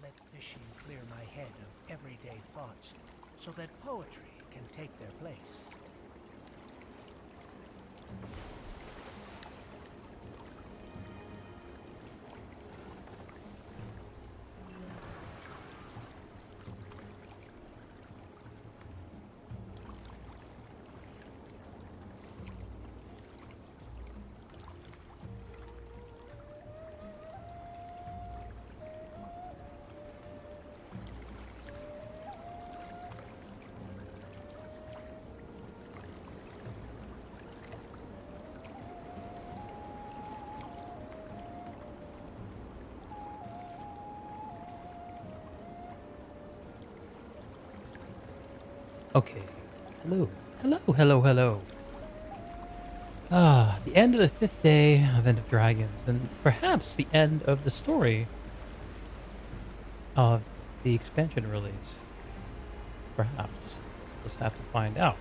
let fishing clear my head of everyday thoughts so that poetry can take their place. Okay. Hello. Hello, hello, hello. The end of the 5th day of End of Dragons, and perhaps the end of the story of the expansion release. Perhaps. We'll just have to find out.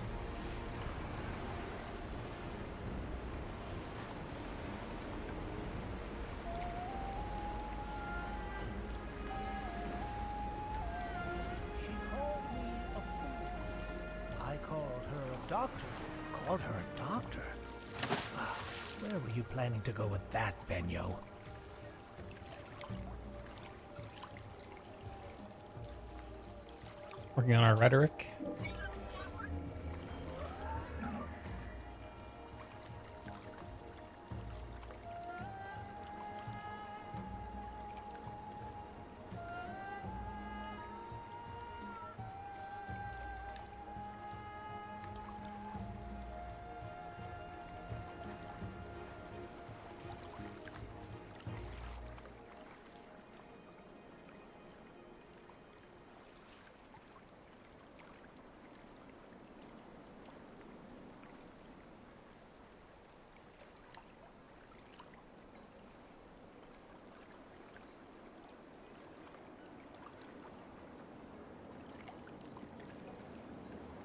She called me a fool. I called her a doctor. Called her a doctor? Ah, where were you planning to go with that, Benyo? Working on our rhetoric.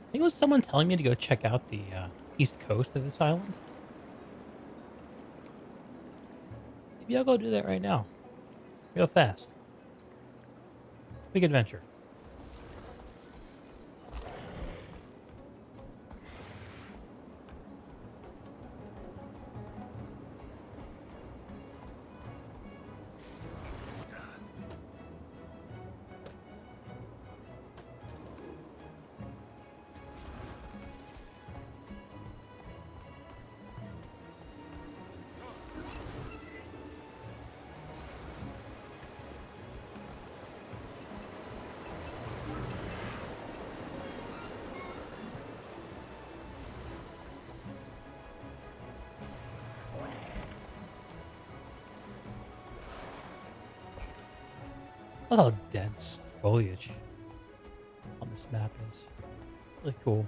I think it was someone telling me to go check out the east coast of this island. Maybe I'll go do that right now. Real fast. Big adventure. I love how dense the foliage on this map is. Really cool.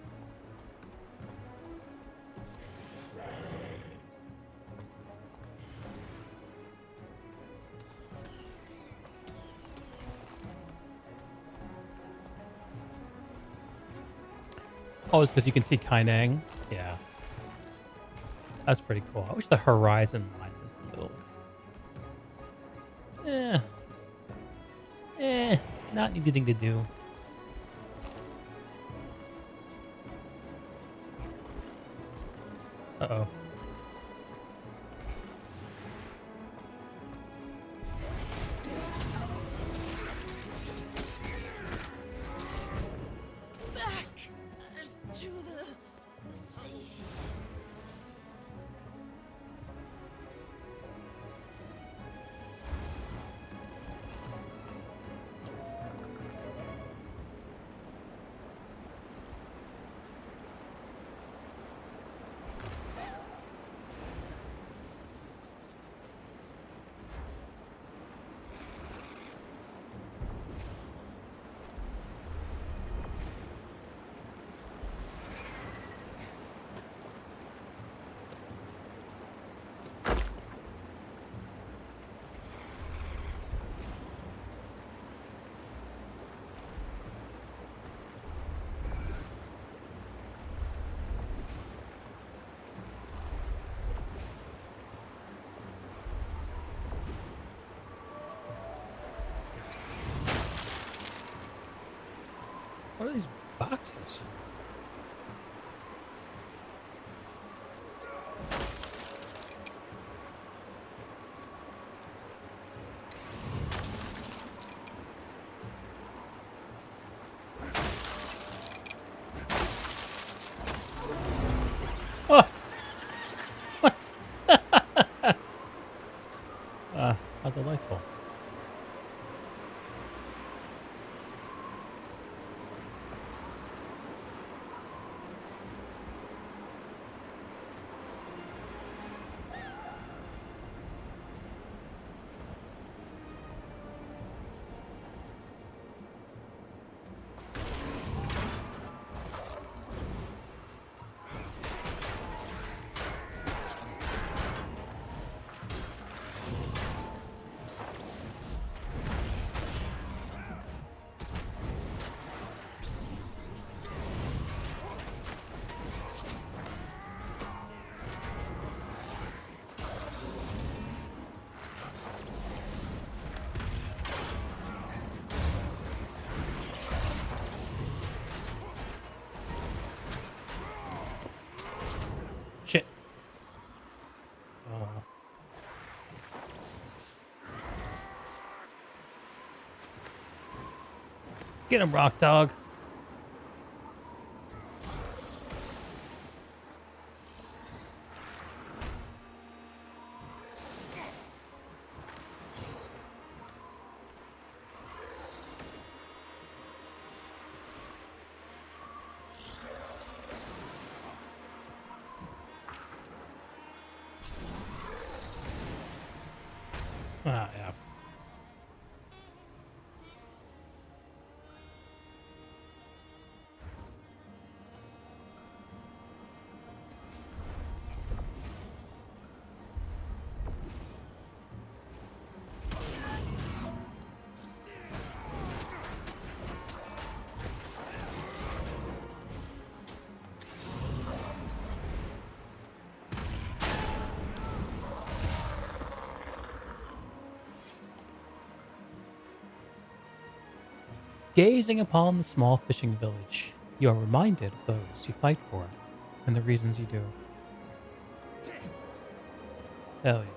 Oh, it's because you can see Kainang? Yeah. That's pretty cool. I wish the horizon line was a little... not an easy thing to do. Uh-oh. Back to the sea. What are these boxes? Oh! What? How delightful. Shit. Oh. Get him, Rock Dog. Ah, yeah. Gazing upon the small fishing village, you are reminded of those you fight for and the reasons you do. Hell yeah.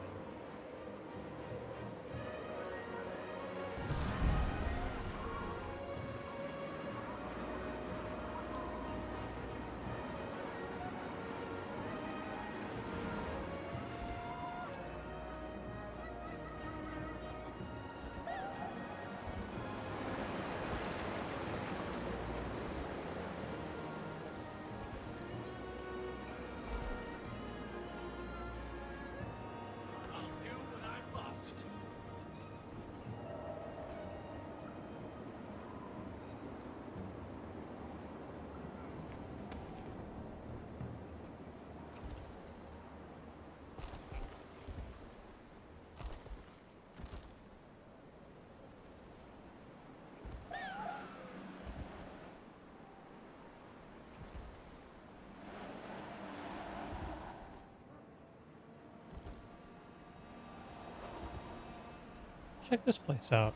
Check this place out.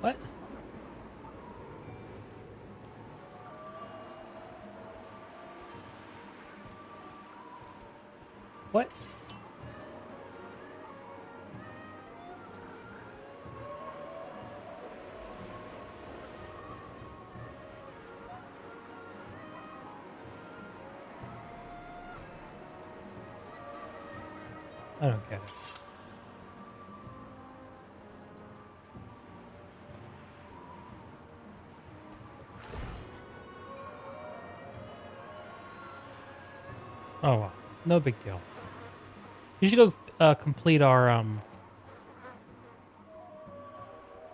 What? What? I don't get it. Oh well, no big deal. You should go complete our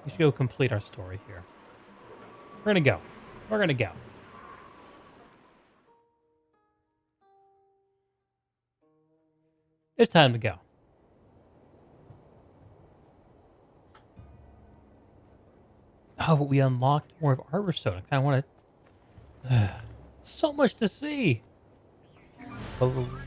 You should go complete our story here. We're gonna go. We're gonna go. It's time to go. Oh, but we unlocked more of Arborstone. I kind of want to. So much to see. Oh.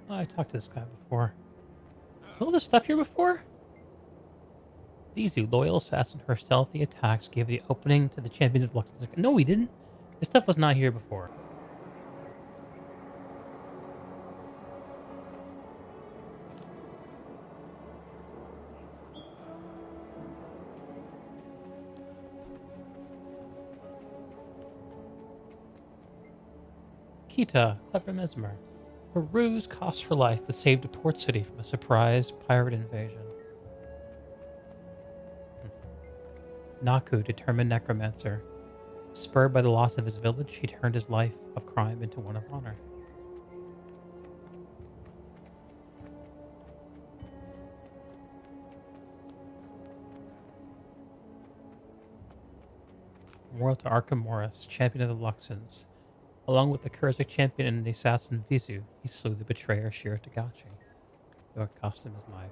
I talked to this guy before. Was all this stuff here before? Vizu, loyal assassin, her stealthy attacks gave the opening to the champions of Luxembourg. No, we didn't. This stuff was not here before. Kita, clever mesmer. Her ruse cost her life but saved a port city from a surprise pirate invasion. Naku, determined necromancer. Spurred by the loss of his village, he turned his life of crime into one of honor. Moral to Arkham Morris, champion of the Luxons. Along with the Kurzik champion and the assassin Vizu, he slew the betrayer Shiro Tagachi, though it cost him his life.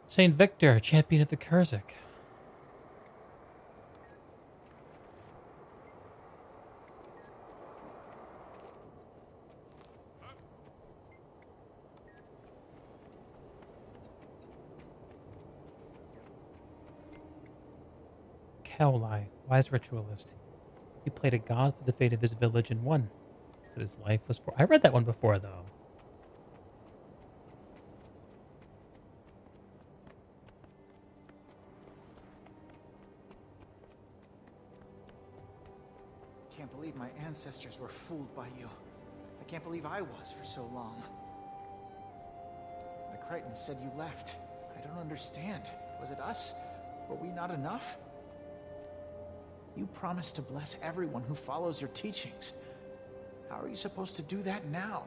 Saint Victor, champion of the Kurzik. Kaolai, wise ritualist. He played a god for the fate of his village and won. But his life was for... I read that one before, though. Can't believe my ancestors were fooled by you. I can't believe I was for so long. The Crichtons said you left. I don't understand. Was it us? Were we not enough? You promised to bless everyone who follows your teachings. How are you supposed to do that now?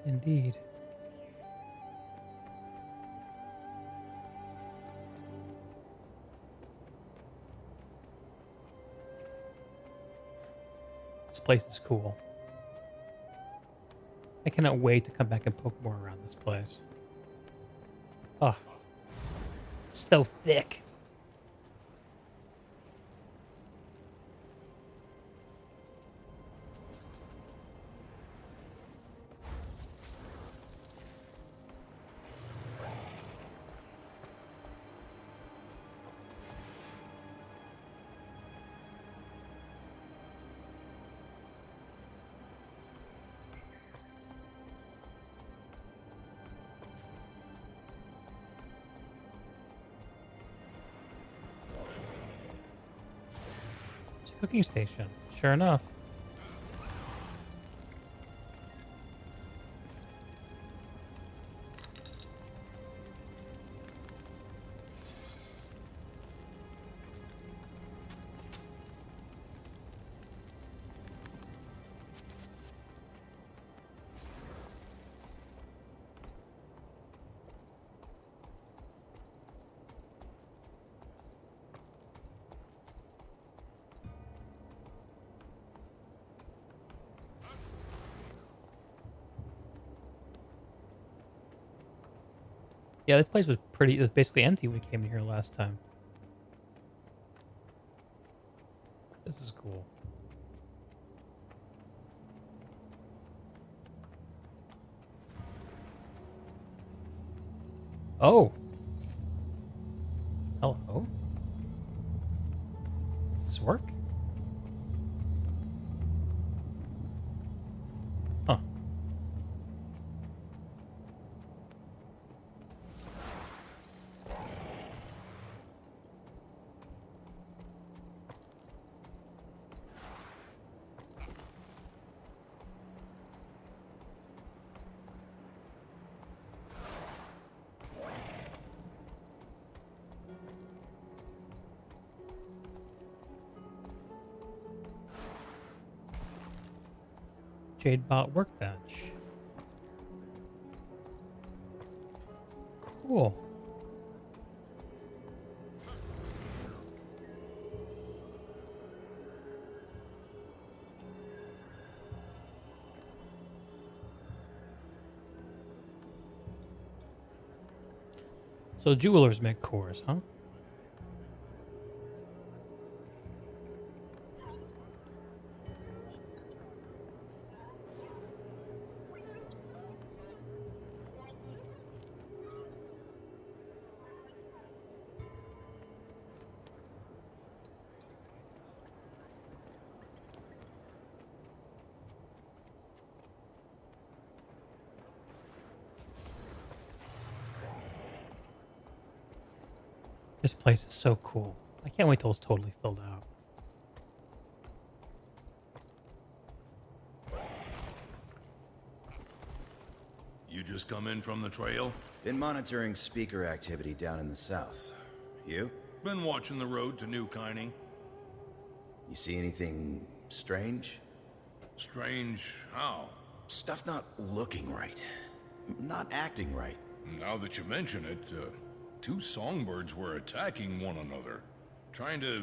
Indeed. This place is cool. I cannot wait to come back and poke more around this place. Oh, it's so thick. Cooking station. Sure enough. Yeah, this place was pretty... It was basically empty when we came in here last time. This is cool. Oh. Hello? Jadebot workbench. Cool. So jewelers make cores, huh? This place is so cool. I can't wait till it's totally filled out. You just come in from the trail? Been monitoring speaker activity down in the south. You? Been watching the road to New Kining. You see anything strange? Strange how? Stuff not looking right. Not acting right. Now that you mention it, two songbirds were attacking one another. Trying to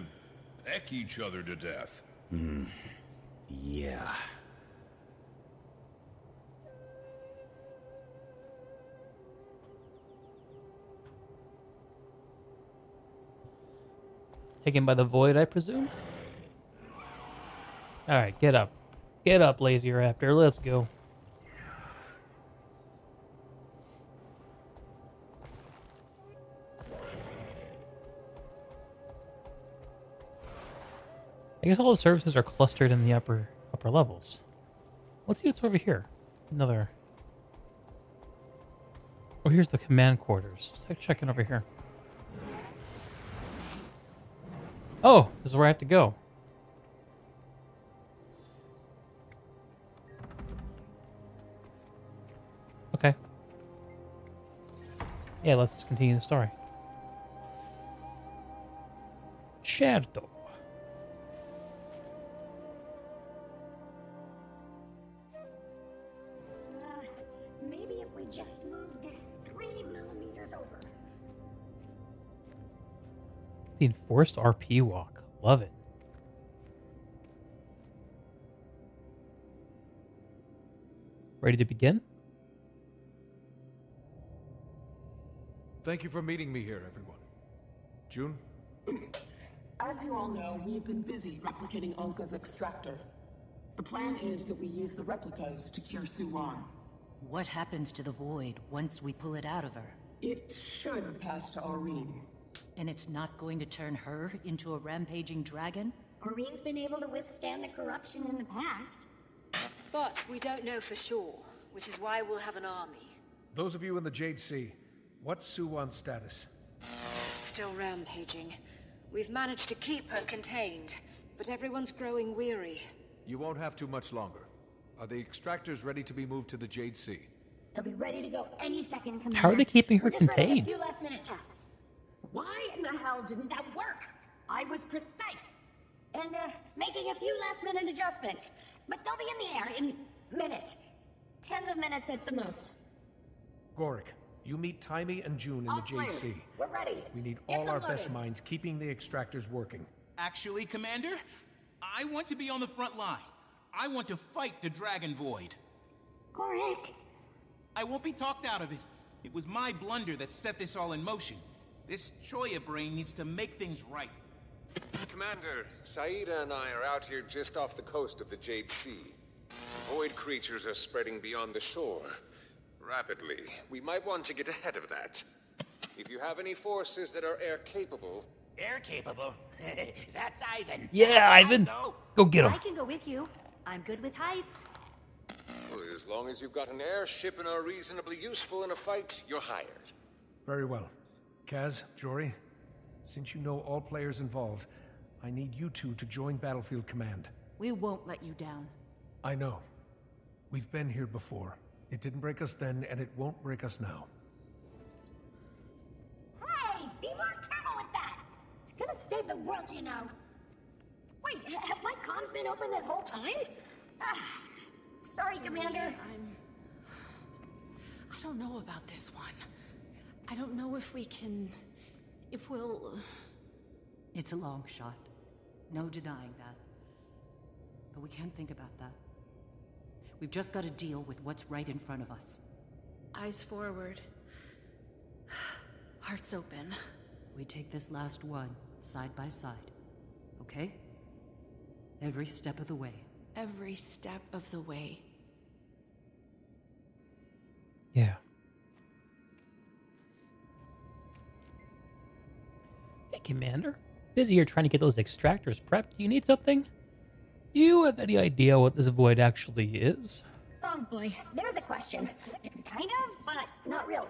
peck each other to death. Yeah. Taken by the void, I presume? Alright, get up. Get up, lazy raptor. Let's go. I guess all the services are clustered in the upper levels. Let's see what's over here. Another. Oh, here's the command quarters. Let's check in over here. Oh, this is where I have to go. Okay. Yeah, let's just continue the story. Certo. Maybe if we just move this 3 millimeters over. The enforced RP walk. Love it. Ready to begin? Thank you for meeting me here, everyone. June? As you all know, we've been busy replicating Olga's extractor. The plan is that we use the replicas to cure Suwan. What happens to the void once we pull it out of her? It should pass to Aurene. And it's not going to turn her into a rampaging dragon? Aurene's been able to withstand the corruption in the past. But we don't know for sure, which is why we'll have an army. Those of you in the Jade Sea, what's Suwan's status? Still rampaging. We've managed to keep her contained, but everyone's growing weary. You won't have too much longer. Are the extractors ready to be moved to the Jade Sea? They'll be ready to go any second, Commander. How are they keeping her We're just running contained? a few last-minute tests. Why in the hell didn't that work? I was precise. And, making a few last-minute adjustments. But they'll be in the air in minutes. Tens of minutes at the most. Gorik, you meet Taimi and June in the Operator, Jade Sea. We're ready. We need Get all them our best loaded. minds keeping the extractors working. Actually, Commander, I want to be on the front line. I want to fight the Dragon Void. Gorik. I won't be talked out of it. It was my blunder that set this all in motion. This Choya brain needs to make things right. Commander, Saida and I are out here just off the coast of the Jade Sea. Void creatures are spreading beyond the shore. Rapidly. We might want to get ahead of that. If you have any forces that are air-capable... Air-capable? That's Ivan. Yeah, Ivan. Go get him. I can go with you. I'm good with heights. Well, as long as you've got an airship and are reasonably useful in a fight, you're hired. Very well. Kaz, Jory, since you know all players involved, I need you two to join Battlefield Command. We won't let you down. I know. We've been here before. It didn't break us then, and it won't break us now. Hey, be more careful with that. It's gonna save the world, you know. Wait, have my comms been open this whole time? Sorry, Commander. I don't know about this one. I don't know if we can... if we'll... It's a long shot. No denying that. But we can't think about that. We've just got to deal with what's right in front of us. Eyes forward. Hearts open. We take this last one, side by side. Okay? Every step of the way. Every step of the way. Yeah. Hey, Commander. Busy here trying to get those extractors prepped. Do you need something? Do you have any idea what this void actually is? Oh boy, there's a question. Kind of, but not really.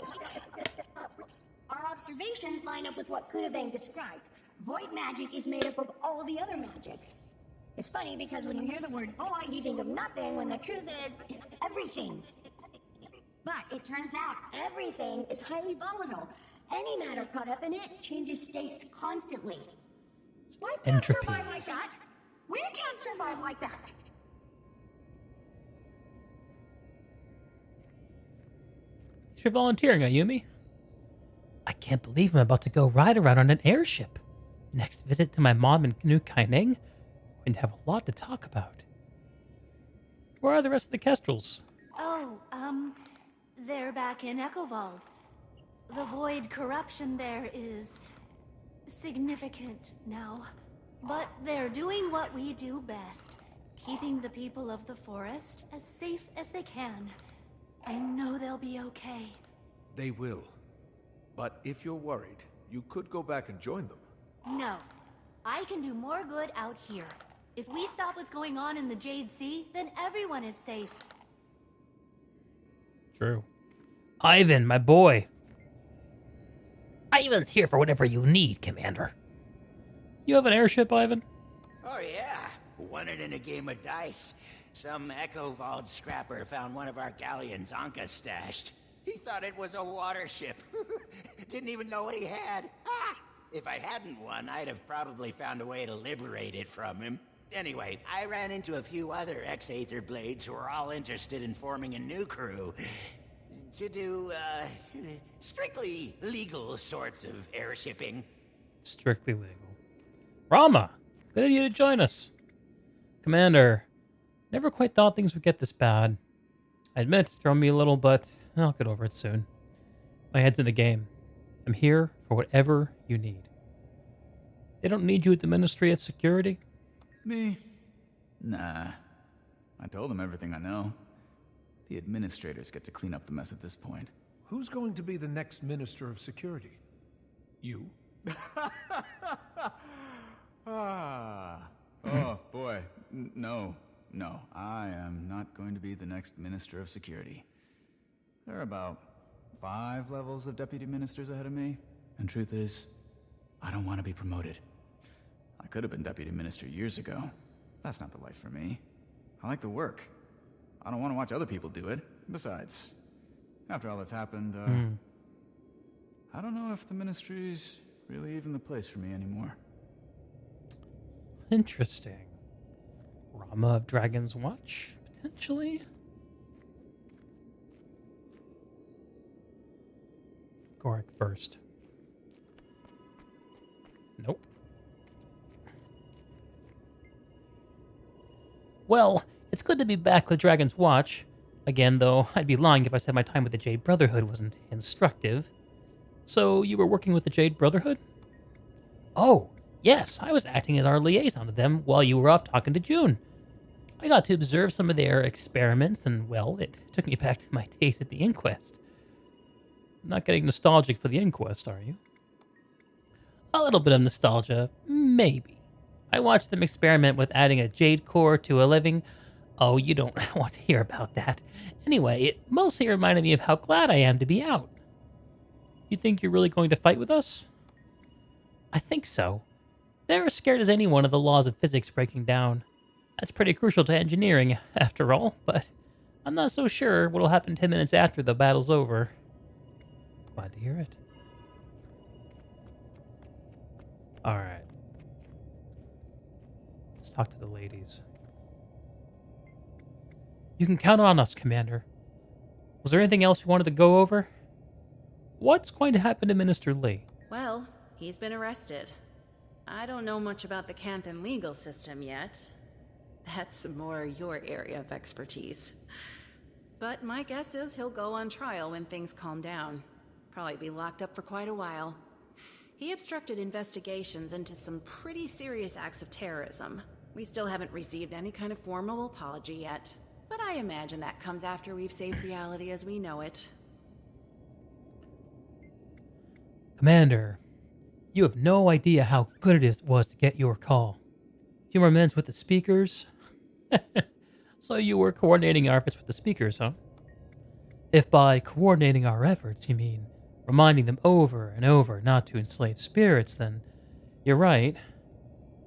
Our observations line up with what Kunabang described. Void magic is made up of all the other magics. It's funny because when you hear the word void, you think of nothing, when the truth is, it's everything. But it turns out everything is highly volatile. Any matter caught up in it changes states constantly. Life can't Entropy. survive like that. We can't survive like that. Thanks for volunteering, Ayumi. I can't believe I'm about to go ride around on an airship. Next visit to my mom in New Kaineng, and have a lot to talk about. Where are the rest of the Kestrels? Oh, they're back in Echoval. The void corruption there is significant now. But they're doing what we do best, keeping the people of the forest as safe as they can. I know they'll be okay. They will. But if you're worried, you could go back and join them. No. I can do more good out here. If we stop what's going on in the Jade Sea, then everyone is safe. True. Ivan, my boy. Ivan's here for whatever you need, Commander. You have an airship, Ivan? Oh yeah, won it in a game of dice. Some Echo-Vault scrapper found one of our galleons Anka stashed. He thought it was a water ship. Didn't even know what he had. Ah! If I hadn't won, I'd have probably found a way to liberate it from him. Anyway, I ran into a few other ex-Aether Blades who were all interested in forming a new crew to do, strictly legal sorts of airshipping. Strictly legal. Rama, good of you to join us. Commander, never quite thought things would get this bad. I admit it's thrown me a little, but I'll get over it soon. My head's in the game. I'm here for whatever you need. They don't need you at the Ministry of Security? Me? Nah. I told them everything I know. The administrators get to clean up the mess at this point. Who's going to be the next Minister of Security? You? Oh, boy. No. I am not going to be the next Minister of Security. There are about 5 levels of deputy ministers ahead of me. And truth is, I don't want to be promoted. I could have been deputy minister years ago. That's not the life for me. I like the work. I don't want to watch other people do it. Besides, after all that's happened, I don't know if the ministry's really even the place for me anymore. Interesting. Rama of Dragon's Watch, potentially? Gorik first. Nope. Well, it's good to be back with Dragon's Watch. Again, though, I'd be lying if I said my time with the Jade Brotherhood wasn't instructive. So, you were working with the Jade Brotherhood? Oh, yes, I was acting as our liaison to them while you were off talking to June. I got to observe some of their experiments, and, well, it took me back to my days at the Inquest. Not getting nostalgic for the Inquest, are you? A little bit of nostalgia, maybe. I watched them experiment with adding a jade core to a living. Oh, you don't want to hear about that. Anyway, it mostly reminded me of how glad I am to be out. You think you're really going to fight with us? I think so. They're as scared as anyone of the laws of physics breaking down. That's pretty crucial to engineering, after all, but I'm not so sure what'll happen 10 minutes after the battle's over. Glad to hear it. Alright. Let's talk to the ladies. You can count on us, Commander. Was there anything else you wanted to go over? What's going to happen to Minister Lee? Well, he's been arrested. I don't know much about the Canthan legal system yet. That's more your area of expertise. But my guess is he'll go on trial when things calm down. Probably be locked up for quite a while. He obstructed investigations into some pretty serious acts of terrorism. We still haven't received any kind of formal apology yet. But I imagine that comes after we've saved reality as we know it. Commander, you have no idea how good it was to get your call. A few more minutes with the speakers. So you were coordinating our efforts with the speakers, huh? If by coordinating our efforts you mean reminding them over and over not to enslave spirits, then you're right.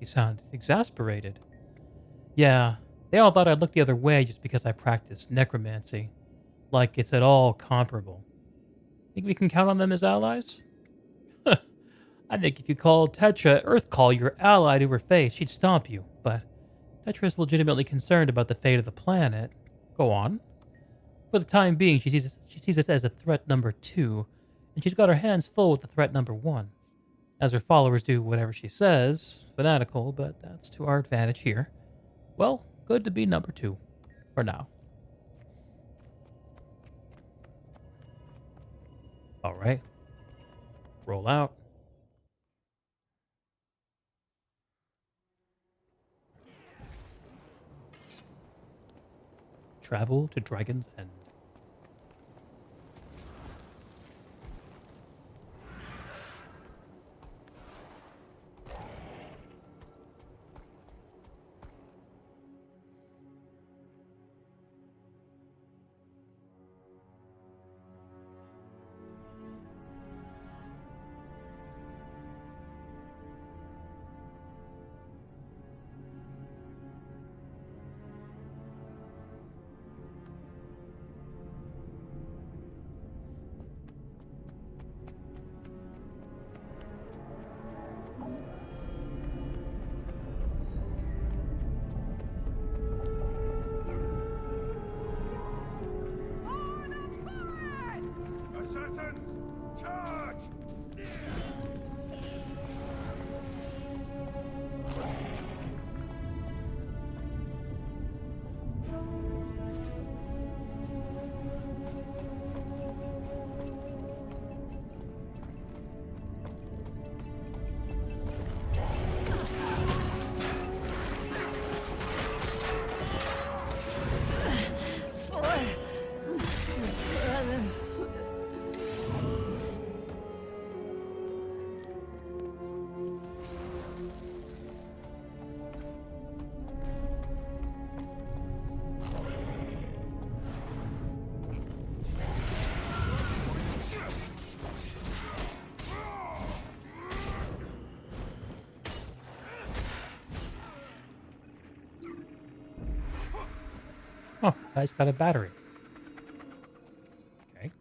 You sound exasperated. Yeah, they all thought I'd look the other way just because I practiced necromancy. Like it's at all comparable. Think we can count on them as allies? I think if you called Tetra Earthcall your ally to her face, she'd stomp you, but Tetra's legitimately concerned about the fate of the planet. Go on. For the time being, she sees us as a threat number 2, and she's got her hands full with the threat number 1. As her followers do whatever she says, fanatical, but that's to our advantage here. Well, good to be number 2, for now. Alright. Roll out. Travel to Dragon's End. Assassins, charge! Oh, guy's got a battery. Okay.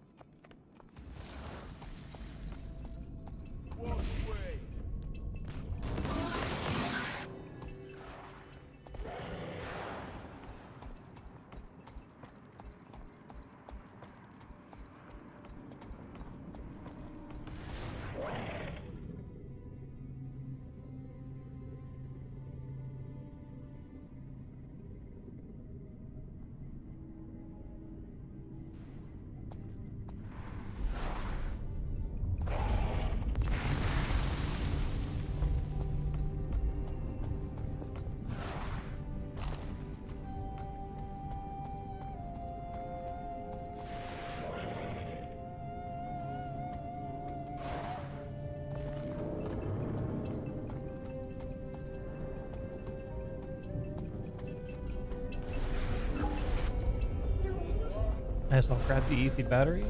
I guess I'll grab the easy batteries.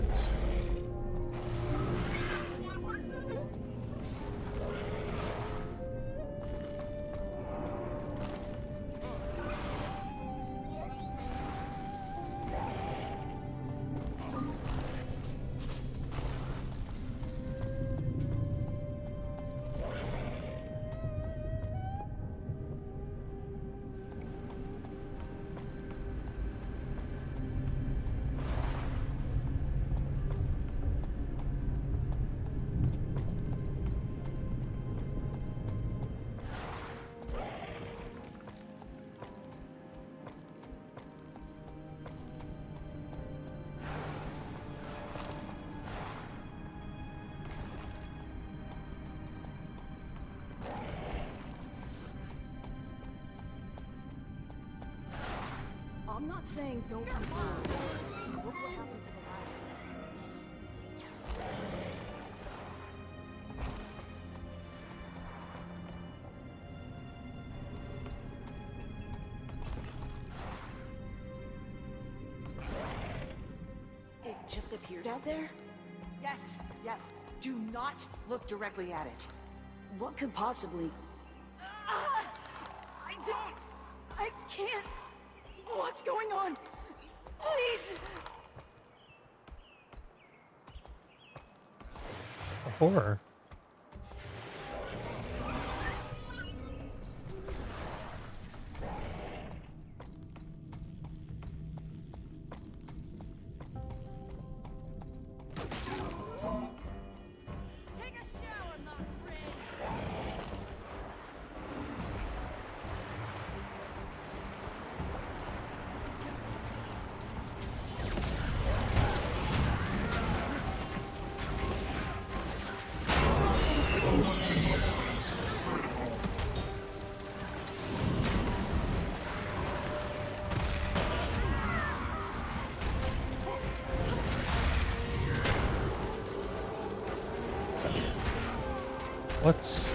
I'm not saying don't come on. Look what happened to the last one. It just appeared out there? Yes, yes. Do not look directly at it. What could possibly... I can't... What's going on? Please! A horror. What's...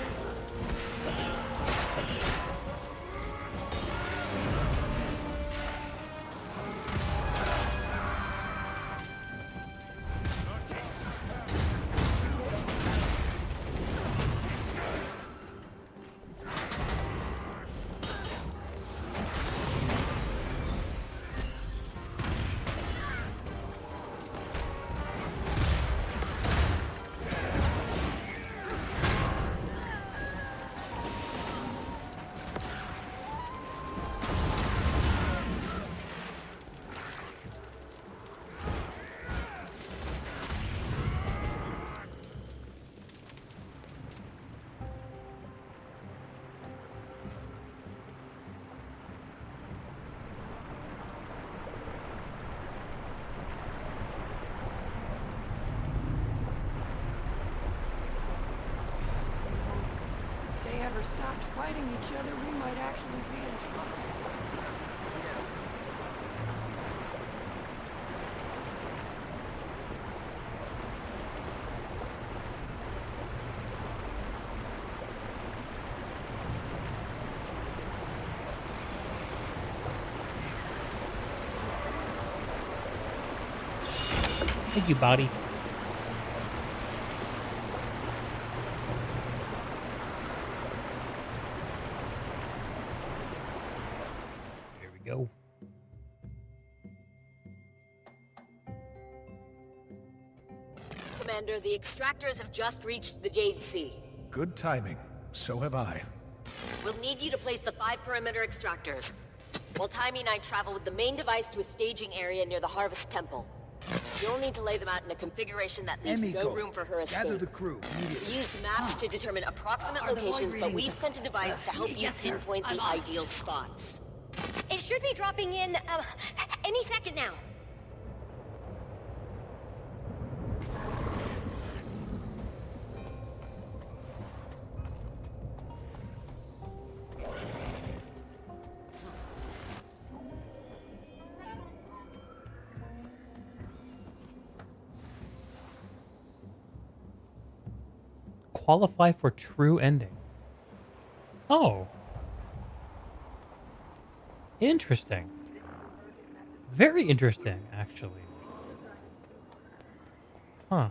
If they ever stopped fighting each other, we might actually be in trouble. Thank you, body. Here we go. Commander, the extractors have just reached the Jade Sea. Good timing. So have I. We'll need you to place the 5 perimeter extractors, while Timey and I travel with the main device to a staging area near the Harvest Temple. You'll need to lay them out in a configuration that leaves no room for her escape. Gather the crew immediately. We used maps to determine approximate locations, but we've sent a device to help you pinpoint the ideal spots. It should be dropping in, any second now. Qualify for true ending. Oh. Interesting. Very interesting, actually. Huh.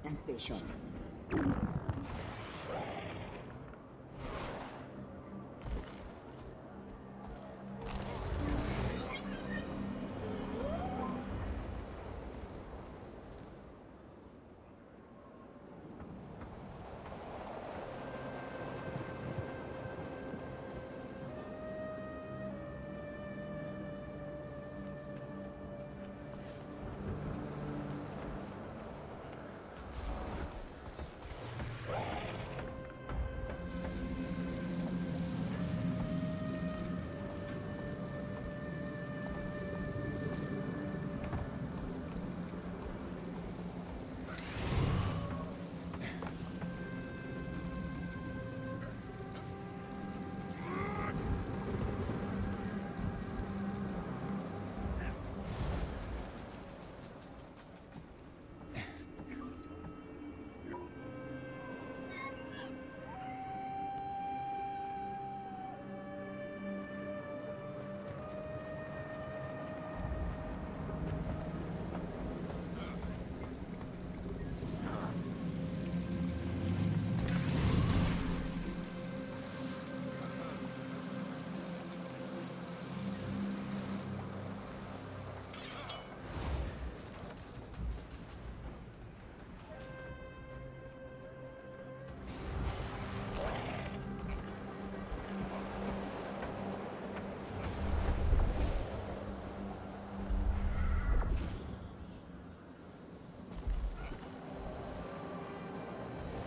And stay sharp.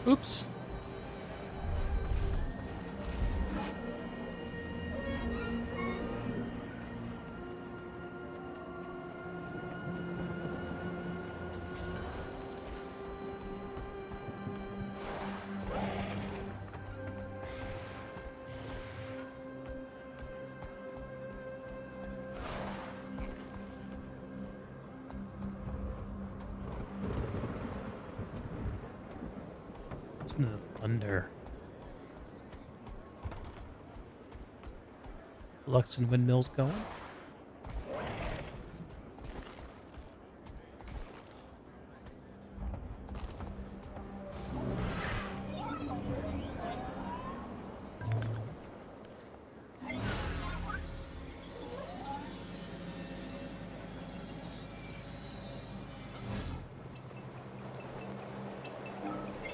Oops. Listen to the thunder. Lux and windmills going.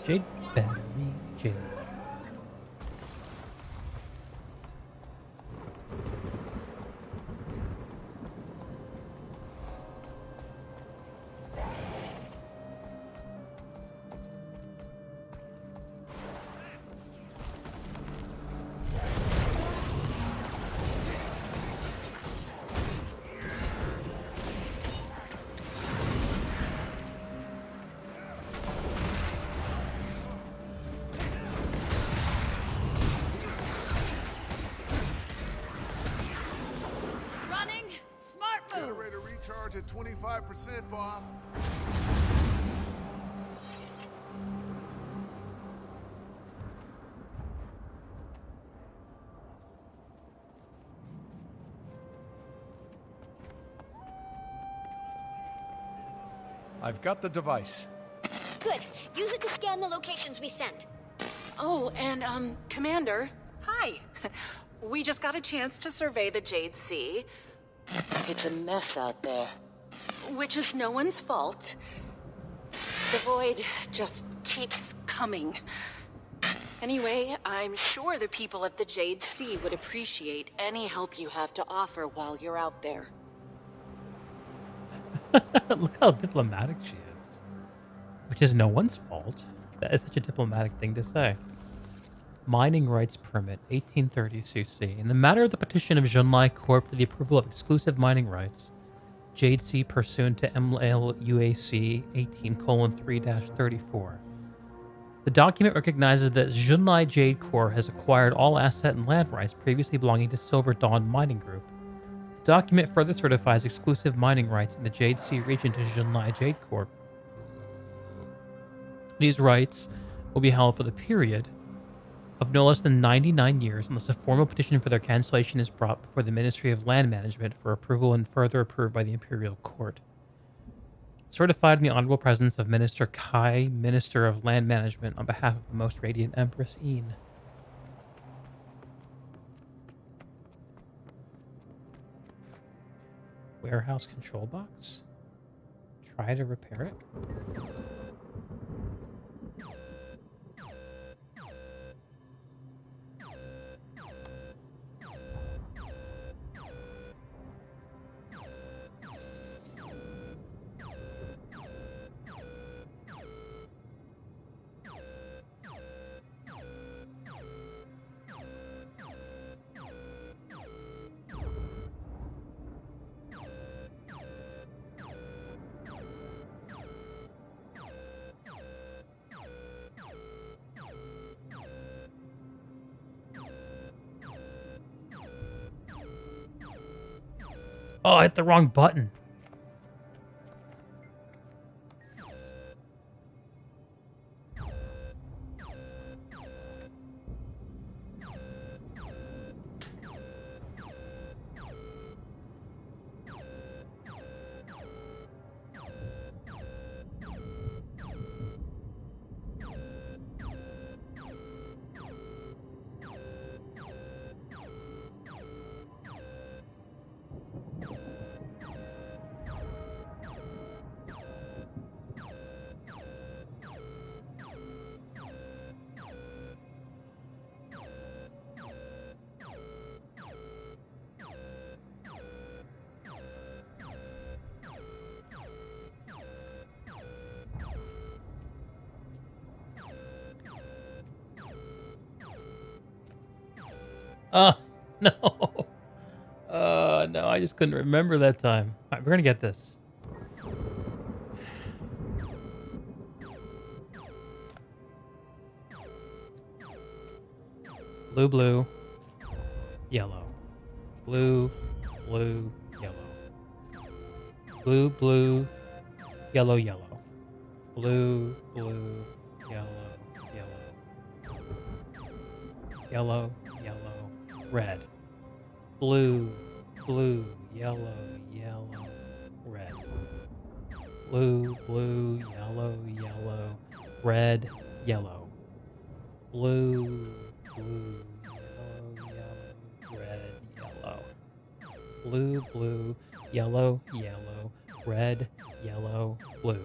Jade battery, Jade. Running! Smart move! Generator recharge at 25%, boss. I've got the device. Good. Use it to scan the locations we sent. Oh, and, Commander. Hi. We just got a chance to survey the Jade Sea. It's a mess out there. Which is no one's fault. The void just keeps coming. Anyway, I'm sure the people of the Jade Sea would appreciate any help you have to offer while you're out there. Look how diplomatic she is. Which is no one's fault. That is such a diplomatic thing to say. Mining Rights Permit, 1830 CC. In the matter of the petition of Junlai Corp for the approval of exclusive mining rights, Jade Sea pursuant to MLUAC 18:3-34. The document recognizes that Junlai Jade Corp has acquired all asset and land rights previously belonging to Silver Dawn Mining Group. The document further certifies exclusive mining rights in the Jade Sea region to Junlai Jade Corp. These rights will be held for the period of no less than 99 years unless a formal petition for their cancellation is brought before the Ministry of Land Management for approval and further approved by the Imperial Court. Certified in the honorable presence of Minister Kai, Minister of Land Management, on behalf of the Most Radiant Empress Een. Warehouse control box? Try to repair it? Oh, I hit the wrong button. No. No, I just couldn't remember that time. All right, we're going to get this. Blue, blue, yellow. Blue, blue, yellow. Blue, blue, yellow, yellow. Blue, blue, yellow, yellow. Yellow, yellow, red. Blue, blue, yellow, yellow, red. Blue, blue, yellow, yellow, red, yellow. Blue, blue, yellow, yellow, red, yellow. Blue, blue, yellow, yellow, red, yellow, blue.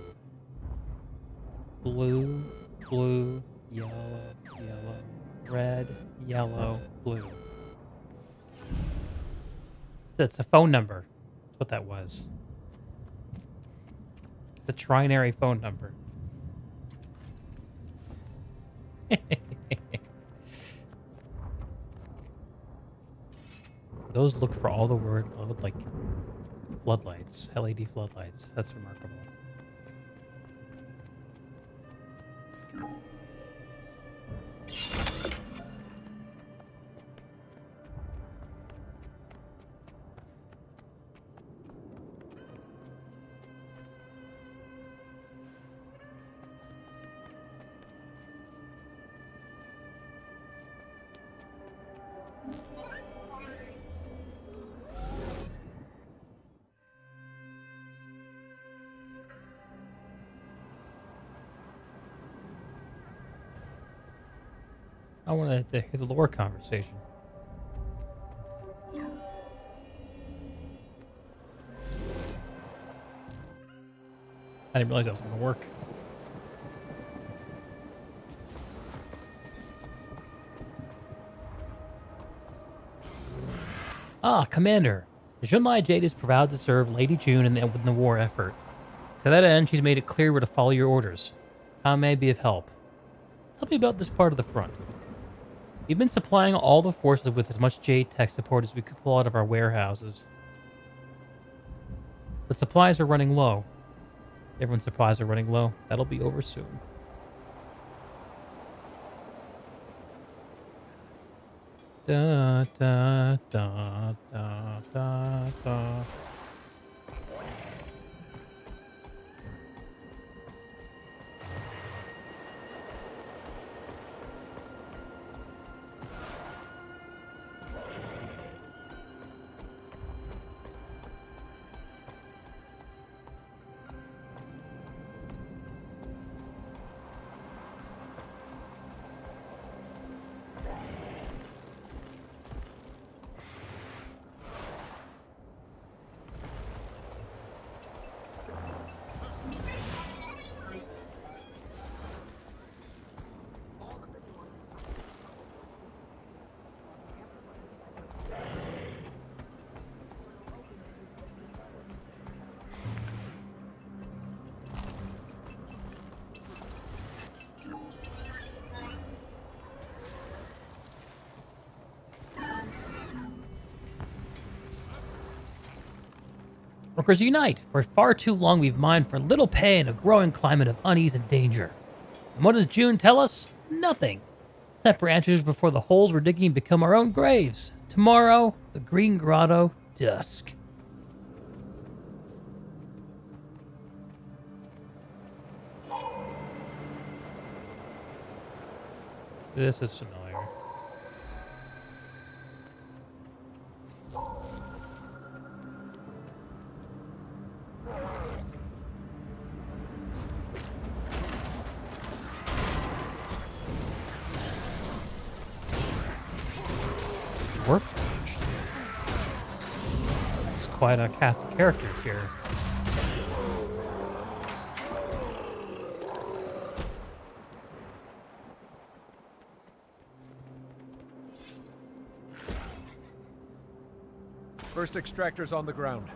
Blue, blue, yellow, yellow, red, yellow, blue. It's a phone number. That's what that was. It's a trinary phone number. Those look for all the word like floodlights, LED floodlights. That's remarkable. I wanted to hear the lore conversation. I didn't realize that was going to work. Ah, Commander. Junlai Jade is proud to serve Lady June in the war effort. To that end, she's made it clear where to follow your orders. How may I be of help? Tell me about this part of the front. We've been supplying all the forces with as much Jade tech support as we could pull out of our warehouses. The supplies are running low. Everyone's supplies are running low. That'll be over soon. Da da da da da da. Workers unite! For far too long we've mined for little pay in a growing climate of unease and danger. And what does June tell us? Nothing. It's time for answers before the holes we're digging become our own graves. Tomorrow, the Green Grotto, dusk. This is familiar. It's quite a cast of characters here. First extractor's on the ground.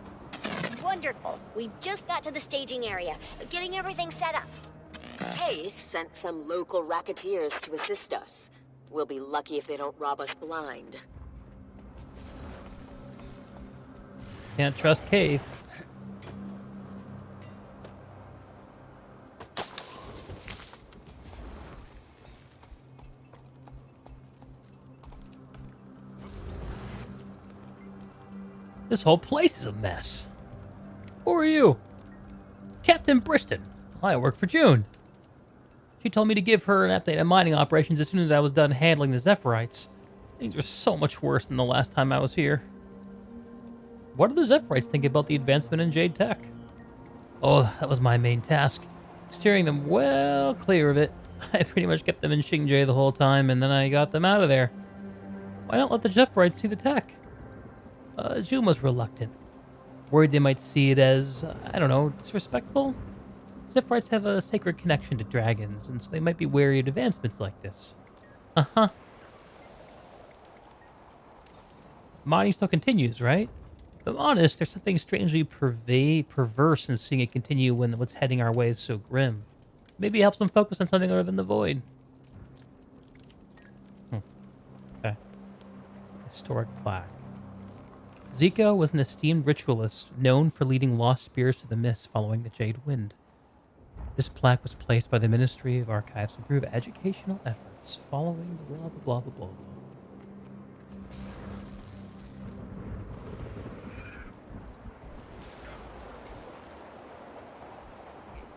Wonderful. We just got to the staging area, getting everything set up. Haith sent some local racketeers to assist us. We'll be lucky if they don't rob us blind. Can't trust Cave. This whole place is a mess. Who are you? Captain Briston. I work for June. She told me to give her an update on mining operations as soon as I was done handling the Zephyrites. Things are so much worse than the last time I was here. What do the Zephyrites think about the advancement in Jade tech? Oh, that was my main task. Steering them well clear of it. I pretty much kept them in Xingjie the whole time, and then I got them out of there. Why not let the Zephyrites see the tech? June was reluctant. Worried they might see it as, I don't know, disrespectful? Zephyrites have a sacred connection to dragons, and so they might be wary of advancements like this. Uh-huh. Mining still continues, right? If I'm honest, there's something strangely perverse in seeing it continue when what's heading our way is so grim. Maybe it helps them focus on something other than the void. Okay. Historic plaque. Zika was an esteemed ritualist known for leading lost spirits to the mist following the Jade Wind. This plaque was placed by the Ministry of Archives to improve educational efforts following the blah blah blah blah blah.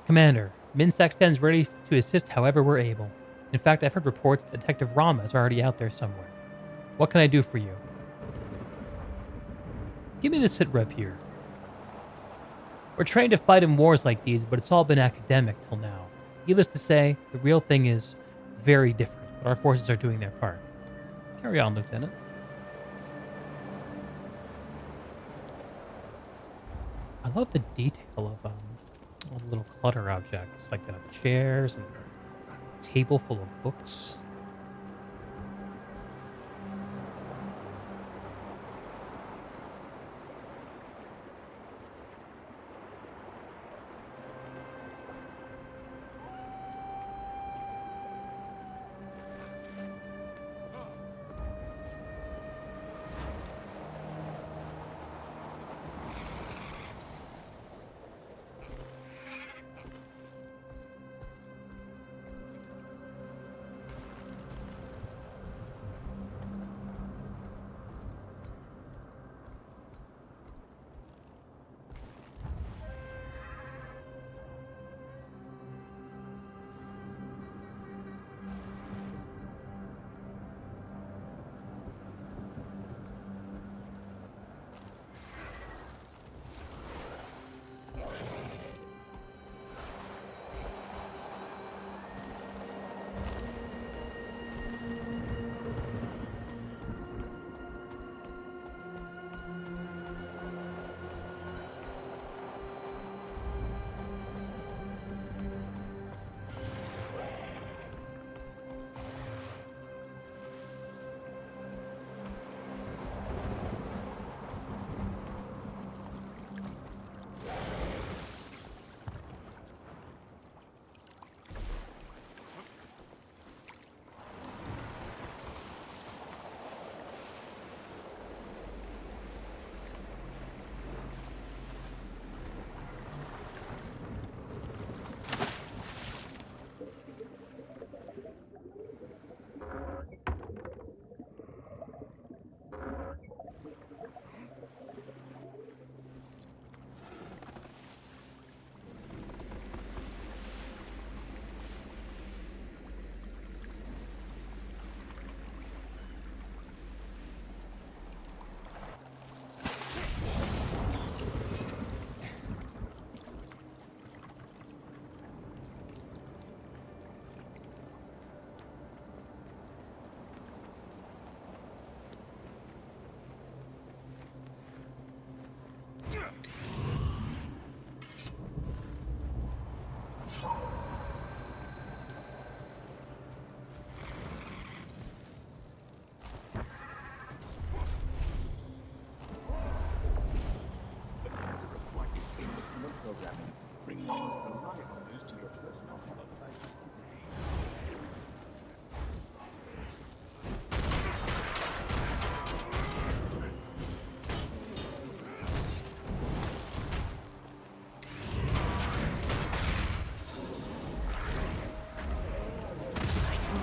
Commander, Minsack stands ready to assist however we're able. In fact, I've heard reports that Detective Rama is already out there somewhere. What can I do for you? Give me the sit rep here. We're trained to fight in wars like these, but it's all been academic till now. Needless to say, the real thing is very different, but our forces are doing their part. Carry on, Lieutenant. I love the detail of all the little clutter objects, like the chairs and a table full of books.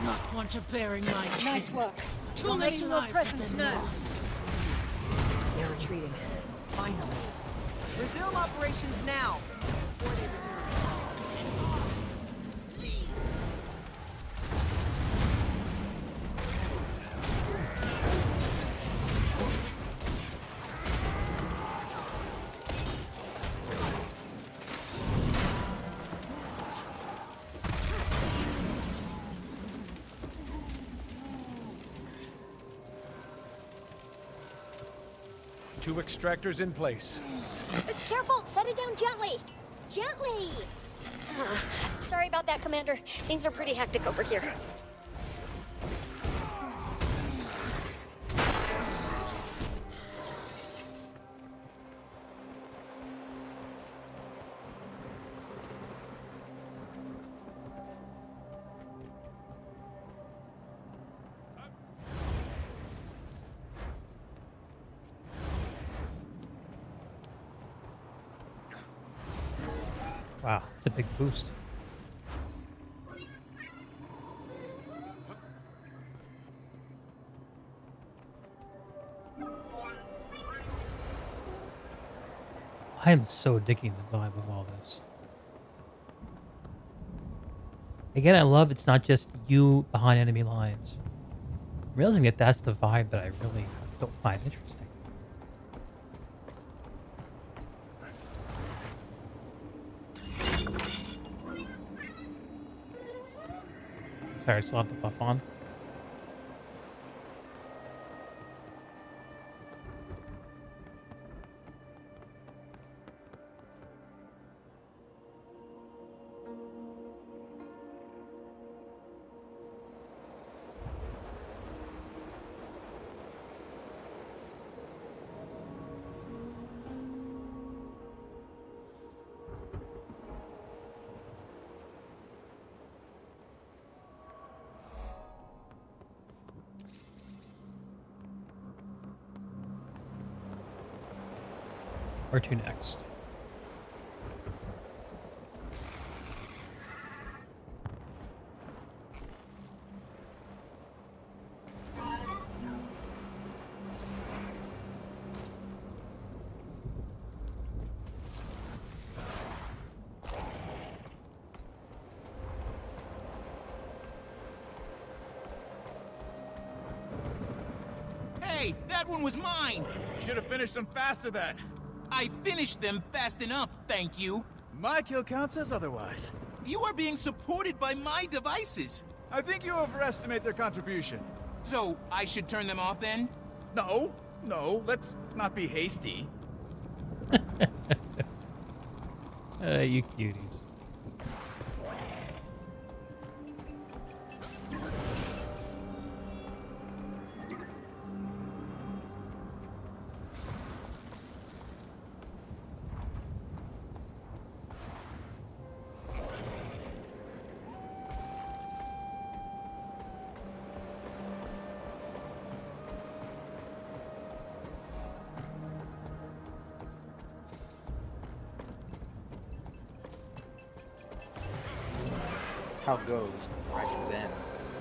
not want you bearing my kin. Nice work. Too You're many making your lives have presence been known. lost. They're retreating. Finally. Resume operations now. Before they return. Two extractors in place. Careful, set it down gently. Gently. Sorry about that, Commander. Things are pretty hectic over here. Wow, it's a big boost. I am so digging the vibe of all this. Again, I love it's not just you behind enemy lines. I'm realizing that that's the vibe that I really don't find interesting. Sorry, I still have the buff on. Where to next? Hey, that one was mine! Should have finished them faster then. I finished them fast enough, thank you. My kill count says otherwise. You are being supported by my devices. I think you overestimate their contribution. So, I should turn them off then? No, let's not be hasty. You cuties. How goes Dragon's End?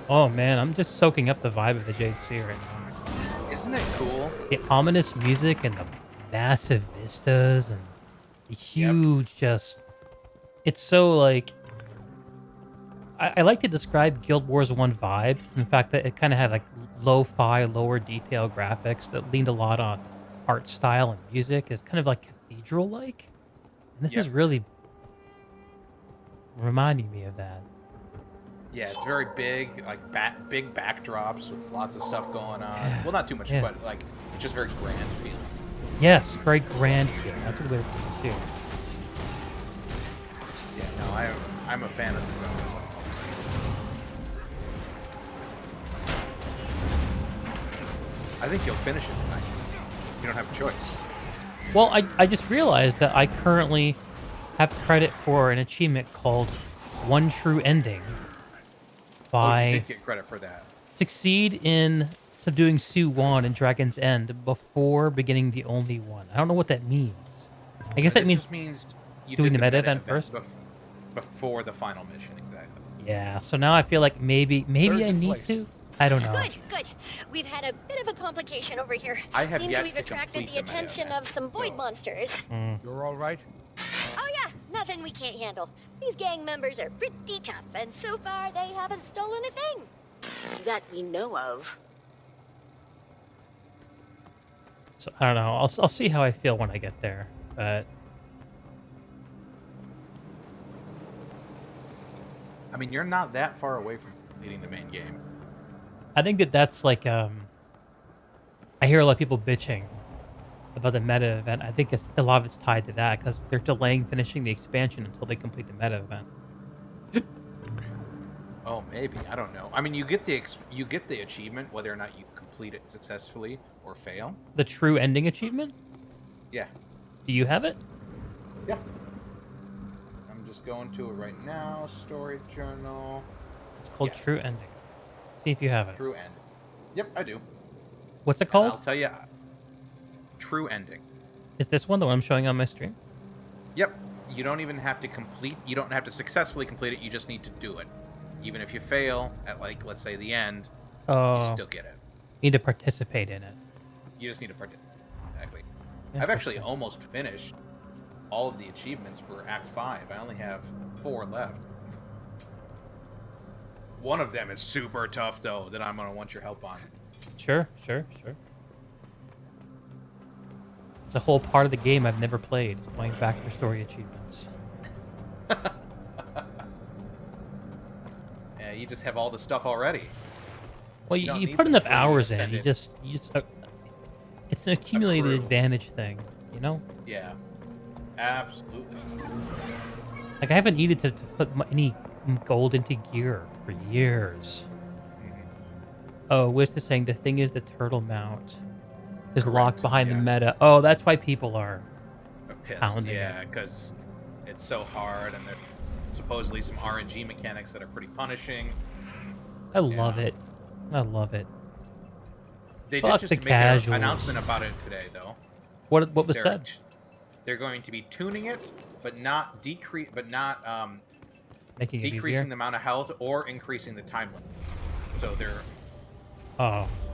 Oh man, I'm just soaking up the vibe of the JC right now. Isn't it cool? The ominous music and the massive vistas and the huge just... It's so like... I like to describe Guild Wars 1 vibe. In fact, that it kind of had like lo-fi, lower detail graphics that leaned a lot on art style and music. It's kind of like cathedral-like. And this is really reminding me of that. Yeah, it's very big, like big backdrops with lots of stuff going on. Yeah. Well, not too much, Yeah. but like it's just very grand feeling. Yes, very grand feeling. That's a good way to put it too. Yeah, no, I'm a fan of the zone. I think you'll finish it tonight. You don't have a choice. Well, I just realized that I currently have credit for an achievement called One True Ending. Oh, you did get credit for that. Succeed in subduing Su-1 in Dragon's End before beginning the only one. I don't know what that means. I guess that means just means you doing did the meta event first. before the final mission. Exactly. Yeah, so now I feel like maybe I need to. I don't know. Good, good. We've had a bit of a complication over here. I have Seems yet we've to attracted complete the the meta attention of some void monsters. You're all right? Oh yeah, nothing we can't handle. These gang members are pretty tough, and so far they haven't stolen a thing. That we know of. So I don't know. I'll see how I feel when I get there, but I mean, you're not that far away from completing the main game. I think that's like I hear a lot of people bitching about the meta event. I think a lot of it's tied to that because they're delaying finishing the expansion until they complete the meta event. Oh, maybe. I don't know. I mean, you get the achievement whether or not you complete it successfully or fail. The true ending achievement? Yeah. Do you have it? Yeah. I'm just going to it right now. Story journal. It's called True Ending. See if you have it. True Ending. Yep, I do. What's it called? And I'll tell you. True Ending. Is this one the one I'm showing on my stream? Yep. You don't even have to complete. You don't have to successfully complete it. You just need to do it. Even if you fail at, like, let's say the end, you still get it. You need to participate in it. You just need to participate. Exactly. I've actually almost finished all of the achievements for Act 5. I only have 4 left. One of them is super tough, though, that I'm going to want your help on. Sure. It's a whole part of the game I've never played. It's going back for story achievements. Yeah, you just have all the stuff already. Well, you put enough hours in. You just it's an accumulated advantage thing, you know? Yeah, absolutely. Like I haven't needed to put any gold into gear for years. Oh, Wiz is saying the thing is the turtle mount is locked behind the meta. Oh, that's why people are pissed. pounding Yeah, it. because it's so hard, and there's supposedly some RNG mechanics that are pretty punishing. I love it. I love it. They Fuck did the just make an casuals. announcement about it today, though. What was said? They're going to be tuning it, but not Making it decreasing easier? the amount of health or increasing the time limit. So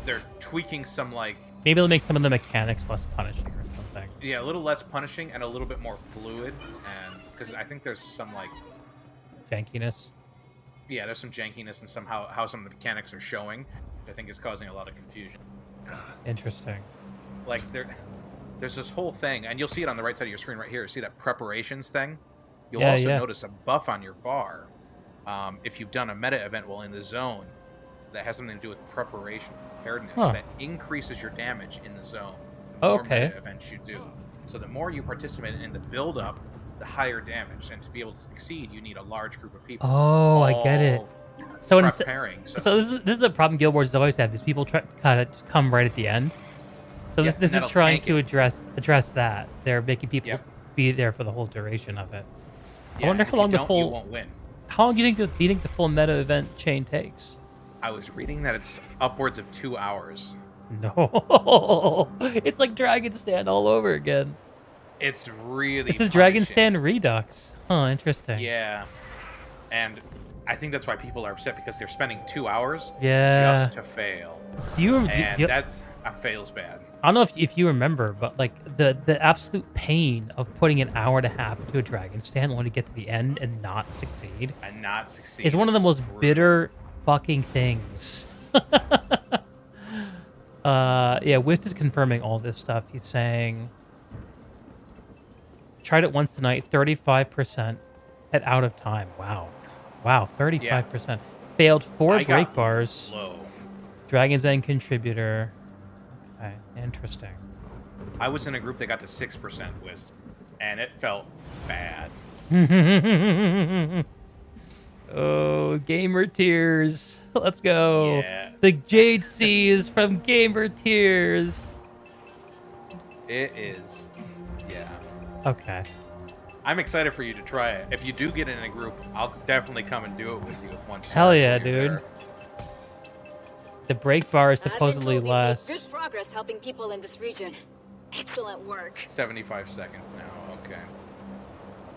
they're tweaking some, like, Maybe they'll make some of the mechanics less punishing or something. yeah, a little less punishing and a little bit more fluid, and because I think there's some, like, Jankiness. yeah, there's some jankiness in how some of the mechanics are showing, which I think is causing a lot of confusion. Interesting. Like there's this whole thing, and you'll see it on the right side of your screen right here. See that preparations thing? You'll also notice a buff on your bar if you've done a meta event while in the zone that has something to do with preparation, preparedness, that increases your damage in the zone. The more meta events you do. So the more you participate in the build-up, the higher damage. And to be able to succeed, you need a large group of people. Oh, I get it. So preparing. So this is the problem Guild Wars always have. Is people try kind of come right at the end. So this is trying to address that. They're making people be there for the whole duration of it. I wonder how long you won't win. How long do you think the full meta event chain takes? I was reading that it's upwards of 2 hours. No, it's like Dragon Stand all over again. It's really. This is Dragon Stand Redux. Huh, interesting. Yeah, and I think that's why people are upset because they're spending 2 hours just to fail. That's fails bad. I don't know if you remember, but like the absolute pain of putting an hour and a half into a Dragon Stand only to get to the end and not succeed. Is one of the most bitter fucking things. Wist is confirming all this stuff. He's saying tried it once tonight, 35% at out of time. Wow, 35%. Failed 4 break bars. Dragon's End contributor. Okay, interesting. I was in a group that got to 6% Wist, and it felt bad. Oh, gamer tears. Let's go. Yeah. The Jade Sea is from Gamer Tears. It is. Yeah. Okay. I'm excited for you to try it. If you do get in a group, I'll definitely come and do it with you if once. Hell yeah, dude. There. The break bar is supposedly I've been told less. you make good progress helping people in this region. Excellent work. 75 seconds now. Okay.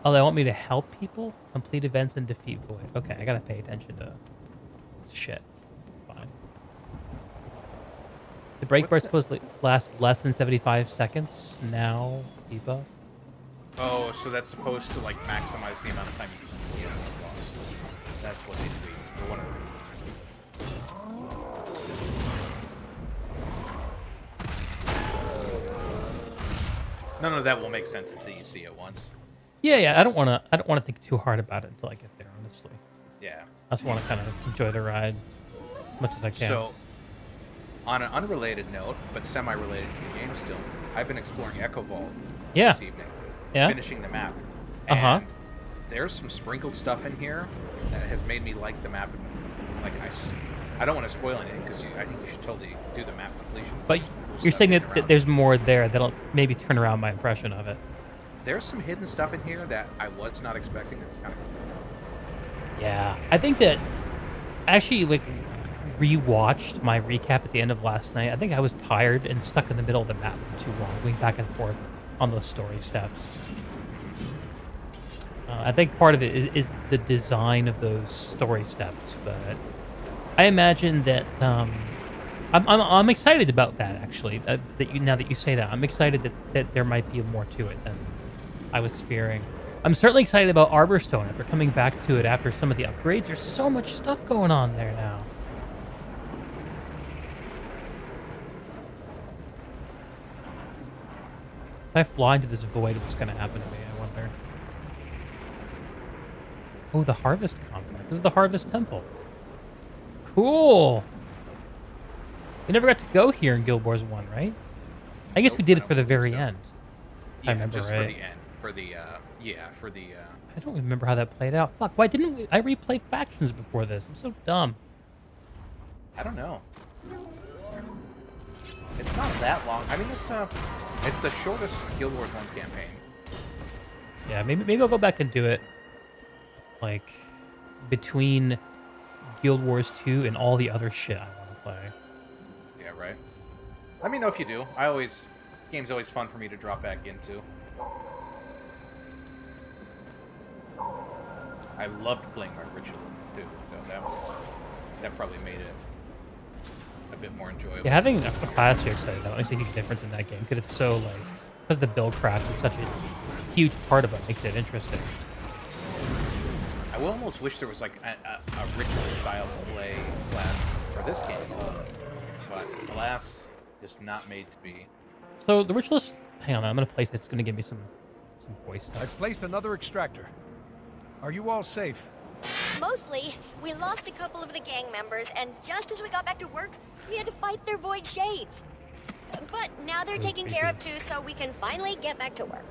Oh, they want me to help people? Complete events and defeat Void. Okay, I gotta pay attention to shit. Fine. The break bar is supposed to last less than 75 seconds now, debuff. Oh, so that's supposed to like maximize the amount of time you can use the boss. That's what they do. For one of them. None of that will make sense until you see it once. Yeah. I don't want to think too hard about it until I get there. Honestly. Yeah. I just want to kind of enjoy the ride as much as I can. So, on an unrelated note, but semi-related to the game still, I've been exploring Echo Vault this evening. Yeah. Finishing the map. And there's some sprinkled stuff in here that has made me like the map. Like I don't want to spoil anything because I think you should totally do the map completion. But you're saying that there's more there that'll maybe turn around my impression of it. There's some hidden stuff in here that I was not expecting. It's kind of cool. Yeah, I think that actually like rewatched my recap at the end of last night. I think I was tired and stuck in the middle of the map for too long, going back and forth on those story steps. I think part of it is the design of those story steps, but I imagine that I'm excited about that actually. Now that you say that, I'm excited that there might be more to it than I was fearing. I'm certainly excited about Arborstone after coming back to it after some of the upgrades. There's so much stuff going on there now. If I fly into this void, what's going to happen to me, I wonder. Oh, the Harvest Complex. This is the Harvest Temple. Cool. We never got to go here in Guild Wars 1, right? I guess we did it for the very end. Yeah, I remember, just right? for the end. For the I don't remember how that played out. Fuck, why didn't I replay Factions before this? I'm so dumb. I don't know. It's not that long. I mean, it's the shortest Guild Wars 1 campaign. Yeah, maybe I'll go back and do it, like, between Guild Wars 2 and all the other shit I want to play. Yeah, right. Let me know if you do. Game's always fun for me to drop back into. I loved playing my Ritual too, so that probably made it a bit more enjoyable. Yeah, having a class you're excited about makes a huge difference in that game, because it's so, like, because the build craft is such a huge part of it, makes it interesting. I will almost wish there was like a Ritualist style play class for this game, but alas, it's not made to be. So the Ritualist, hang on, I'm gonna place this. It's gonna give me some voice stuff. I've placed another extractor. Are you all safe? Mostly. We lost a couple of the gang members, and just as we got back to work, we had to fight their void shades. But now they're taken care of too, so we can finally get back to work.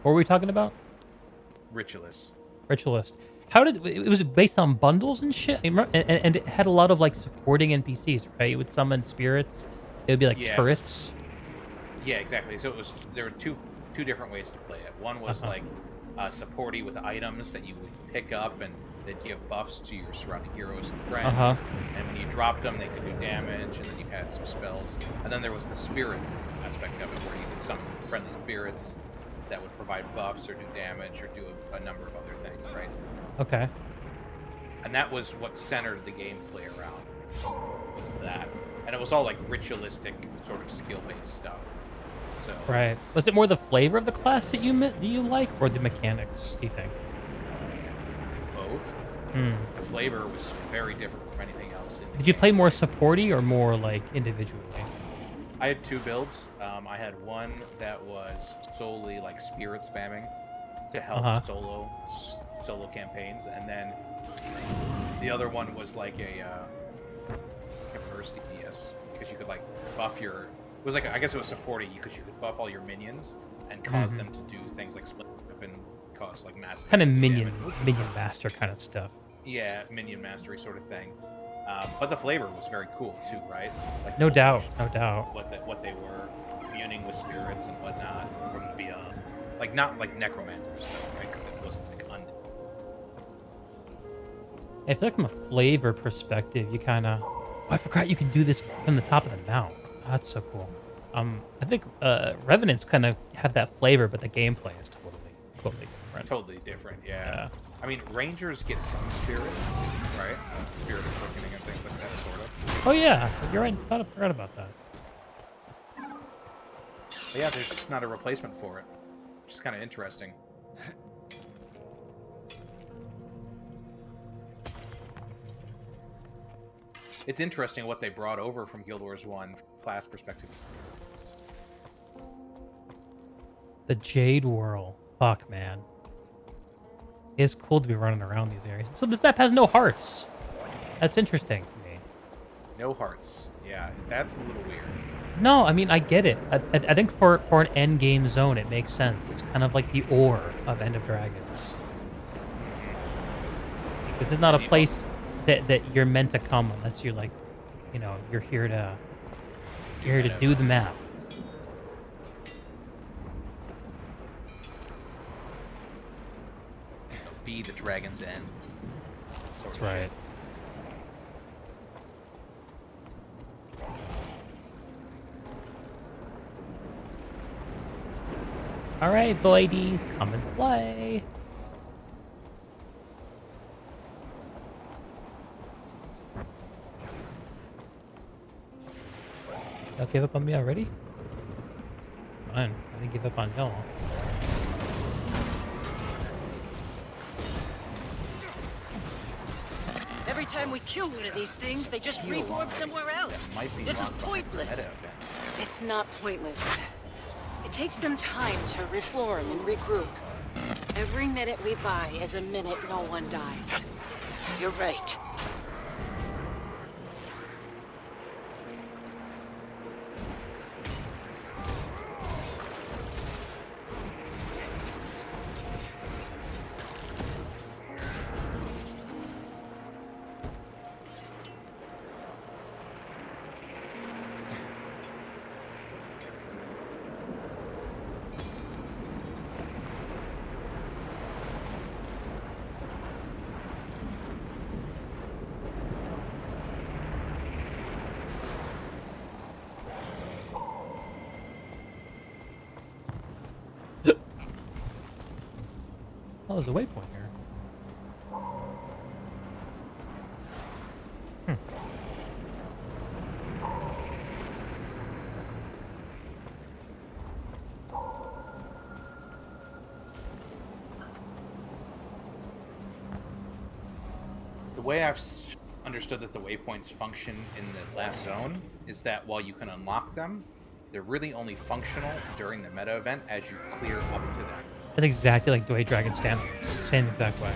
What were we talking about? Ritualist. How did it was based on bundles and shit, and it had a lot of like supporting NPCs, right? It would summon spirits. It would be like turrets. Yeah, exactly. So there were two different ways to play it. One was like supporty with items that you would pick up and they'd give buffs to your surrounding heroes and friends. And when you dropped them, they could do damage, and then you had some spells. And then there was the spirit aspect of it, where you could summon friendly spirits that would provide buffs or do damage or do a number of other things, right? Okay. And that was what centered the gameplay around, was that. And it was all like ritualistic sort of skill-based stuff. So Right. Was it more the flavor of the class that you like, or the mechanics, do you think? both. The flavor was very different from anything else. Did you play more supporty or more like individually? I had two builds. I had one that was solely like spirit spamming to help solo campaigns, and then the other one was like a burst DPS, because you could like buff your. It was like I guess it was supporty because you could buff all your minions and cause them to do things like split up and cause like massive. Kind of minion master kind of stuff. Yeah, minion mastery sort of thing. But the flavor was very cool too, right? Like No doubt. What they were communing with spirits and whatnot from beyond, like not like necromancers though, right? Because it wasn't like undead. I feel like from a flavor perspective, you kind of. Oh, I forgot you can do this from the top of the mount. Oh, that's so cool. I think Revenants kind of have that flavor, but the gameplay is totally different. Totally different, yeah. I mean, Rangers get some spirit, right? Spirit of quickening and things like that, sort of. Oh yeah, you're right. I forgot about that. But yeah, there's just not a replacement for it. Which is kind of interesting. It's interesting what they brought over from Guild Wars 1 class perspective. The Jade Whirl. Fuck, man. It's cool to be running around these areas. So this map has no hearts. That's interesting to me. No hearts. Yeah, that's a little weird. No, I mean, I get it. I think for an end game zone, it makes sense. It's kind of like the ore of End of Dragons. This is not a place that you're meant to come unless you're like, you know, you're here to do the map. Be the Dragon's End. That's right. All right, boydies, come and play. Y'all give up on me already? Fine, I didn't give up on y'all. Every time we kill one of these things, they just rewarp somewhere else. This is pointless. It's not pointless. It takes them time to reform and regroup. Every minute we buy is a minute no one dies. You're right. Oh, there's a waypoint here. The way I've understood that the waypoints function in the last zone is that while you can unlock them, they're really only functional during the meta event as you clear up to them. That's exactly like the way Dragon stand. Same exact way.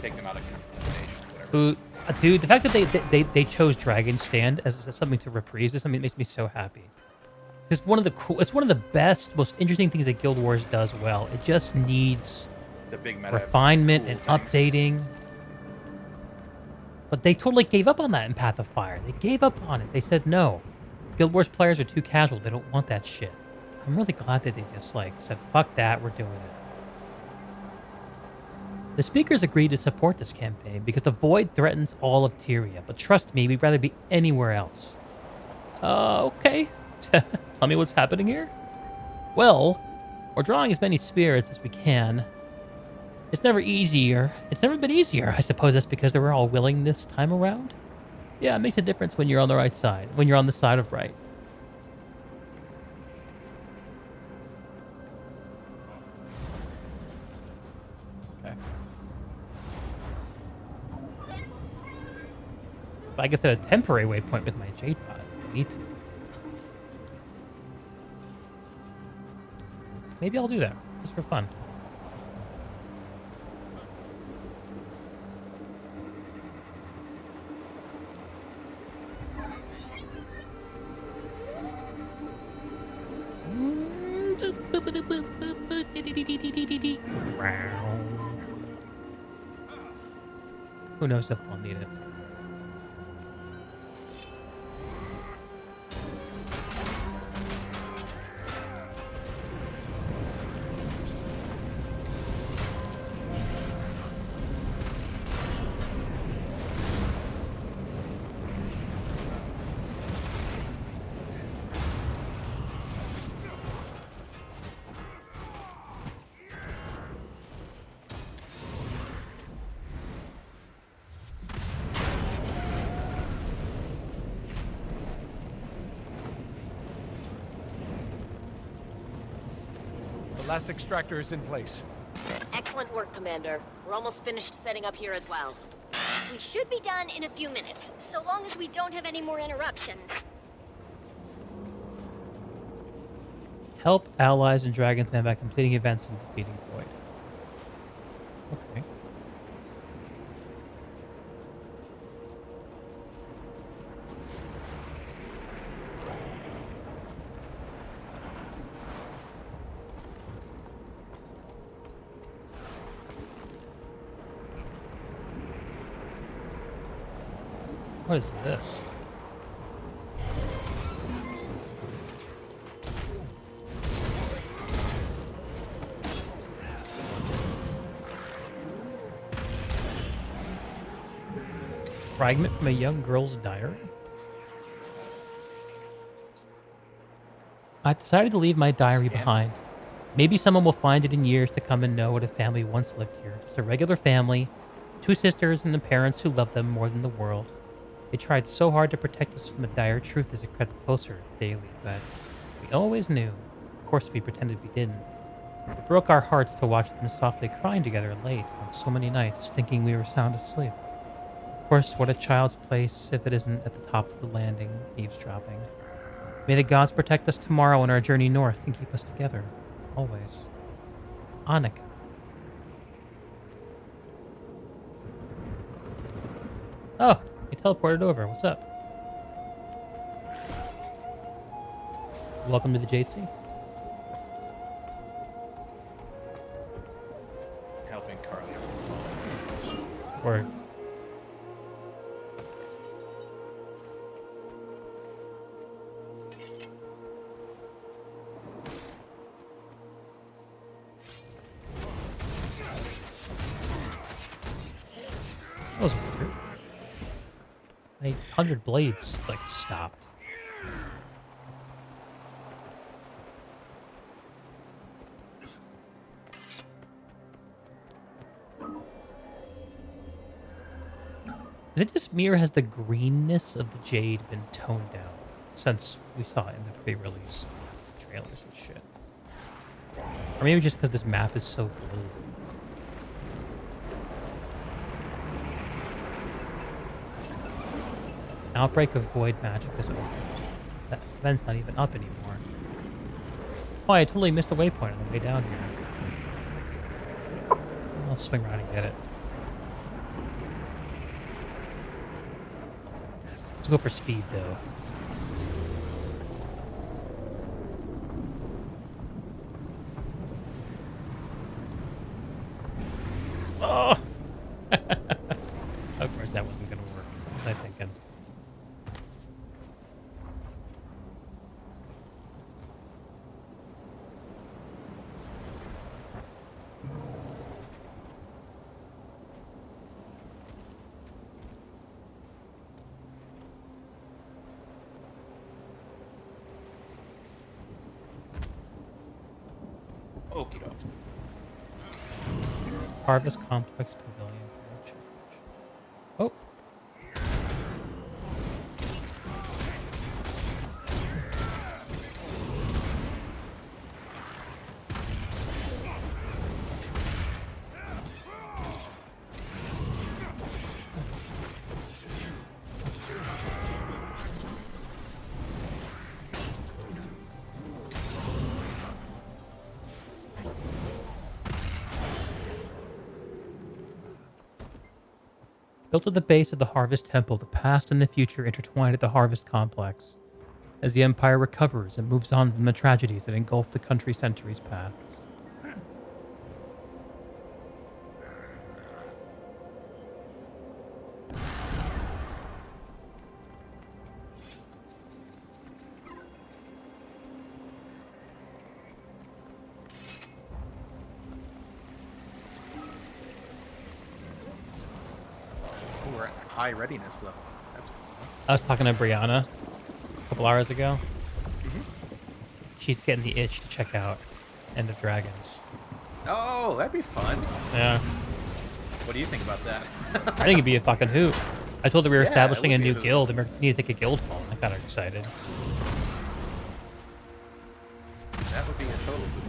Take them out of conversation, whatever. Ooh, dude, the fact that they chose Dragon Stand as something to reprise is something that makes me so happy. It's one of the best, most interesting things that Guild Wars does well. It just needs the big meta refinement and updating. But they totally gave up on that in Path of Fire. They gave up on it. They said no. Guild Wars players are too casual. They don't want that shit. I'm really glad that they just said, fuck that, we're doing it. The speakers agreed to support this campaign because the Void threatens all of Tyria, but trust me, we'd rather be anywhere else. Okay. Tell me what's happening here? Well, we're drawing as many spirits as we can. It's never been easier. I suppose that's because they were all willing this time around. Yeah, it makes a difference when you're on the right side, when you're on the side of right. I guess at a temporary waypoint with my Jade Pod. I need to. Maybe I'll do that, just for fun. Who knows if I'll need it. Last extractor is in place. Excellent work, Commander. We're almost finished setting up here as well. We should be done in a few minutes, so long as we don't have any more interruptions. Help allies in Dragon's Den by completing events and defeating Void. Okay. What is this? Fragment from a young girl's diary? I've decided to leave my diary behind. Maybe someone will find it in years to come and know what a family once lived here. Just a regular family, 2 sisters and the parents who loved them more than the world. They tried so hard to protect us from the dire truth as it crept closer daily, but we always knew. Of course, we pretended we didn't. It broke our hearts to watch them softly crying together late on so many nights, thinking we were sound asleep. Of course, what a child's place if it isn't at the top of the landing, eavesdropping. May the gods protect us tomorrow on our journey north and keep us together. Always. Annika. Oh, he teleported over. What's up? Welcome to the JC. Helping Carly. Or... That was weird. 100 blades, like, stopped. Is it just me or has the greenness of the jade been toned down since we saw it in the pre-release trailers and shit? Or maybe just because this map is so blue. Outbreak of Void magic is over. That event's not even up anymore. Oh, I totally missed the waypoint on the way down here. I'll swing around and get it. Let's go for speed, though. Oh! Of course, that wasn't going to work, was I thinking. Okie doke. Harvest Complex Pavilion. Oh. Built at the base of the Harvest Temple, the past and the future intertwined at the Harvest Complex. As the Empire recovers and moves on from the tragedies that engulfed the country centuries past. We're at high readiness level. That's cool. I was talking to Brianna a couple hours ago. She's getting the itch to check out End of Dragons. Oh, that'd be fun. Yeah. What do you think about that? I think it'd be a fucking hoot. I told her we were Yeah, establishing it a would be new a hoot. guild and we need to take a guild hall. I got her excited. That would be a total boom.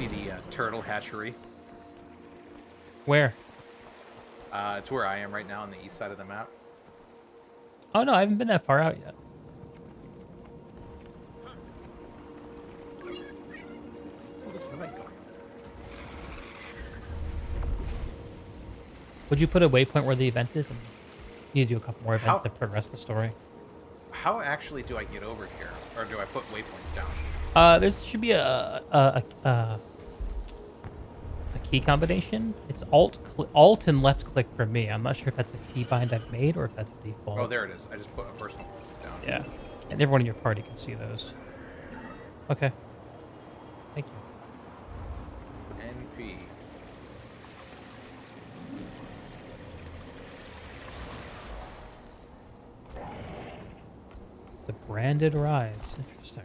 see the turtle hatchery. Where? It's where I am right now on the east side of the map. Oh no, I haven't been that far out yet. Oh, there's the light going. Would you put a waypoint where the event is? And you need to do a couple more events to progress the story. How actually do I get over here? Or do I put waypoints down? There should be a key combination. It's Alt and left click for me. I'm not sure if that's a key bind I've made or if that's a default. Oh, there it is. I just put a personal down. Yeah. And everyone in your party can see those. Okay. Thank you. NP. The branded rise. Interesting.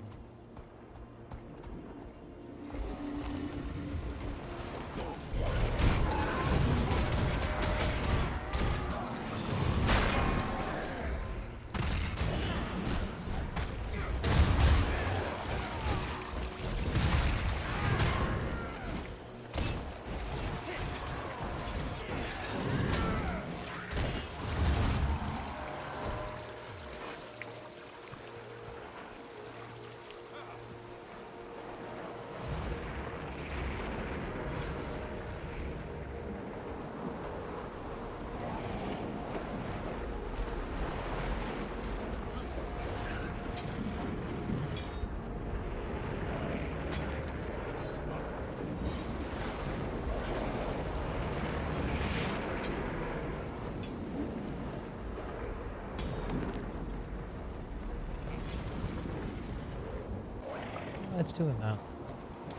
Let's do it now.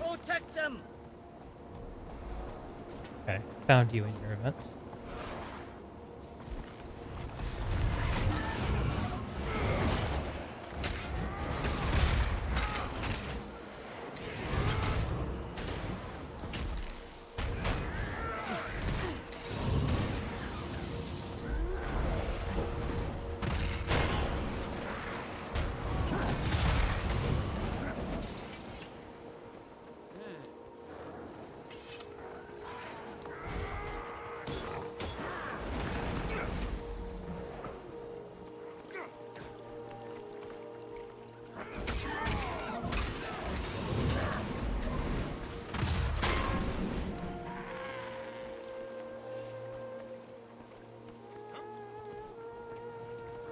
Protect them. Okay, found you in your events.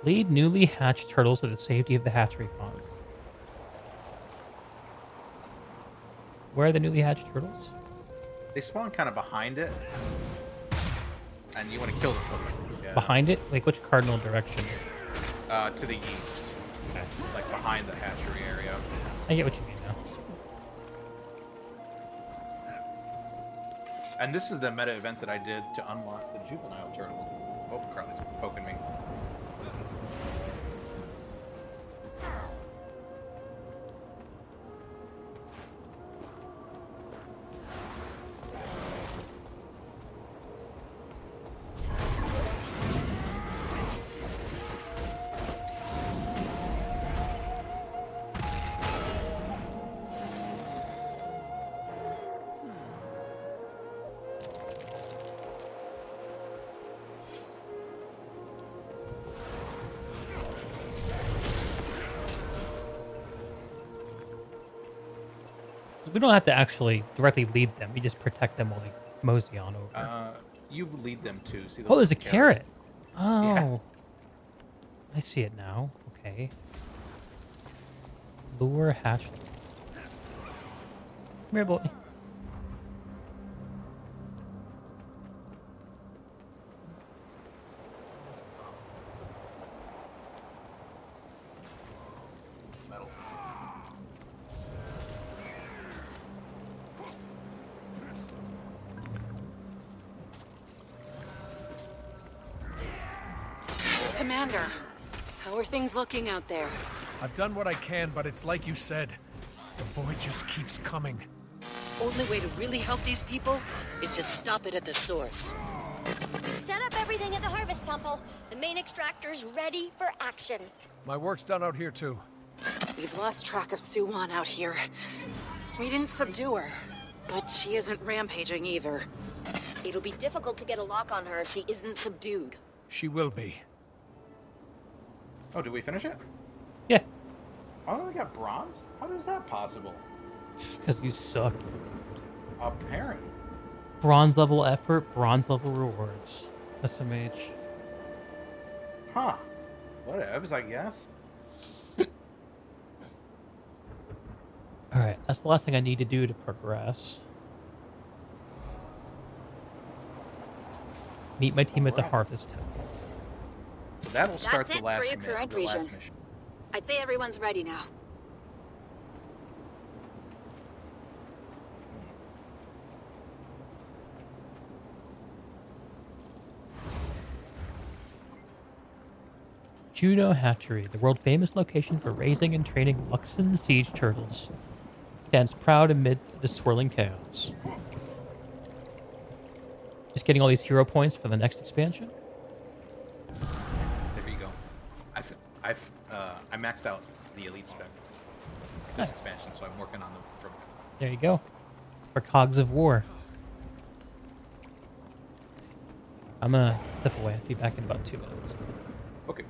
Lead newly hatched turtles to the safety of the hatchery ponds. Where are the newly hatched turtles? They spawn kind of behind it. And you want to kill them. Yeah. Behind it? Like which cardinal direction? To the east. Okay. Like behind the hatchery area. I get what you mean now. And this is the meta event that I did to unlock the juvenile turtle. Oh, Carly's poking me. We don't have to actually directly lead them. We just protect them while we mosey on over. You lead them too. See the Oh, there's a carrot. Oh. Yeah. I see it now. Okay. Lure hatchling. Come here, boy. Commander, how are things looking out there? I've done what I can, but it's like you said. The void just keeps coming. Only way to really help these people is to stop it at the source. We've set up everything at the Harvest Temple. The main extractor's ready for action. My work's done out here, too. We've lost track of Suwan out here. We didn't subdue her. But she isn't rampaging either. It'll be difficult to get a lock on her if she isn't subdued. She will be. Oh, did we finish it? Yeah. I only got bronze? How is that possible? Because you suck. Apparently. Bronze level effort, bronze level rewards. SMH. Huh. Whatevs, I guess. Alright, that's the last thing I need to do to progress. Meet my team at the Harvest Temple. So that'll start That's the last, it for your current region. mission. I'd say everyone's ready now. Juno Hatchery, the world-famous location for raising and training Luxon siege turtles, stands proud amid the swirling chaos. Just getting all these hero points for the next expansion. There you go. I maxed out the elite spec for this expansion, so I'm working on them from. There you go. For Cogs of War. I'm gonna step away. I'll be back in about 2 minutes. Okay.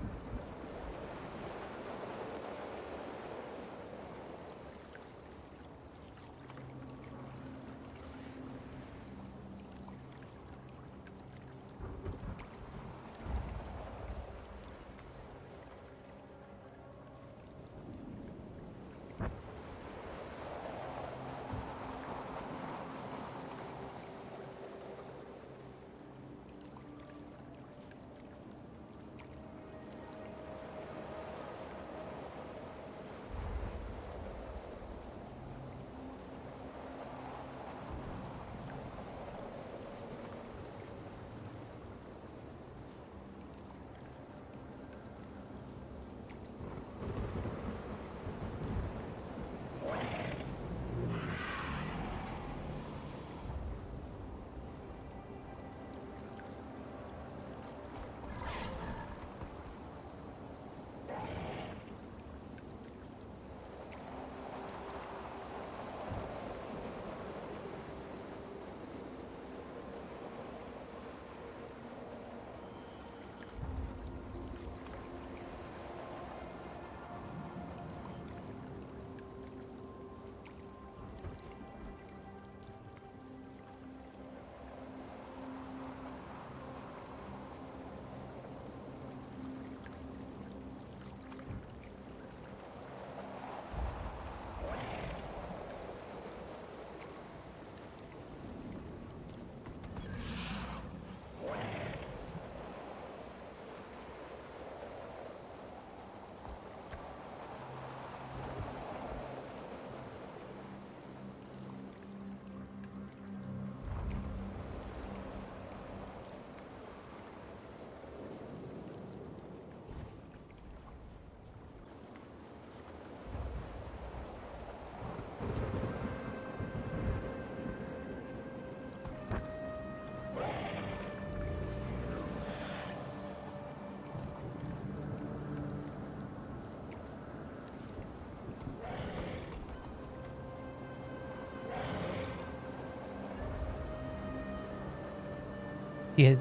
Yeah.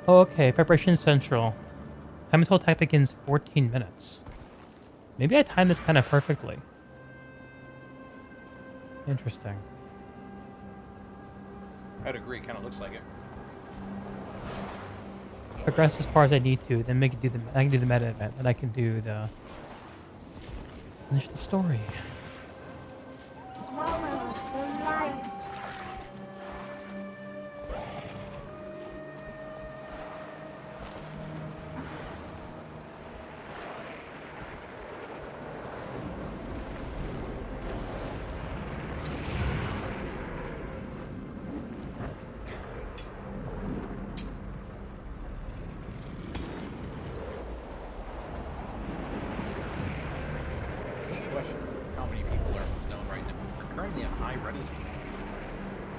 Oh, okay. Preparation Central. Time until attack begins 14 minutes. Maybe I timed this kind of perfectly. Interesting. I'd agree. Kind of looks like it. Progress as far as I need to, then make it do the. I can do the meta event, and I can do the. Finish the story. Swallow the light. Question: how many people are known right now? We're currently at high readiness.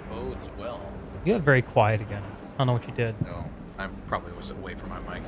Bodes well. You got very quiet again. I don't know what you did. No, I probably was away from my mic.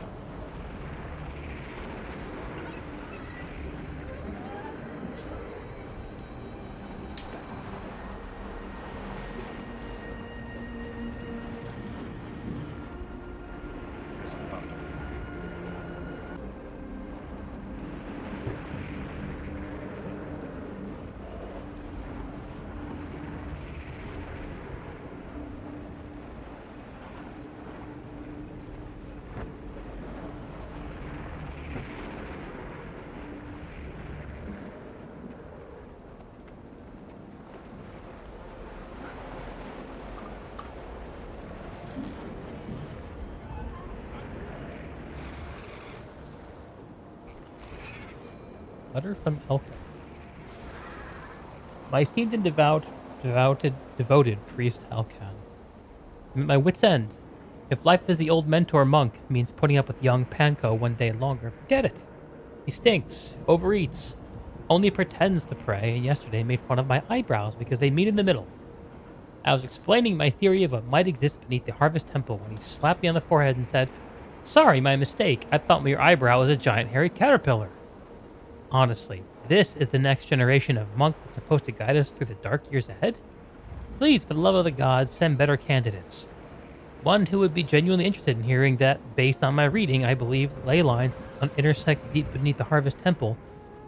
Letter from Elka. My esteemed and devoted priest Alkan. I'm at my wit's end. If life as the old mentor monk means putting up with young Panko one day longer, forget it. He stinks, overeats, only pretends to pray, and yesterday made fun of my eyebrows because they meet in the middle. I was explaining my theory of what might exist beneath the Harvest Temple when he slapped me on the forehead and said, "Sorry, my mistake. I thought your eyebrow was a giant hairy caterpillar." Honestly, this is the next generation of monk that's supposed to guide us through the dark years ahead? Please, for the love of the gods, send better candidates. One who would be genuinely interested in hearing that, based on my reading, I believe ley lines intersect deep beneath the Harvest Temple,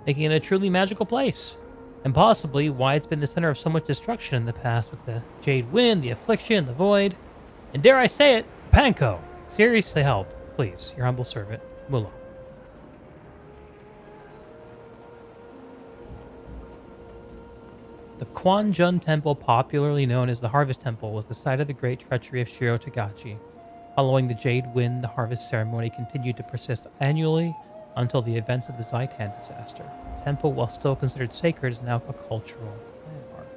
making it a truly magical place. And possibly why it's been the center of so much destruction in the past with the Jade Wind, the Affliction, the Void, and dare I say it, Panko. Seriously help, please. Your humble servant, Mullah. The Quanjun Temple, popularly known as the Harvest Temple, was the site of the great treachery of Shiro Tagachi. Following the Jade Wind, the harvest ceremony continued to persist annually until the events of the Zaitan disaster. The temple, while still considered sacred, is now a cultural landmark.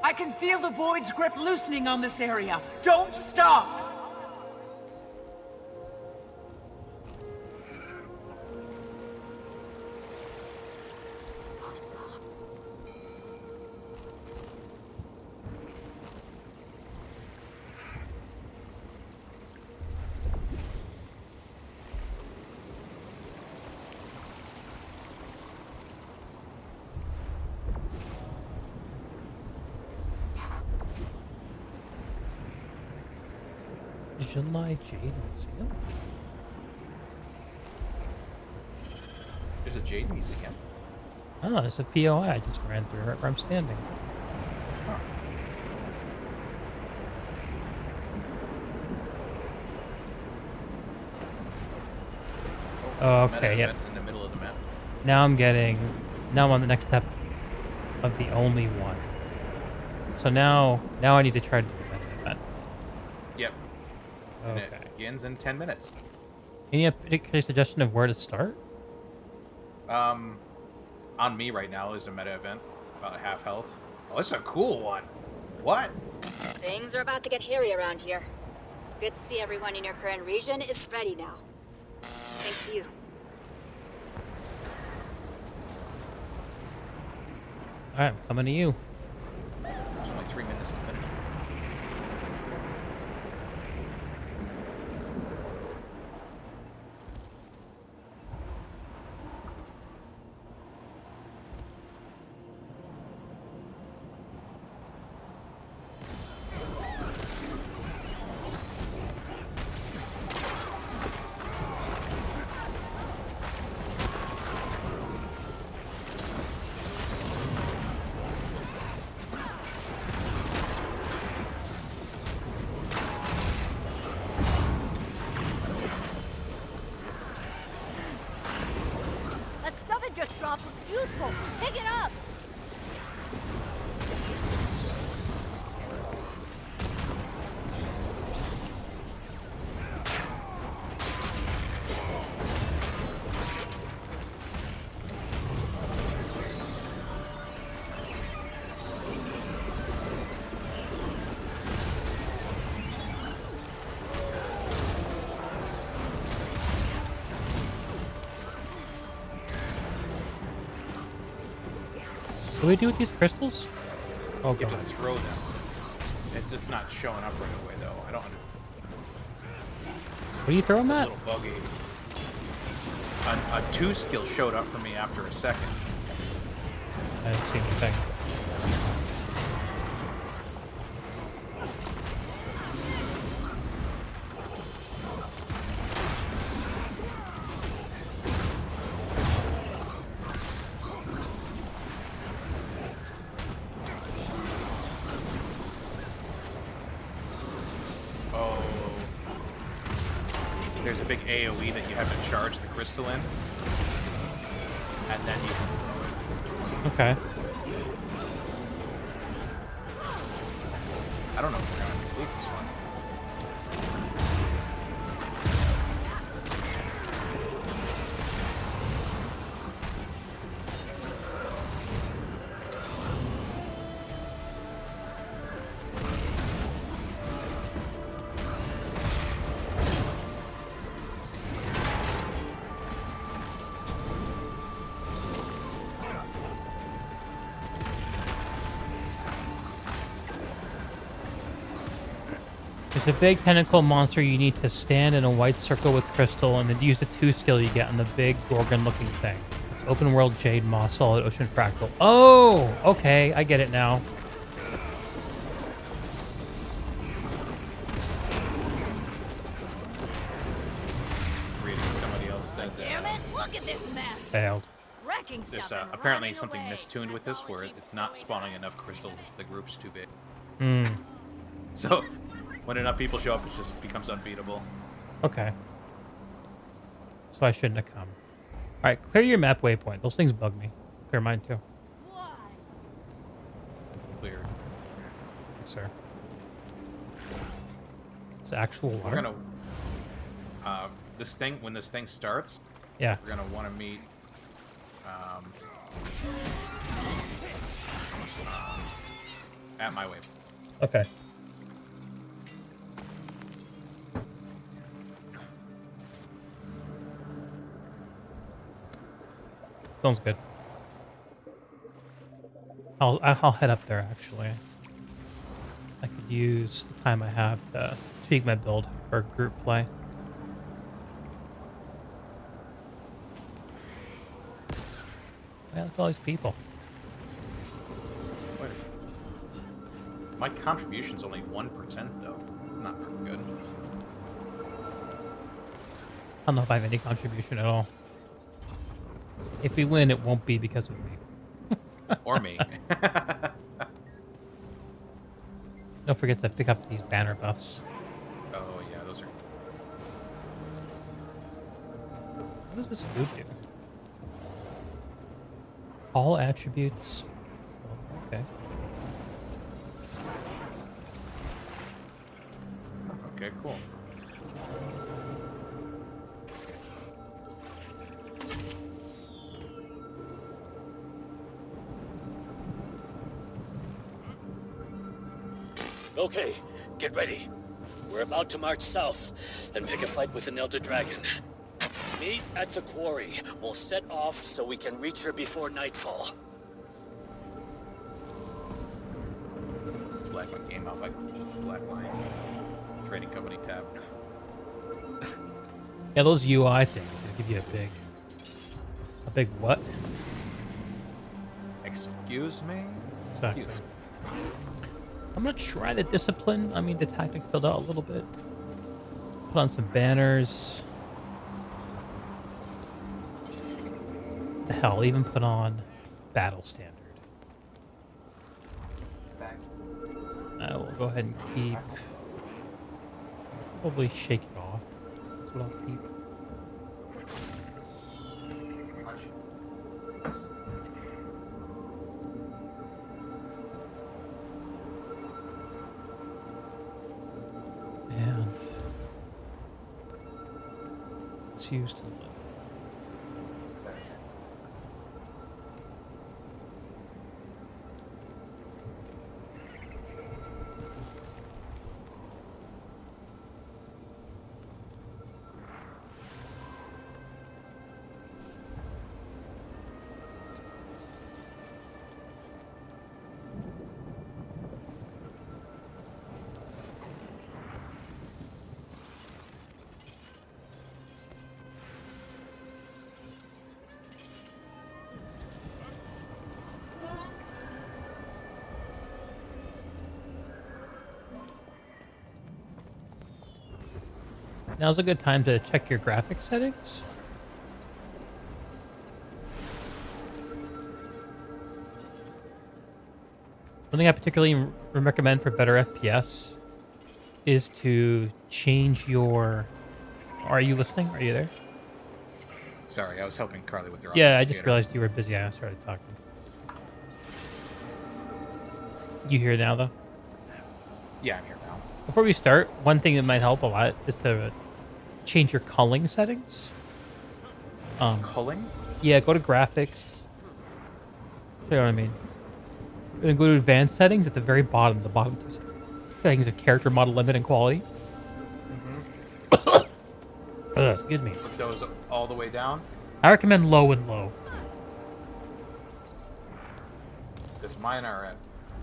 I can feel the Void's grip loosening on this area. Don't stop! July Jade Museum? There's a Jade Museum. Oh, there's a POI I just ran through right where I'm standing. Oh, okay, yeah. In the middle of the map. Now I'm on the next step of the only one. So now I need to try to do that. Yep. Okay. And it begins in 10 minutes. Any particular suggestion of where to start? On me right now is a meta event, about a half health. Oh, this is a cool one. What? Things are about to get hairy around here. Good to see everyone in your current region is ready now. Thanks to you. Alright, I'm coming to you. There's only 3 minutes to finish. That stuff it just dropped was useful. Pick it up! What do we do with these crystals? Oh, You God. have to throw them. It's just not showing up right away, though. I don't. What do you throw them It's a at? little buggy. A 2 skill showed up for me after a second. I didn't see anything. there's a big AoE that you have to charge the crystal in. And then you can... Okay. I don't know if we're going to complete this one. There's a big tentacle monster you need to stand in a white circle with crystal and then use the 2 skill you get on the big Gorgon-looking thing. It's open world Jade Moss Solid Ocean Fractal. Oh! Okay, I get it now. Reading somebody else said Damn it! Look at this mess. Failed. Wrecking There's stuff and apparently running something away. mistuned with this where it's not spawning enough crystals if the group's too big. Hmm. So when enough people show up, it just becomes unbeatable. Okay. So I shouldn't have come. Alright, clear your map waypoint. Those things bug me. Clear mine too. Clear. Yes, sir. It's actual water. We're gonna when this thing starts, yeah, we're gonna want to meet at my waypoint. Okay. Sounds good. I'll head up there, actually. I could use the time I have to tweak my build for group play. Yeah, look at all these people. Wait. My contribution's only 1% though. Not very good. I don't know if I have any contribution at all. If we win, it won't be because of me. Or me. Don't forget to pick up these banner buffs. Oh yeah, those are... What does this food do? All attributes. Okay. Okay, cool. Okay, get ready. We're about to march south and pick a fight with an Elder Dragon. Meet at the quarry. We'll set off so we can reach her before nightfall. Select my game out by Black Lion. Trading Company tab. Yeah, those UI things, they give you a big what? Excuse me? Exactly. Excuse. I'm gonna try the discipline. I mean, the tactics build out a little bit. Put on some banners. The hell, even put on battle standard. I will go ahead and keep. Probably shake it off. That's what I'll keep. And it's used to the limit. Now's a good time to check your graphics settings. One thing I particularly recommend for better FPS is to change your Are you listening? Are you there? Sorry, I was helping Carly with her. Yeah, I just realized you were busy. I started talking. You here now, though? Yeah, I'm here now. Before we start, one thing that might help a lot is to change your culling settings. Culling? Yeah, go to graphics. You know what I mean? Then go to advanced settings at the very bottom. The bottom two settings of character model limit and quality. Excuse me. Put those all the way down? I recommend low and low. Because mine are at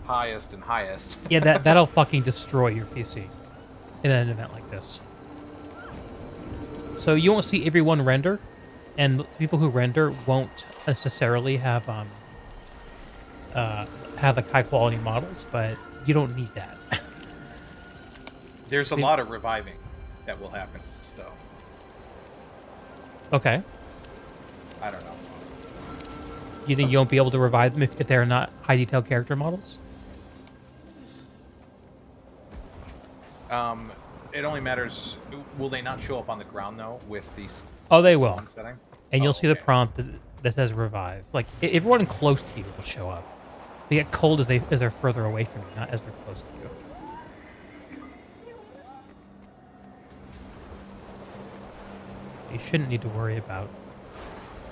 highest and highest. Yeah, that'll fucking destroy your PC in an event like this. So you won't see everyone render, and people who render won't necessarily have like high quality models, but you don't need that. There's a lot of reviving that will happen, though. Okay. I don't know. You think you won't be able to revive them if they're not high detail character models? It only matters. Will they not show up on the ground though with these? Oh, they will. Setting? And you'll see the prompt that says revive. Like everyone close to you will show up. They get cold as they're further away from you, not as they're close to you. You shouldn't need to worry about.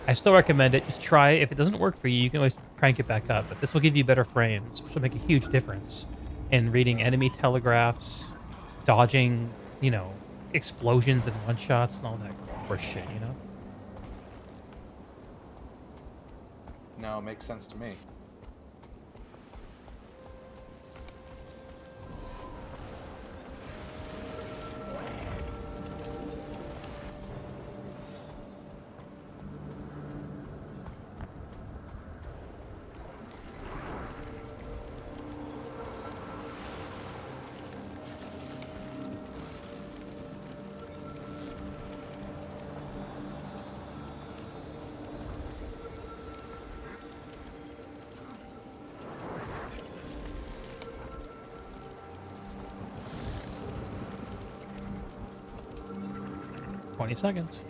I still recommend it. Just try it. If it doesn't work for you, you can always crank it back up. But this will give you better frames, which will make a huge difference in reading enemy telegraphs, dodging, explosions and one-shots and all that horse shit, No, it makes sense to me. Seconds.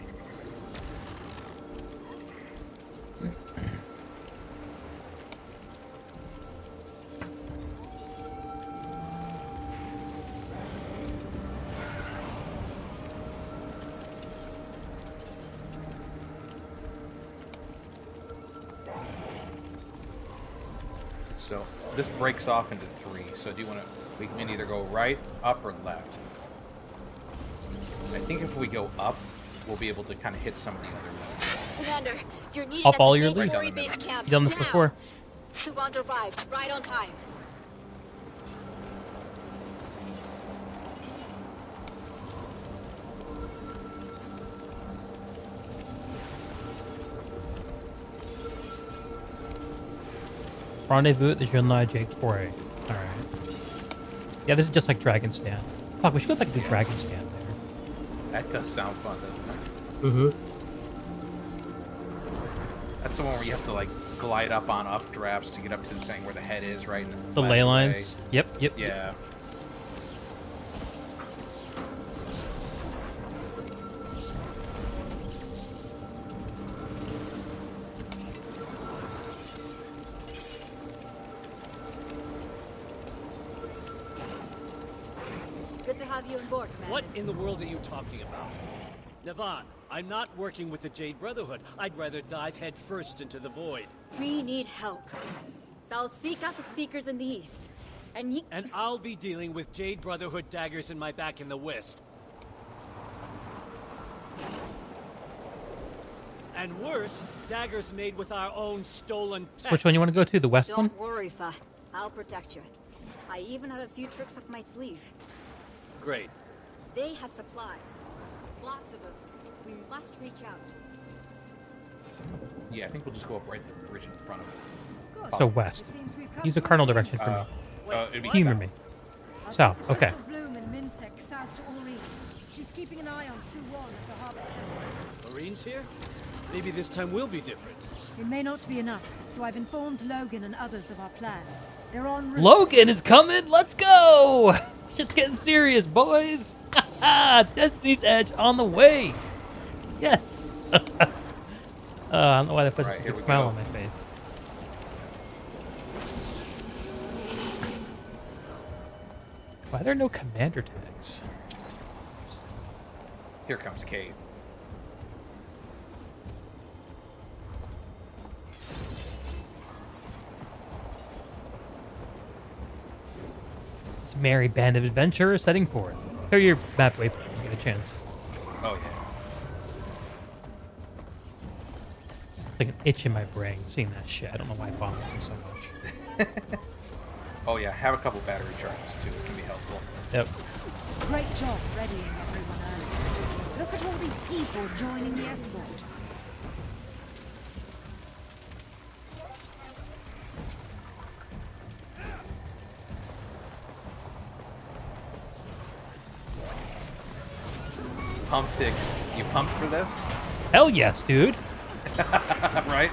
So this breaks off into three. So do you want to? We can either go right, up, or left. I think if we go up, we'll be able to kind of hit some of the other ones. Commander, you're needed I'll at follow the your Jade lead. Quarry base camp. You've done this now. before. Suwand arrived right on time. Rendezvous at the Junlai Jade Quarry. Alright. Yeah, this is just like Dragon Stand. Fuck, we should go back to Dragon Stand there. That does sound fun, doesn't it? Mm-hmm. That's the one where you have to like glide up on updrafts to get up to the thing where the head is, right? The ley lines. Yep. Yeah. Good to have you on board, Commander. What in the world are you talking about? Navan, I'm not working with the Jade Brotherhood. I'd rather dive head first into the void. We need help. So I'll seek out the speakers in the east. And I'll be dealing with Jade Brotherhood daggers in my back in the west. And worse, daggers made with our own stolen tech. Which one you want to go to? The west one? Don't worry, Fa. I'll protect you. I even have a few tricks up my sleeve. Great. They have supplies. Lots of them. We must reach out. Yeah, I think we'll just go up right to the bridge in front of it. So west. Use the cardinal direction for me. It'd be Humor me. South. Okay. Bloom and Minsec south to Aureen. She's keeping an eye on Suwon at the Harvest Temple. Marines here? Maybe this time will be different. It may not be enough, so I've informed Logan and others of our plan. They're en route. Logan is coming. Let's go. Shit's getting serious, boys. Destiny's Edge on the way. Yes. I don't know why they put a big smile on my face. Why are there no commander tags? Here comes Kate. This merry band of adventurers heading forth. Clear your map waypoint when you get a chance. Oh, yeah. It's like an itch in my brain seeing that shit. I don't know why I bother so much. Oh, yeah. Have a couple battery charges, too. It can be helpful. Yep. Great job readying everyone early. Look at all these people joining the escort. Pumped it. You pumped for this? Hell yes, dude. Right?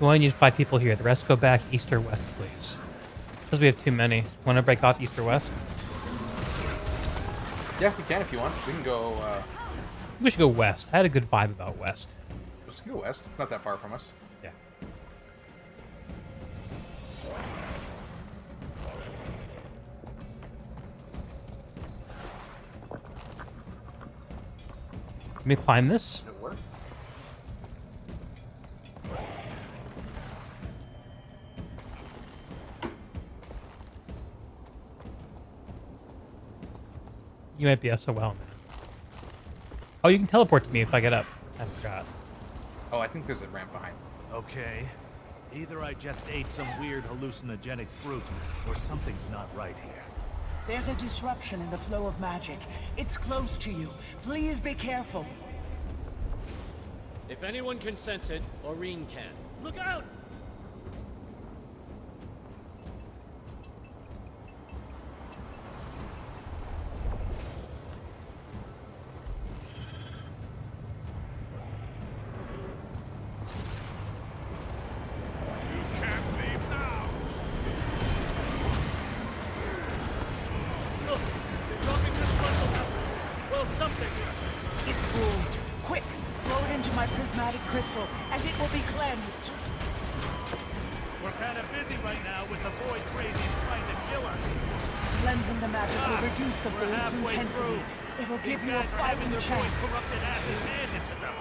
We only need 5 people here. The rest go back east or west, please. Because we have too many. Want to break off east or west? Yeah, we can if you want. We can go... We should go west. I had a good vibe about west. Let's go west. It's not that far from us. Yeah. Let me climb this. It work? You might be SOL, man. Oh, you can teleport to me if I get up. I forgot. Oh, I think there's a ramp behind. Okay. Either I just ate some weird hallucinogenic fruit, or something's not right here. There's a disruption in the flow of magic. It's close to you. Please be careful. If anyone can sense it, Aurene can. Look out! It's old. Quick, throw it into my prismatic crystal, and it will be cleansed. We're kind of busy right now with the void crazies trying to kill us. Cleansing the magic will reduce the void's intensity. It'll give you a fighting chance. Corrupted asses handed to them.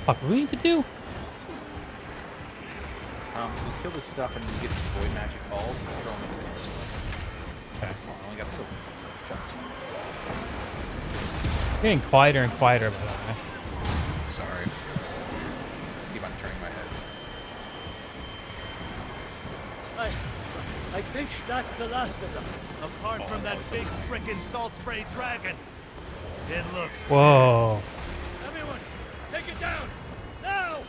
Fuck, what do we need to do? We kill this stuff and we get void magic balls and throw them into the crystal. Okay. Oh, I only got silver shots. Getting quieter and quieter, by the way. Sorry. Keep on turning my head. I think that's the last of them. Apart from that big frickin' salt spray dragon. It looks Whoa. pissed. Everyone, take it down! Now!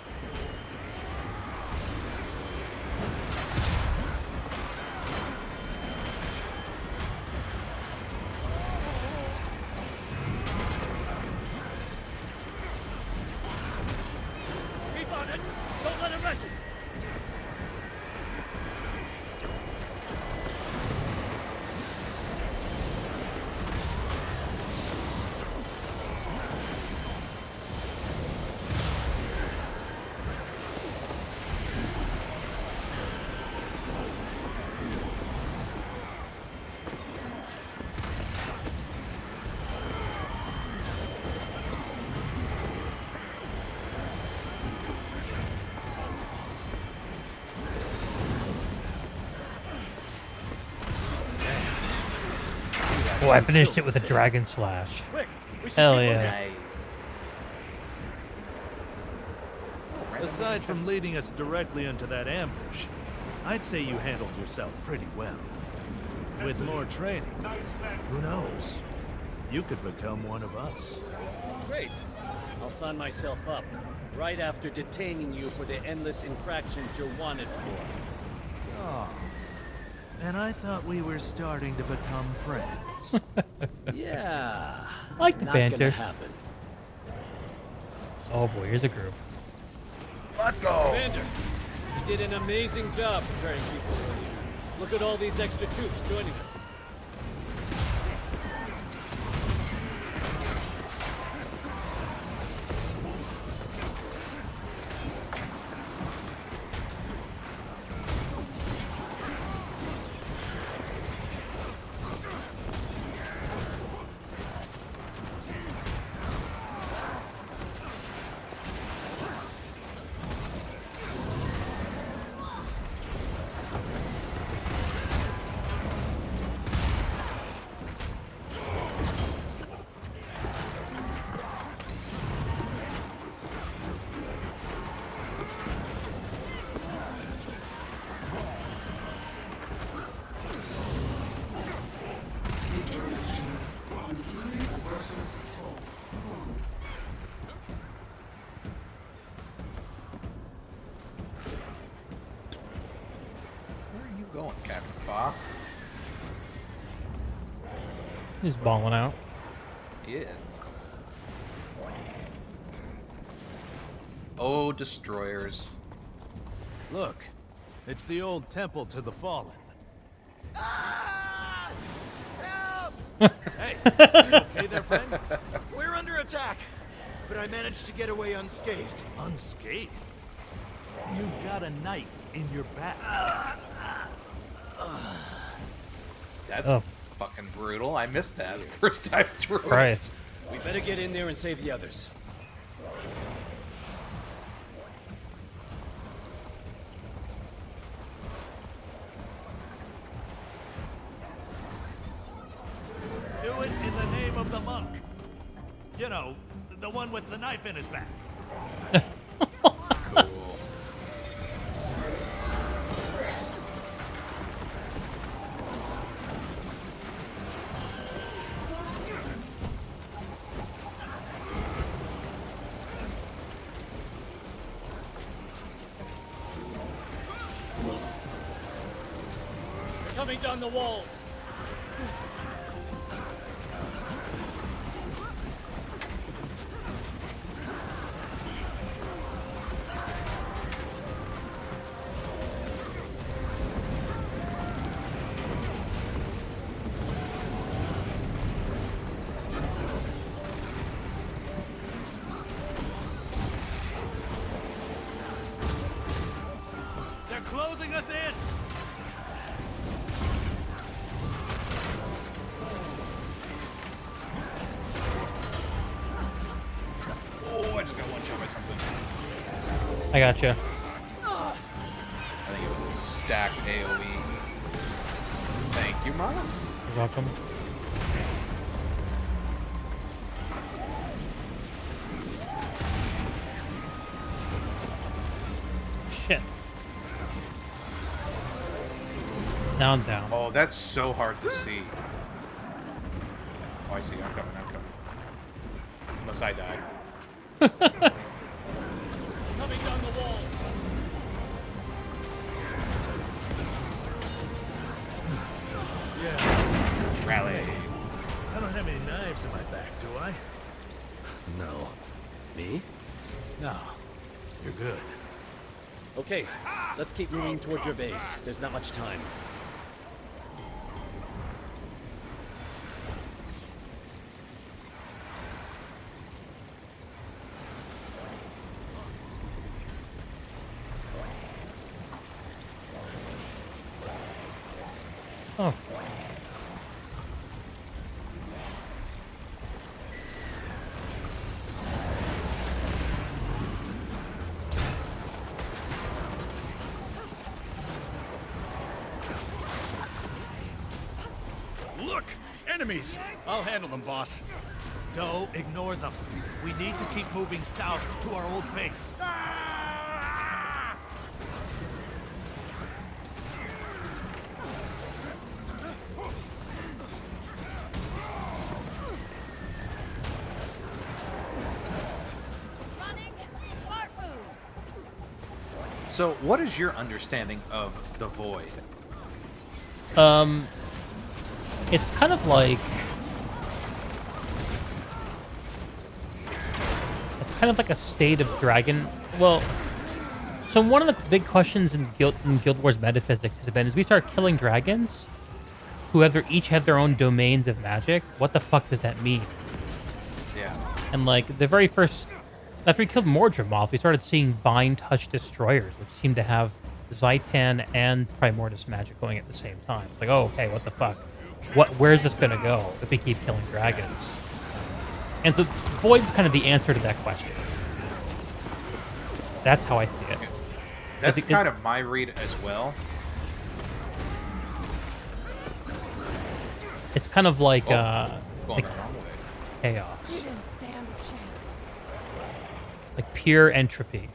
Keep on it! Don't let it rest! Oh, I finished it with a dragon slash. Quick, we should Hell keep yeah. Nice. Aside from leading us directly into that ambush, I'd say you handled yourself pretty well. With more training, who knows? You could become one of us. Great. I'll sign myself up. Right after detaining you for the endless infractions you're wanted for. Oh. And I thought we were starting to become friends. Yeah. I like the Not banter. gonna happen. Oh boy, here's a group. Let's go. Commander, you did an amazing job preparing people earlier. Look at all these extra troops joining us. Going, Captain Fa. He's balling out. Yeah. Oh, destroyers. Look, it's the old temple to the fallen. Hey, you okay there, friend? We're under attack, but I managed to get away unscathed. Unscathed? You've got a knife in your back. That's fucking brutal. I missed that first time through. Christ. We better get in there and save the others. Do it in the name of the monk. You know, the one with the knife in his back. Cool. Coming down the walls. They're closing us in. Oh, I just got one shot by something. I gotcha. I think it was a stacked AoE. Thank you, Moss. You're welcome. Shit. Now I'm down. Oh, that's so hard to see. Oh, I see. I'm coming. Unless I die. Coming down the wall. Yeah. Rally. I don't have any knives in my back, do I? No. Me? No. You're good. Okay, let's keep moving toward your base. There's not much time. Oh. Look! Enemies! I'll handle them, boss. Don't ignore them. We need to keep moving south to our old base. So, what is your understanding of the Void? It's kind of like... It's kind of like a state of dragon... Well, so one of the big questions in Guild Wars metaphysics has been, as we start killing dragons, who each have their own domains of magic, what the fuck does that mean? Yeah. And, like, the very first... After we killed Mordremoth, we started seeing Vine Touch Destroyers, which seemed to have Zaitan and Primordus magic going at the same time. It's like, oh, okay, what the fuck? Where's this gonna go if we keep killing dragons? And so Void's kind of the answer to that question. That's how I see it. That's kind of my read as well. It's kind of like, going like the wrong way. chaos. We didn't stand a chance. Like pure entropy.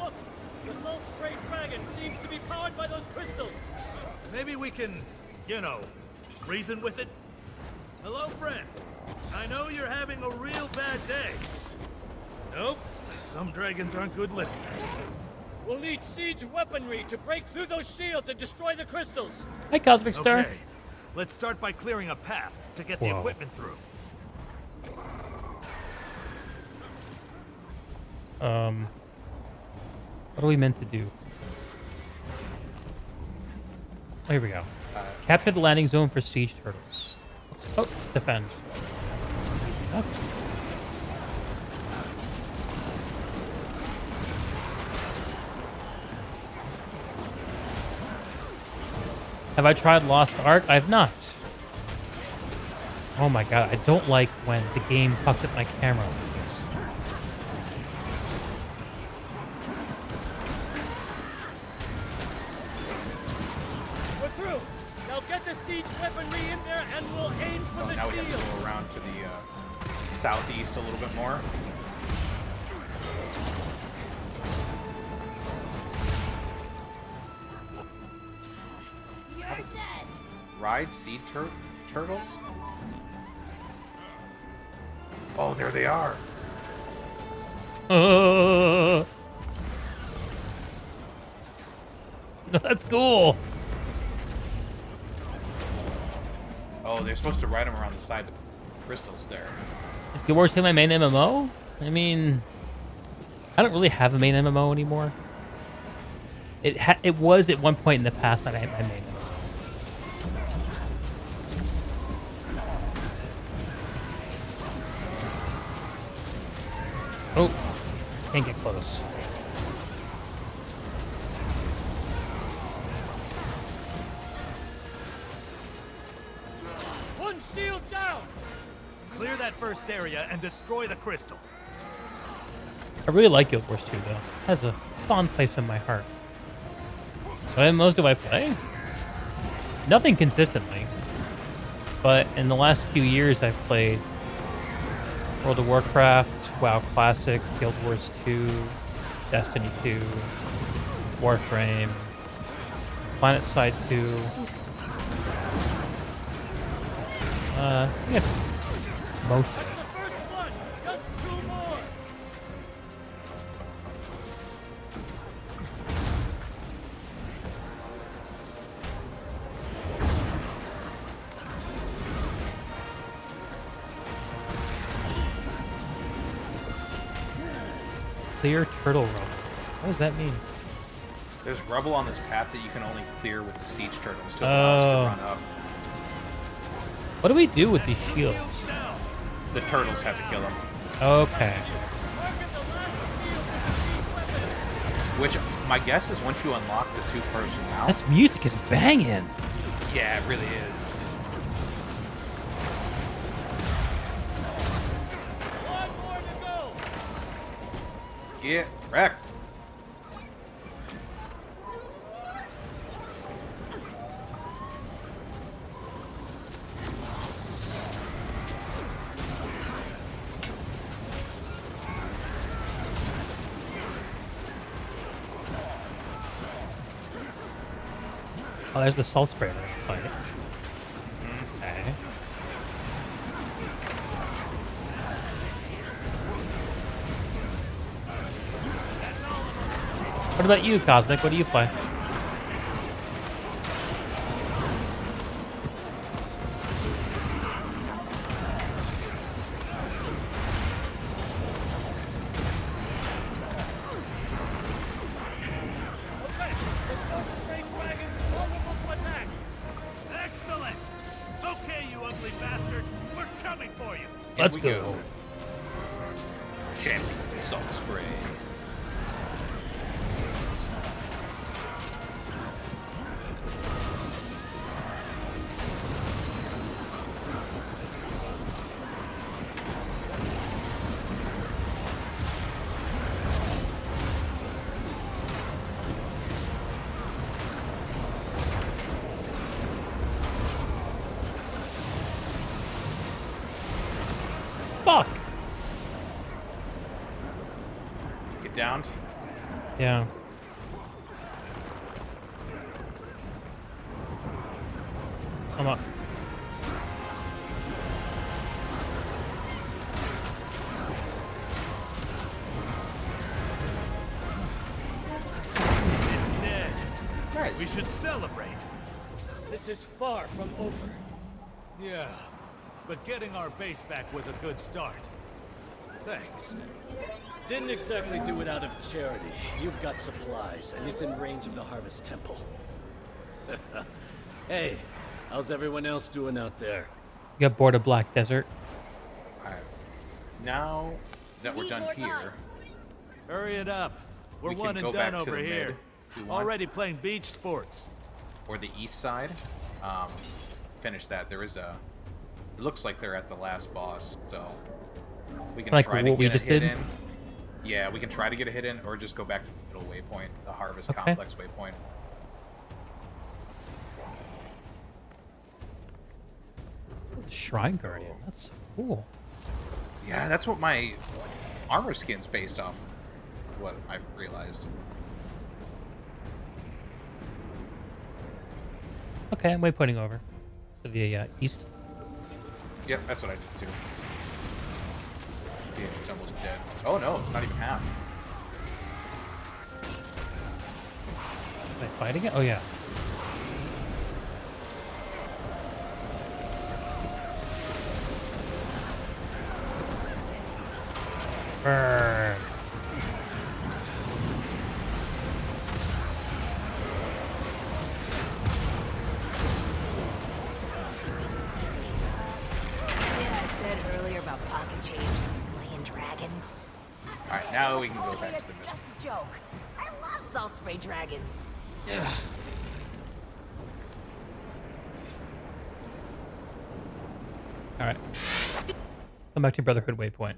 Look! The Salt Spray Dragon seems to be powered by those crystals. Maybe we can, you know, reason with it? Hello, friend. I know you're having a real bad day. Nope. Some dragons aren't good listeners. We'll need siege weaponry to break through those shields and destroy the crystals. Hi, Cosmic Star. Okay. Let's start by clearing a path to get the equipment through. What are we meant to do? Oh, here we go. Capture the landing zone for siege turtles. Oh, defend. Okay. Have I tried Lost Ark? I have not. Oh my god, I don't like when the game fucks up my camera like this. We're through. Now get the siege weaponry in there and we'll aim for the Now we have shield. to go around to the southeast a little bit more. You're dead. Ride seed turtles? Oh, there they are. That's cool. Oh, they're supposed to ride them around the side of the crystals there. Is Guild Wars 2 my main MMO? I mean, I don't really have a main MMO anymore. It was at one point in the past my main MMO. Oh, can't get close. One shield down. Clear that first area and destroy the crystal. I really like Guild Wars 2 though. It has a fond place in my heart. What most do I play? Nothing consistently. But in the last few years I've played World of Warcraft, WoW Classic, Guild Wars 2, Destiny 2, Warframe, PlanetSide 2. Yeah, most. That's the first one. Just two more. Clear turtle rubble. What does that mean? There's rubble on this path that you can only clear with the siege turtles to allow us to run up. What do we do with these shields? The turtles have to kill them. Okay. Which, my guess is once you unlock the two-person mount... This music is banging. Yeah, it really is. One more to go. Get wrecked. Oh, there's the salt spray there. Fight. Okay. What about you, Cosmic? What do you play? Excellent! Okay, you ugly bastard. We're coming for you. Let's go. Champion salt spray. Fuck. Get downed. Yeah. Come up. It's dead. Nice. We should celebrate. This is far from over. Yeah, but getting our base back was a good start. Thanks. Didn't exactly do it out of charity. You've got supplies, and it's in range of the Harvest Temple. Hey, how's everyone else doing out there? You got bored of Black Desert? Alright. Now that we're done here, Hurry it up. We're we can one go and back done to over the here. mid if we want. Already playing beach sports. Or the east side. Finish that. There is a... It looks like they're at the last boss, so... We can Like try to what we get a just hit did? in. Yeah, we can try to get a hit in, or just go back to the middle waypoint, the Harvest Okay. Complex waypoint. Shrine Guardian. That's so cool. Yeah, that's what my armor skin's based off. What I've realized. Okay, I'm waypointing over to the east. Yep, that's what I did too. See, it's almost dead. Oh no, it's not even half. Am I fighting it? Oh yeah. Burn. I said earlier about pocket change and slaying dragons. Alright, now we can go back to the middle. Just a joke. I love salt spray dragons. Yeah. Alright. Come back to Brotherhood waypoint.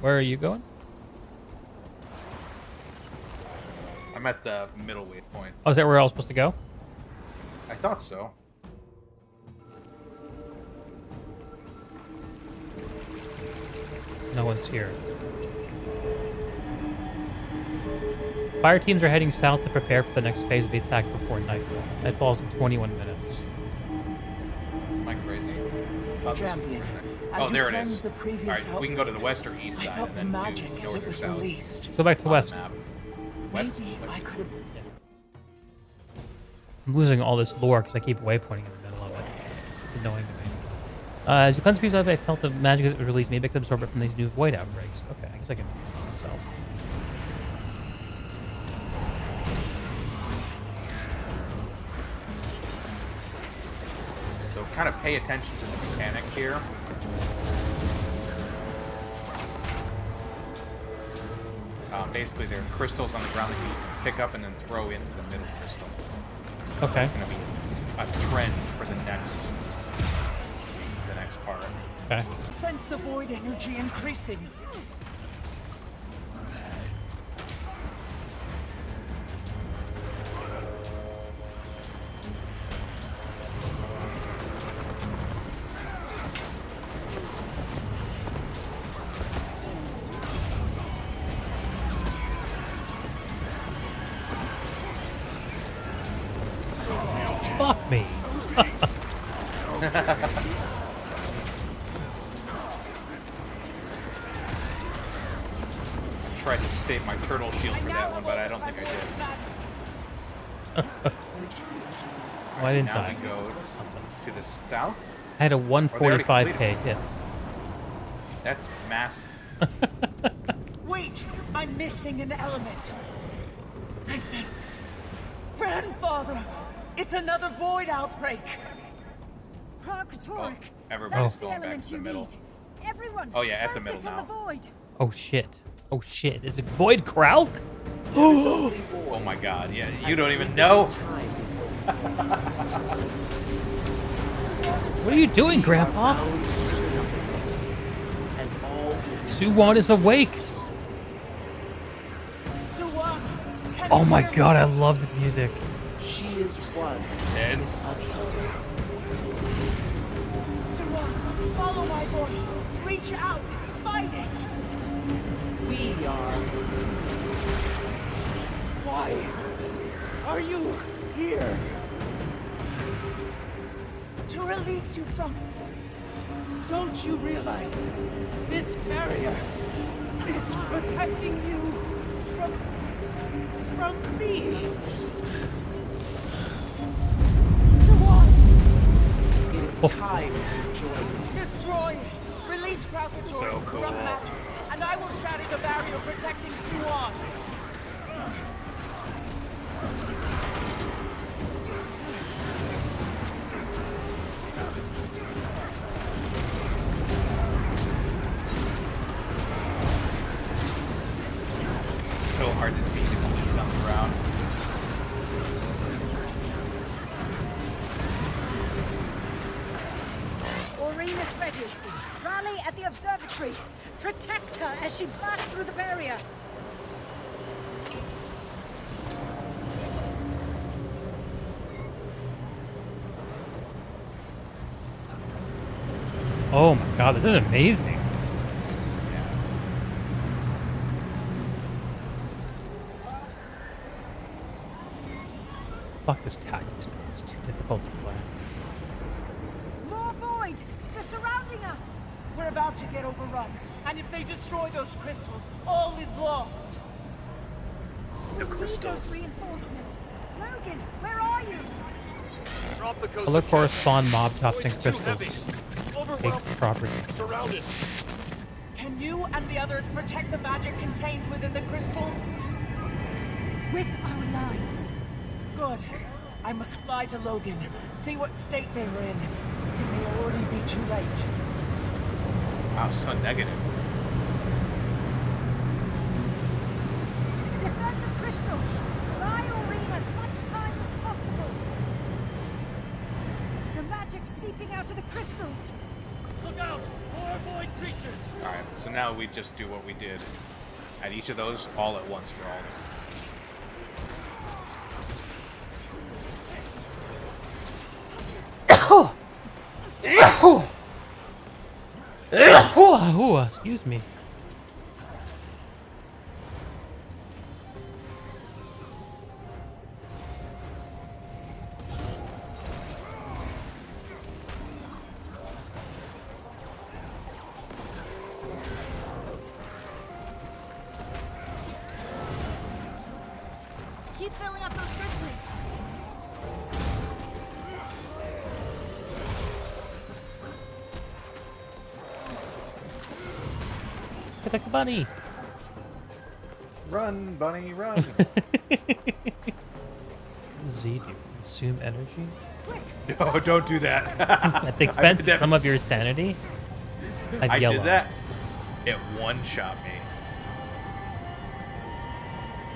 Where are you going? I'm at the middle waypoint. Oh, is that where I was supposed to go? I thought so. No one's here. Fire teams are heading south to prepare for the next phase of the attack before nightfall. Nightfall's in 21 minutes. Am I crazy? Champion. Oh, As there you it cleanse is. the previous Alright, we can go to the outbreaks, west or east I side felt and the then magic do as north it or was south. released. Go back to On the west. map. West? Maybe I could have. I'm losing all this lore because I keep waypointing in the middle of it. It's annoying to me. As you cleanse the previous outbreak, I felt the magic as it was released. Maybe I could absorb it from these new void outbreaks. Okay, I guess I can do it myself. So kind of pay attention to the mechanic here. Basically, there are crystals on the ground that you pick up and then throw into the middle crystal. Okay. It's going to be a trend for the next part. Okay. Sense the void energy increasing. Fuck me. Tried to save my turtle shield for that one, but I don't think I did. Oh, I didn't now die. we go to the south. I had a 145k hit. That's massive. Wait! I'm missing an element. I sense... Grandfather! It's another void outbreak! Kralkatorrik! Everybody's That's the going back element to the you middle. need. Everyone, Oh yeah, at the focus middle on now. the void. Oh shit. Oh shit. Is it Void Kralk? Oh my god, yeah, you don't even know. What are you doing, Grandpa? Suwon is awake. Suwon! Oh my god, I love this music. She is one. Heads. Suwon, follow my voice. Reach out. Find it. We are. Why are you here? To release you from... Don't you realize this barrier, it's protecting you from me? Suwon! It is time to join us. Destroy! Release Kralkatorrik's So cool. corrupt magic, and I will shatter the barrier protecting Suwon. It's so hard to see the police on the ground. Aurene is ready. Rally at the observatory. Protect her as she blasts through the barrier. Oh my god, this is amazing. Fuck, this tactics game is too difficult to play. More void! They're surrounding us! We're about to get overrun, and if they destroy those crystals, all is lost. The Those crystals. reinforcements. Logan, where are you? Drop the coast Color of correspond mob tops and Void's too crystals. heavy. Overwhelmed. Take property. Surrounded. Can you and the others protect the magic contained within the crystals? With our lives. Good. I must fly to Logan, see what state they were in. It may already be too late. Wow, so negative. Defend the crystals. Buy Aurene as much time as possible. The magic's seeping out of the crystals. Look out! More void creatures! Alright, so now we just do what we did at each of those all at once for all of them. Excuse me. Keep filling up those crystals. Protect the bunny. Run, bunny, run. Z, do you consume energy? No, don't do that. At the expense of some of your sanity? I yellow. did that. It one-shot me.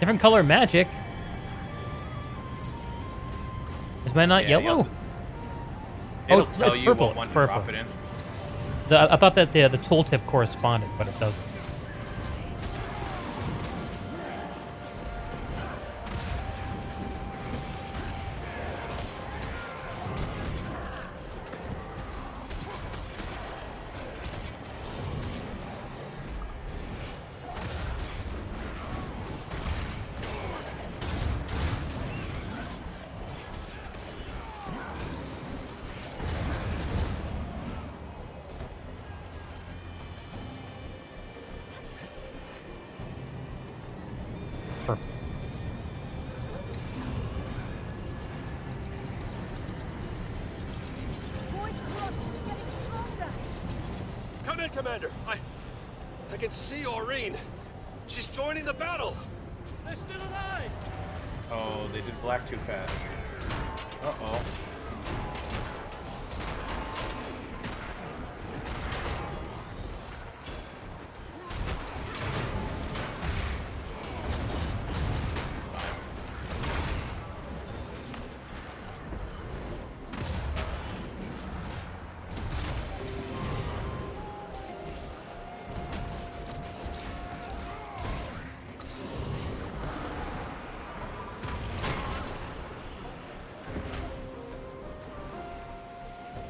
Different color magic. Is mine not Yeah, yellow? It'll it's tell you purple. what one It's to purple. drop it in. I thought that the tooltip corresponded, but it doesn't. Commander. I can see Aureen. She's joining the battle. They're still alive. Oh, they did black too fast. Uh-oh.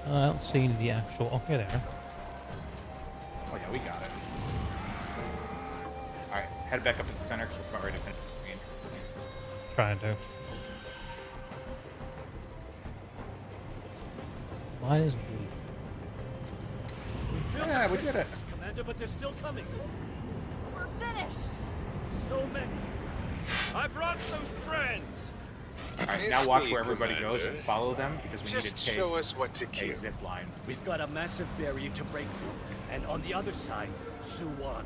I don't see the actual... Oh, you're there. Oh yeah, we got it. Alright, head back up to the center because we're already finished the game. Trying to. Why is blue? Yeah, we did it. Commander, but they're still coming. We're finished. So many. I brought some friends. Alright, now watch where everybody goes and follow them because we need to Just take show us what to a kill. zip line. We've got a massive barrier to break through, and on the other side, Suwan.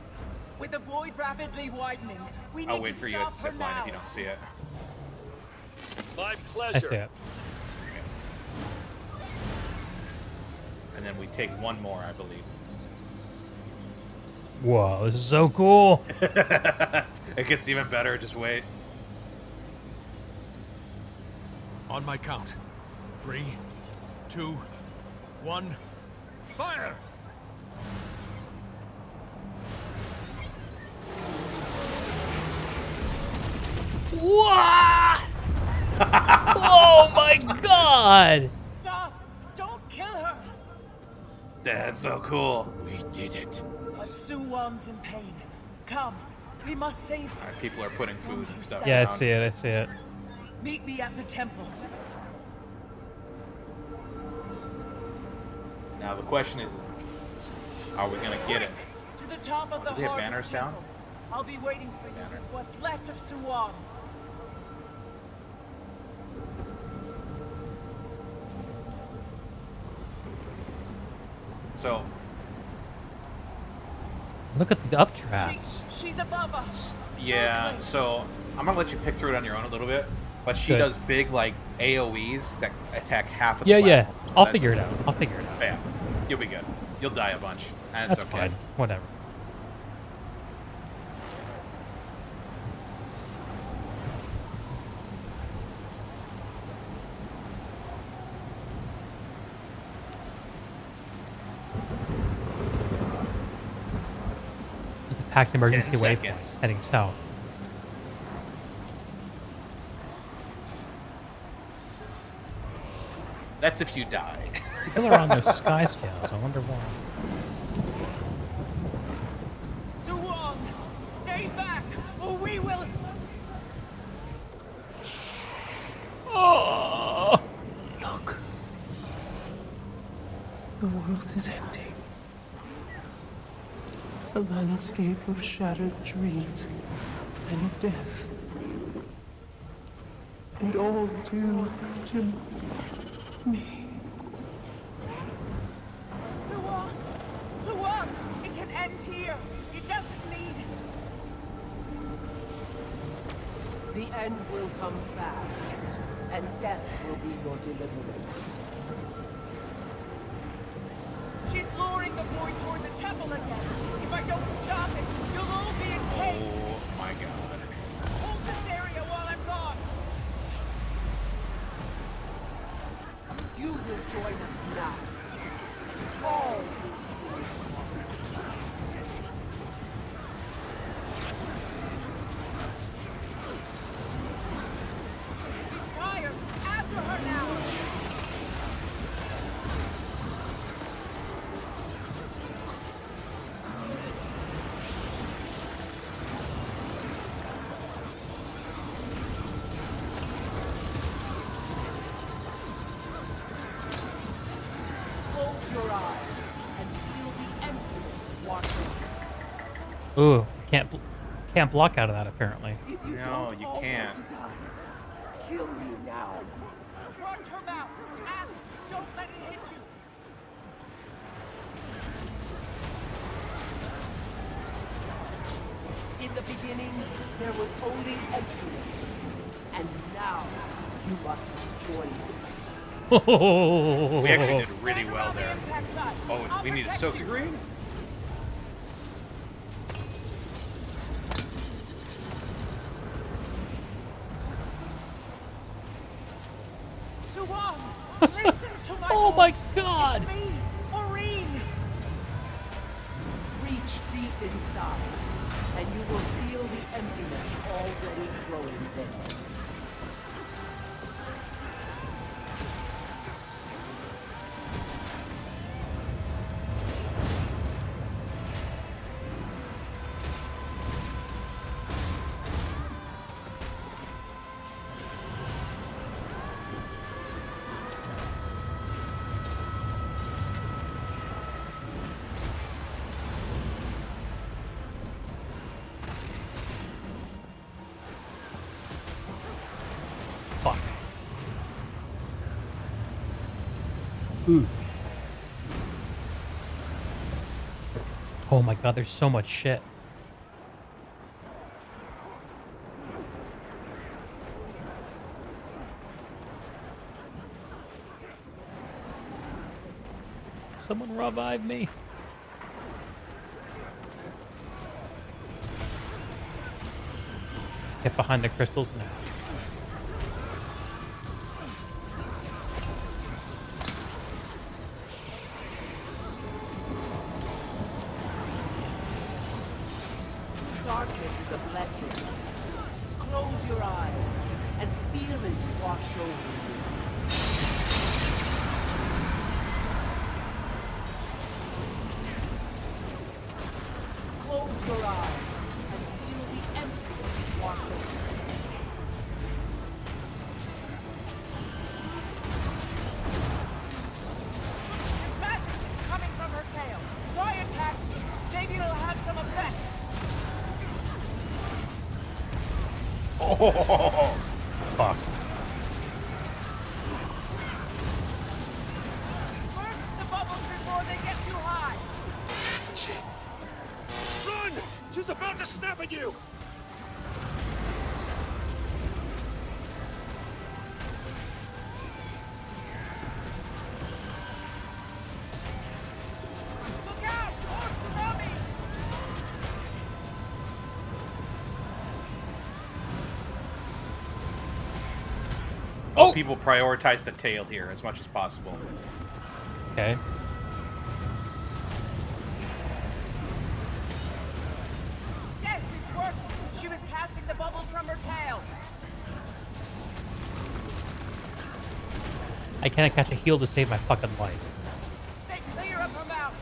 With the void rapidly widening, we need I'll wait to for you at stop the her zip line now. if you don't see it. My I pleasure. see it. And then we take one more, I believe. Whoa, this is so cool. It gets even better, just wait. On my count. 3, 2, 1, fire! Whoa! Oh my god! Stop! Don't kill her! That's so cool. We did it. But Suwan's in pain. Come, we must save her. Alright, people are putting food and stuff Yeah, I down. see it, I see it. Meet me at the temple. Now the question is are we gonna get it? To the top of the Do they have harvest banners down? temple. I'll be waiting for you with what's left of Suwan. So Look at the updrafts. She's above us. yeah, so I'm gonna let you pick through it on your own a little bit. But she Good. does big like AoEs that attack half of the Yeah, yeah. platform. So I'll that's- figure it out. I'll figure it out. Yeah, you'll be good. You'll die a bunch. And That's it's okay. fine. Whatever. There's a packed emergency 10 waypoint seconds. heading south. That's if you die. People are on their sky scales. I wonder why. Suwan, stay back, or we will. Oh! Look. The world is empty. A landscape of shattered dreams and death. And all due to me. Suwan, Suwan, it can end here. It doesn't need. The end will come fast, and death will be your deliverance. She's luring the void toward the temple again. If I don't stop it, you'll all be encased. Oh my god. Hold this area while I'm gone. You will join us now. All She's tired. After her now. close your eyes and feel the emptiness watching. Ooh, can't block out of that apparently. If you No, don't you all can't. want to die, kill me now. Watch her mouth. Ask, don't let it hit you. In the beginning, there was only emptiness. And now, you must join it. We actually did really well there. Oh, we need to soak the green? Suwan, listen to my Oh voice. my God! It's me, Maureen. Reach deep inside, and you will feel the emptiness already growing there. Fuck. Ooh. Oh my god, there's so much shit. Someone revive me. Get behind the crystals now. Darkness is a blessing. Close your eyes and feel it wash over you. Close your eyes and feel the emptiness wash over you. This magic is coming from her tail. Try attack. Maybe it'll have some effect. Oh, fuck. Burst the bubbles before they get too high. Run! She's about to snap at you! Look out! More tsunamis! Oh! People prioritize the tail here as much as possible. Okay. Yes, it's working. She was casting the bubbles from her tail. I cannot catch a heal to save my fucking life. Stay clear of her mouth.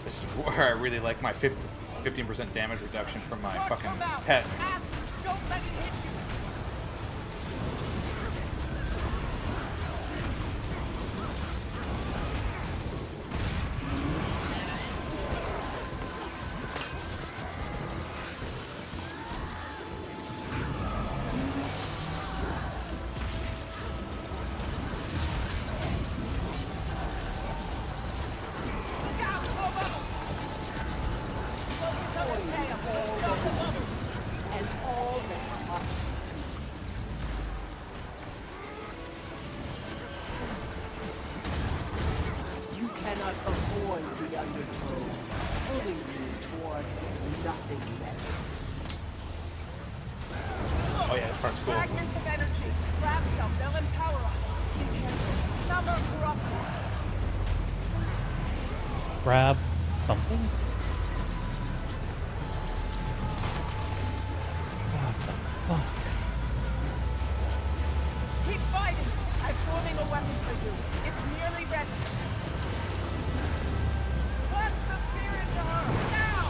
This is where I really like my 15% damage reduction from my fucking pet. Ask, don't let it hit you. Look out, no bubbles. Focus on the tail. Stop the bubbles. And all that must be. You cannot avoid the undertow, pulling you toward nothingness. Oh yeah, this part's cool. Fragments of energy. Grab some, they'll empower us. Be careful. Some are corrupted. Grab something? What the fuck? Keep fighting. I'm forming a weapon for you. It's nearly ready. Punch the spear into her. Now!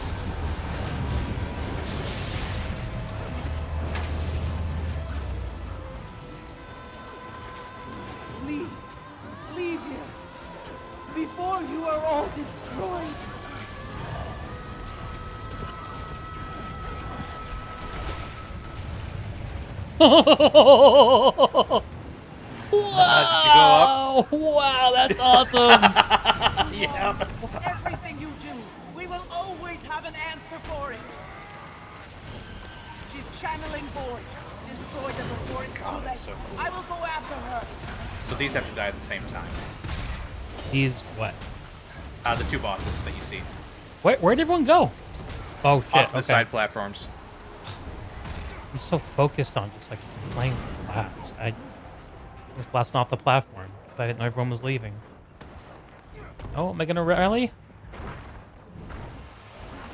Please, leave here. Before you are all destroyed. Wow! Wow, that's awesome! Yeah. Everything you do, we will always have an answer for it. She's channeling Void. Destroy them before it's too late. So cool. I will go after her. So these have to die at the same time. These what? The two bosses that you see. Where'd everyone go? Oh shit! Off to the side platforms. I'm so focused on just like playing class. I was blasting off the platform because I didn't know everyone was leaving. Oh, am I gonna rally?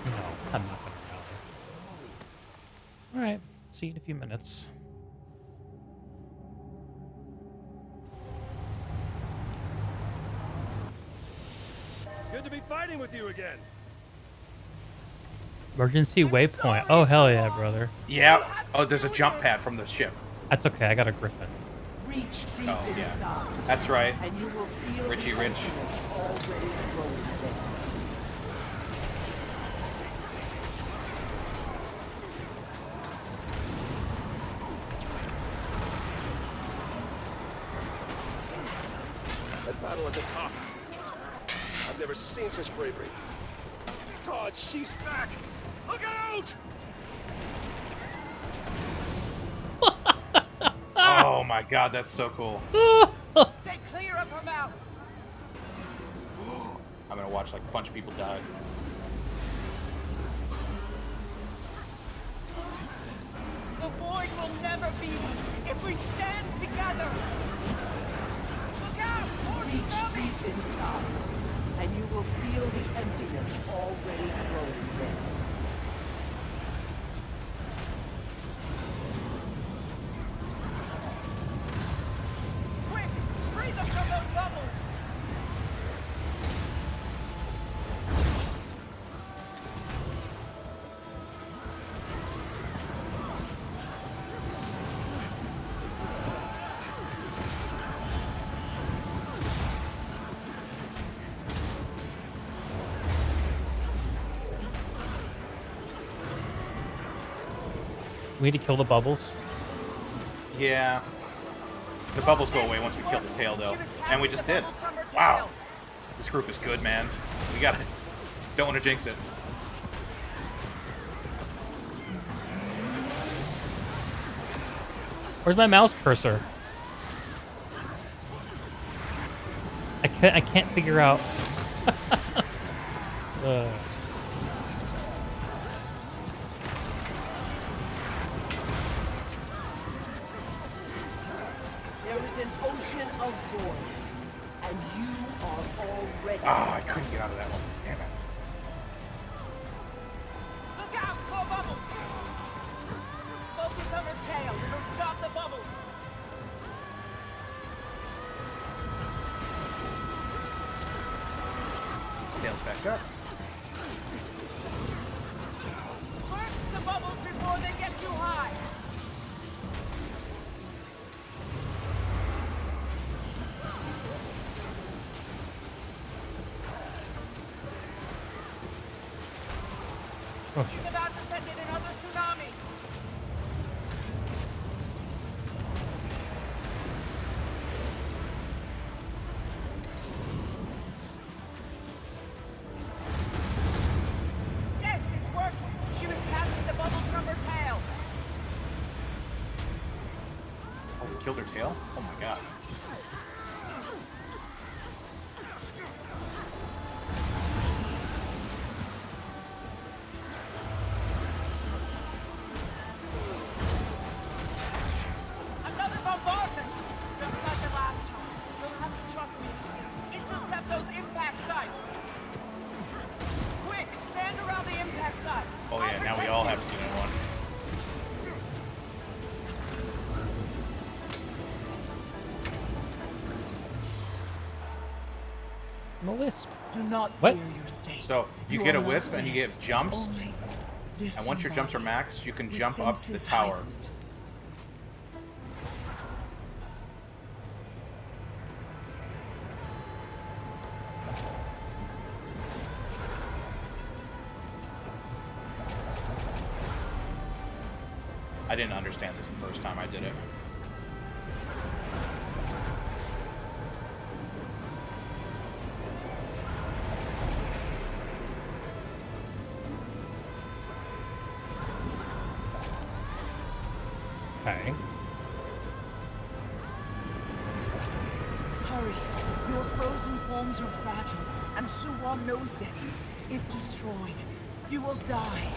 No, I'm not gonna rally. All right, see you in a few minutes. Good to be fighting with you again. Emergency waypoint. Oh hell yeah, brother. Yeah. Oh, there's a jump pad from the ship. That's okay. I got a griffin. Reach deep inside. That's right. And you will feel Richie the Rich. emptiness already growing there. That battle at the top. I've never seen such bravery. God, she's back! Look out! Oh my god, that's so cool. Stay clear of her mouth. I'm gonna watch like a bunch of people die. The Void will never beat us if we stand together. Look out! Reach deep inside, and you will feel the emptiness already growing there. Quick! Free them from those bubbles! We need to kill the bubbles. Yeah. The bubbles go away once we kill the tail, though. And we just did. Wow. This group is good, man. We gotta... Don't want to jinx it. Where's my mouse cursor? I can't figure out. There is an ocean of void, and you are already... Ah, I couldn't get out of that one. Damn it. Look out, more bubbles! Focus on her tail, it'll stop the bubbles. Tails back up. Burst the bubbles before they get too high. Oh, She's about to send in another tsunami. Yes, it's working. She was casting the bubbles from her tail. Oh, we killed her tail? Oh my god. Another bombardment! Just like the last time. You'll have to trust me. Intercept those impact sites. Quick, stand around the impact site. Oh yeah, now we all have to do one. I'm a wisp. Do not What? fear your state. So, you You get a are not wisp and you dead. get jumps. Only And once your jumps are maxed, you can The jump up the senses tower. heightened. I didn't understand this the first time I did it. frozen forms are fragile, and Suwon knows this. If destroyed, you will die.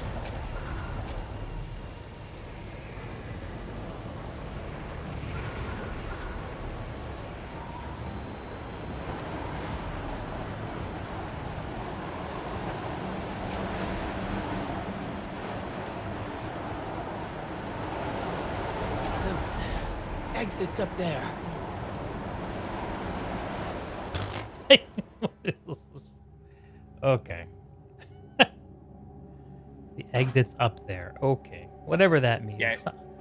The exit's up there. Okay. The exit's up there. Okay. Whatever that means. Yeah,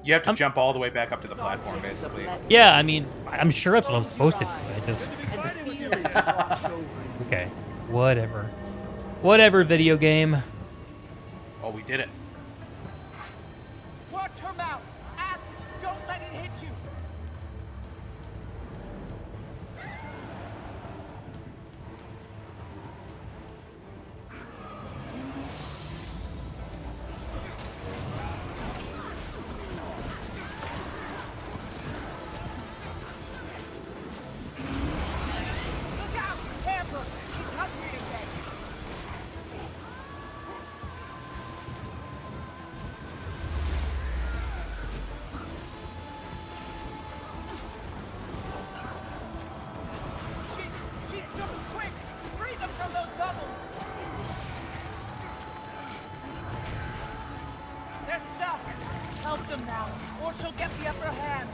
you have to jump all the way back up to the platform, basically. Yeah, I mean, I'm sure that's what I'm supposed to do. I just... Okay. Whatever. Whatever, video game. Oh, we did it. Watch her mouth! Acid! Don't let it hit you! Look out! Amber! He's hungry again! She's too quick! Free them from those bubbles! They're stuck! Help them now, or she'll get the upper hand!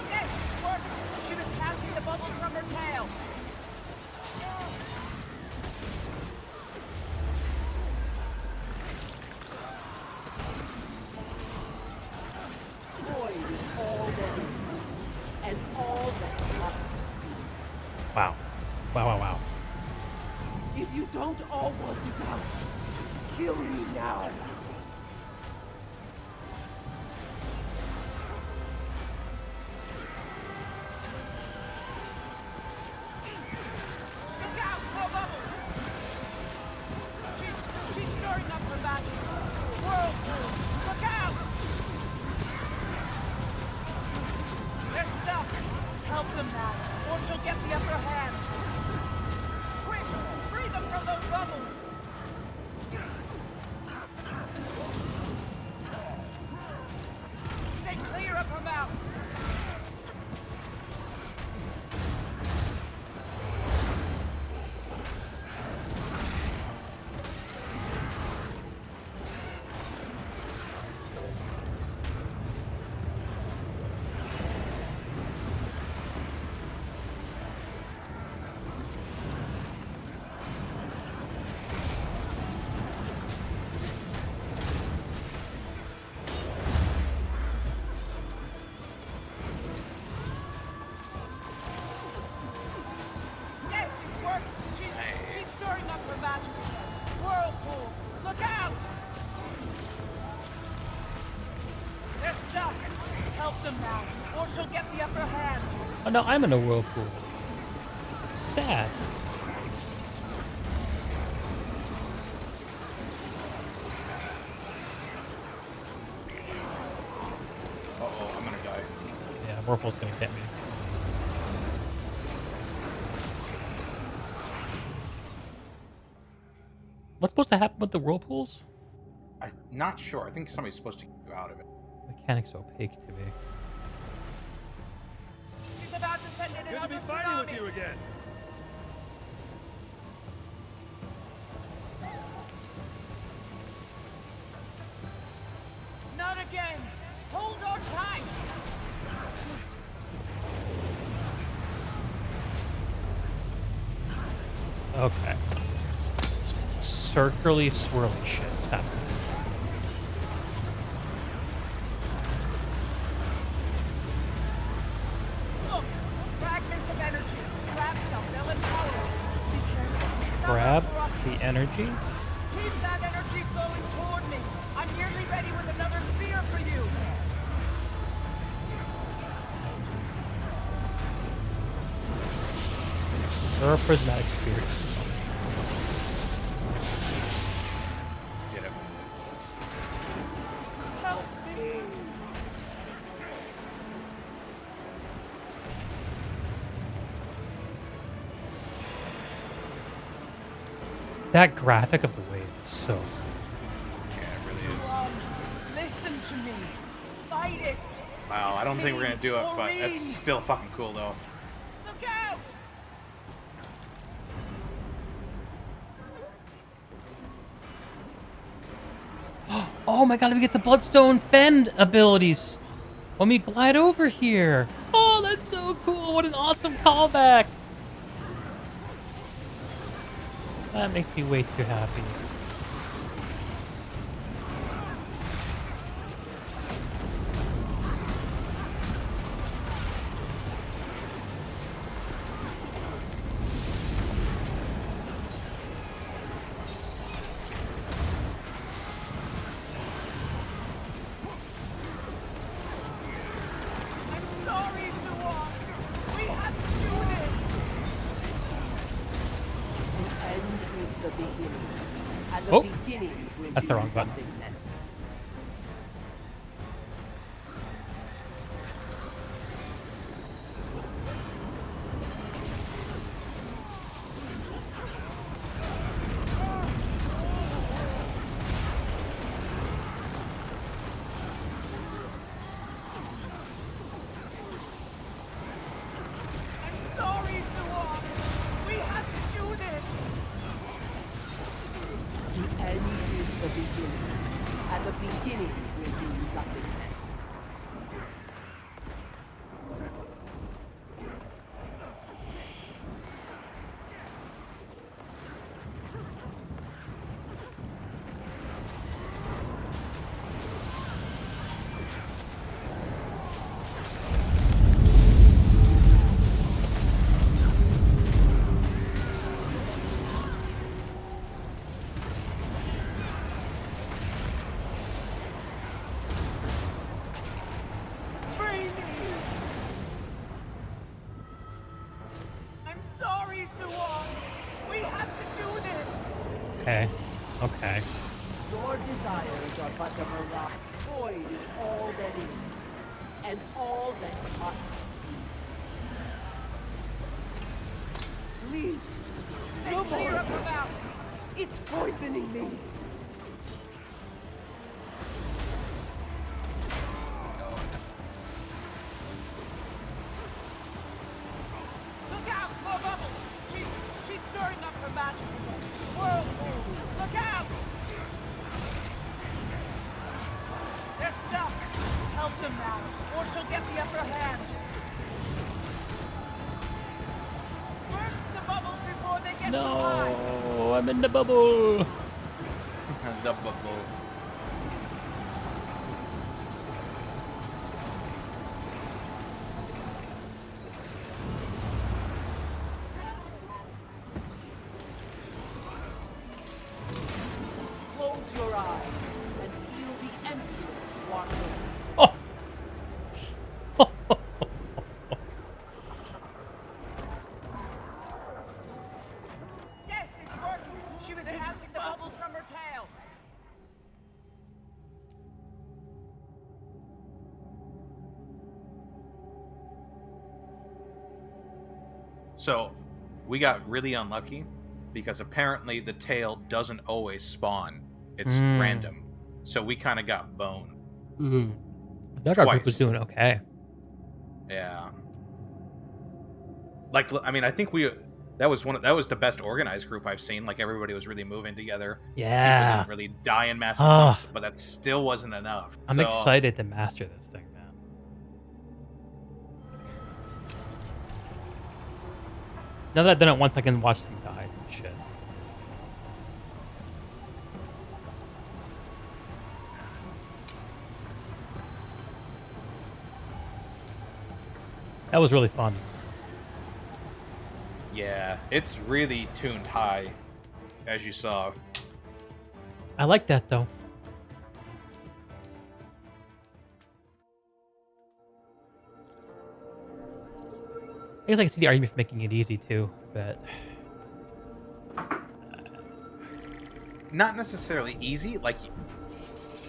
Yes, it's working! She was catching the bubbles from her tail! Void is all that is, and all that must be. Wow. Wow, wow, wow. If you don't all want to die, kill me now. Look out! More bubbles! She's stirring up her back. Whirlpool! Look out! They're stuck! Help them now, or she'll get the upper hand. Quick! Free them from those bubbles! Stay clear of her mouth! Yes, it's working! She's stirring up her magic. Whirlpool! Look out! They're stuck! Help them now, or she'll get the upper hand. Oh, no, I'm in a whirlpool. Sad. Uh-oh, I'm gonna die. Yeah, whirlpool's gonna get me. What's supposed to happen with the whirlpools? I'm not sure. I think somebody's supposed to get you out of it. Mechanic's opaque to me. She's about to send in Good to another be fighting tsunami. with you again. Not again! Hold on tight! Okay. Circularly swirly shit's happening. Look! Fragments of energy! Grab some, they'll empower us! Be careful. Grab the energy. Keep that energy flowing toward me! I'm nearly ready with another sphere for you! Or a prismatic spheres. Get him. Help! That graphic of the wave is so... Yeah, it really is. Listen to me. Fight it. Wow, I don't think we're gonna do it, but Maureen. it's still fucking cool though. Look out! Oh my god, we get the Bloodstone Fend abilities when we glide over here. Oh, that's so cool. What an awesome callback. That makes me way too happy. Oh, that's the wrong button. Okay. Okay. Your desires are but a mirage. Void is all that is, and all that must be. Please, no more of this. It's poisoning me. Look out, more bubbles. She's stirring up her magic. Whirlpool, look out! They're stuck. Help them now, or she'll get the upper hand. Burst the bubbles before they get too high. No, I'm in the bubble. The bubble. Close your eyes and feel the emptiness wash over. Yes, it's working. She was casting the bubbles from her tail. So, we got really unlucky because apparently the tail doesn't always spawn. It's random. So we kind of got boned. Mm-hmm. I thought our group was doing okay. Yeah. Like, I mean, I think that was the best organized group I've seen. Like, everybody was really moving together. Yeah. People didn't really die in massive amounts, but that still wasn't enough. I'm excited to master this thing, man. Now that I've done it once, I can watch some guys and shit. That was really fun. Yeah, it's really tuned high, as you saw. I like that, though. I guess I can see the argument for making it easy, too, but... Not necessarily easy. Like,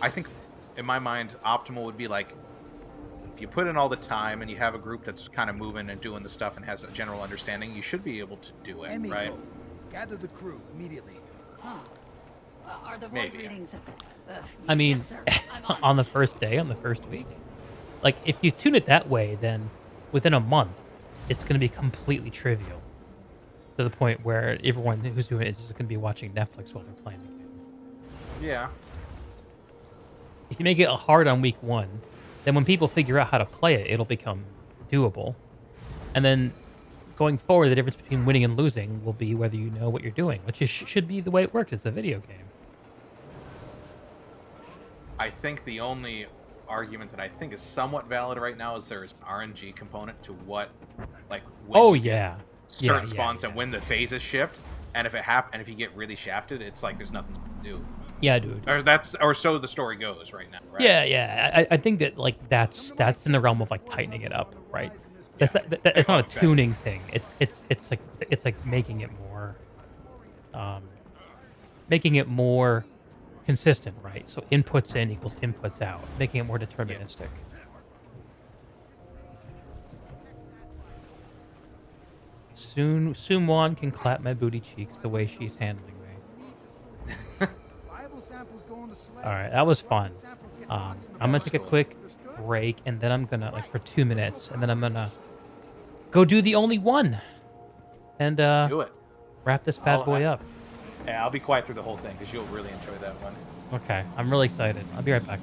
I think, in my mind, optimal would be, like, if you put in all the time and you have a group that's kind of moving and doing the stuff and has a general understanding, you should be able to do it, right? Gather the crew immediately. Huh. Are the void Maybe. readings... I mean, yes, sir. I'm on the first day, on the first week. Like, if you tune it that way, then within a month, it's going to be completely trivial. To the point where everyone who's doing it is just going to be watching Netflix while they're playing the game. Yeah. If you make it hard on week 1, then when people figure out how to play it, it'll become doable. And then going forward, the difference between winning and losing will be whether you know what you're doing, which should be the way it works. It's a video game. I think the only argument that I think is somewhat valid right now is there's an RNG component to what, like, when Oh, you get yeah. certain spawns and when the phases shift, and if you get really shafted, it's like there's nothing to do. Yeah, dude. Or so the story goes right now, right? Yeah. I think that like that's in the realm of like tightening it up, right? That's it's not a tuning thing. It's like making it more consistent, right? So inputs in equals inputs out, making it more deterministic. Soon Wan can clap my booty cheeks the way she's handling me. All right, that was fun. I'm gonna take a quick break, and then I'm gonna for 2 minutes, and then I'm gonna go do the only one, and do it. Wrap this bad boy up. Yeah, I'll be quiet through the whole thing because you'll really enjoy that one. Okay, I'm really excited. I'll be right back.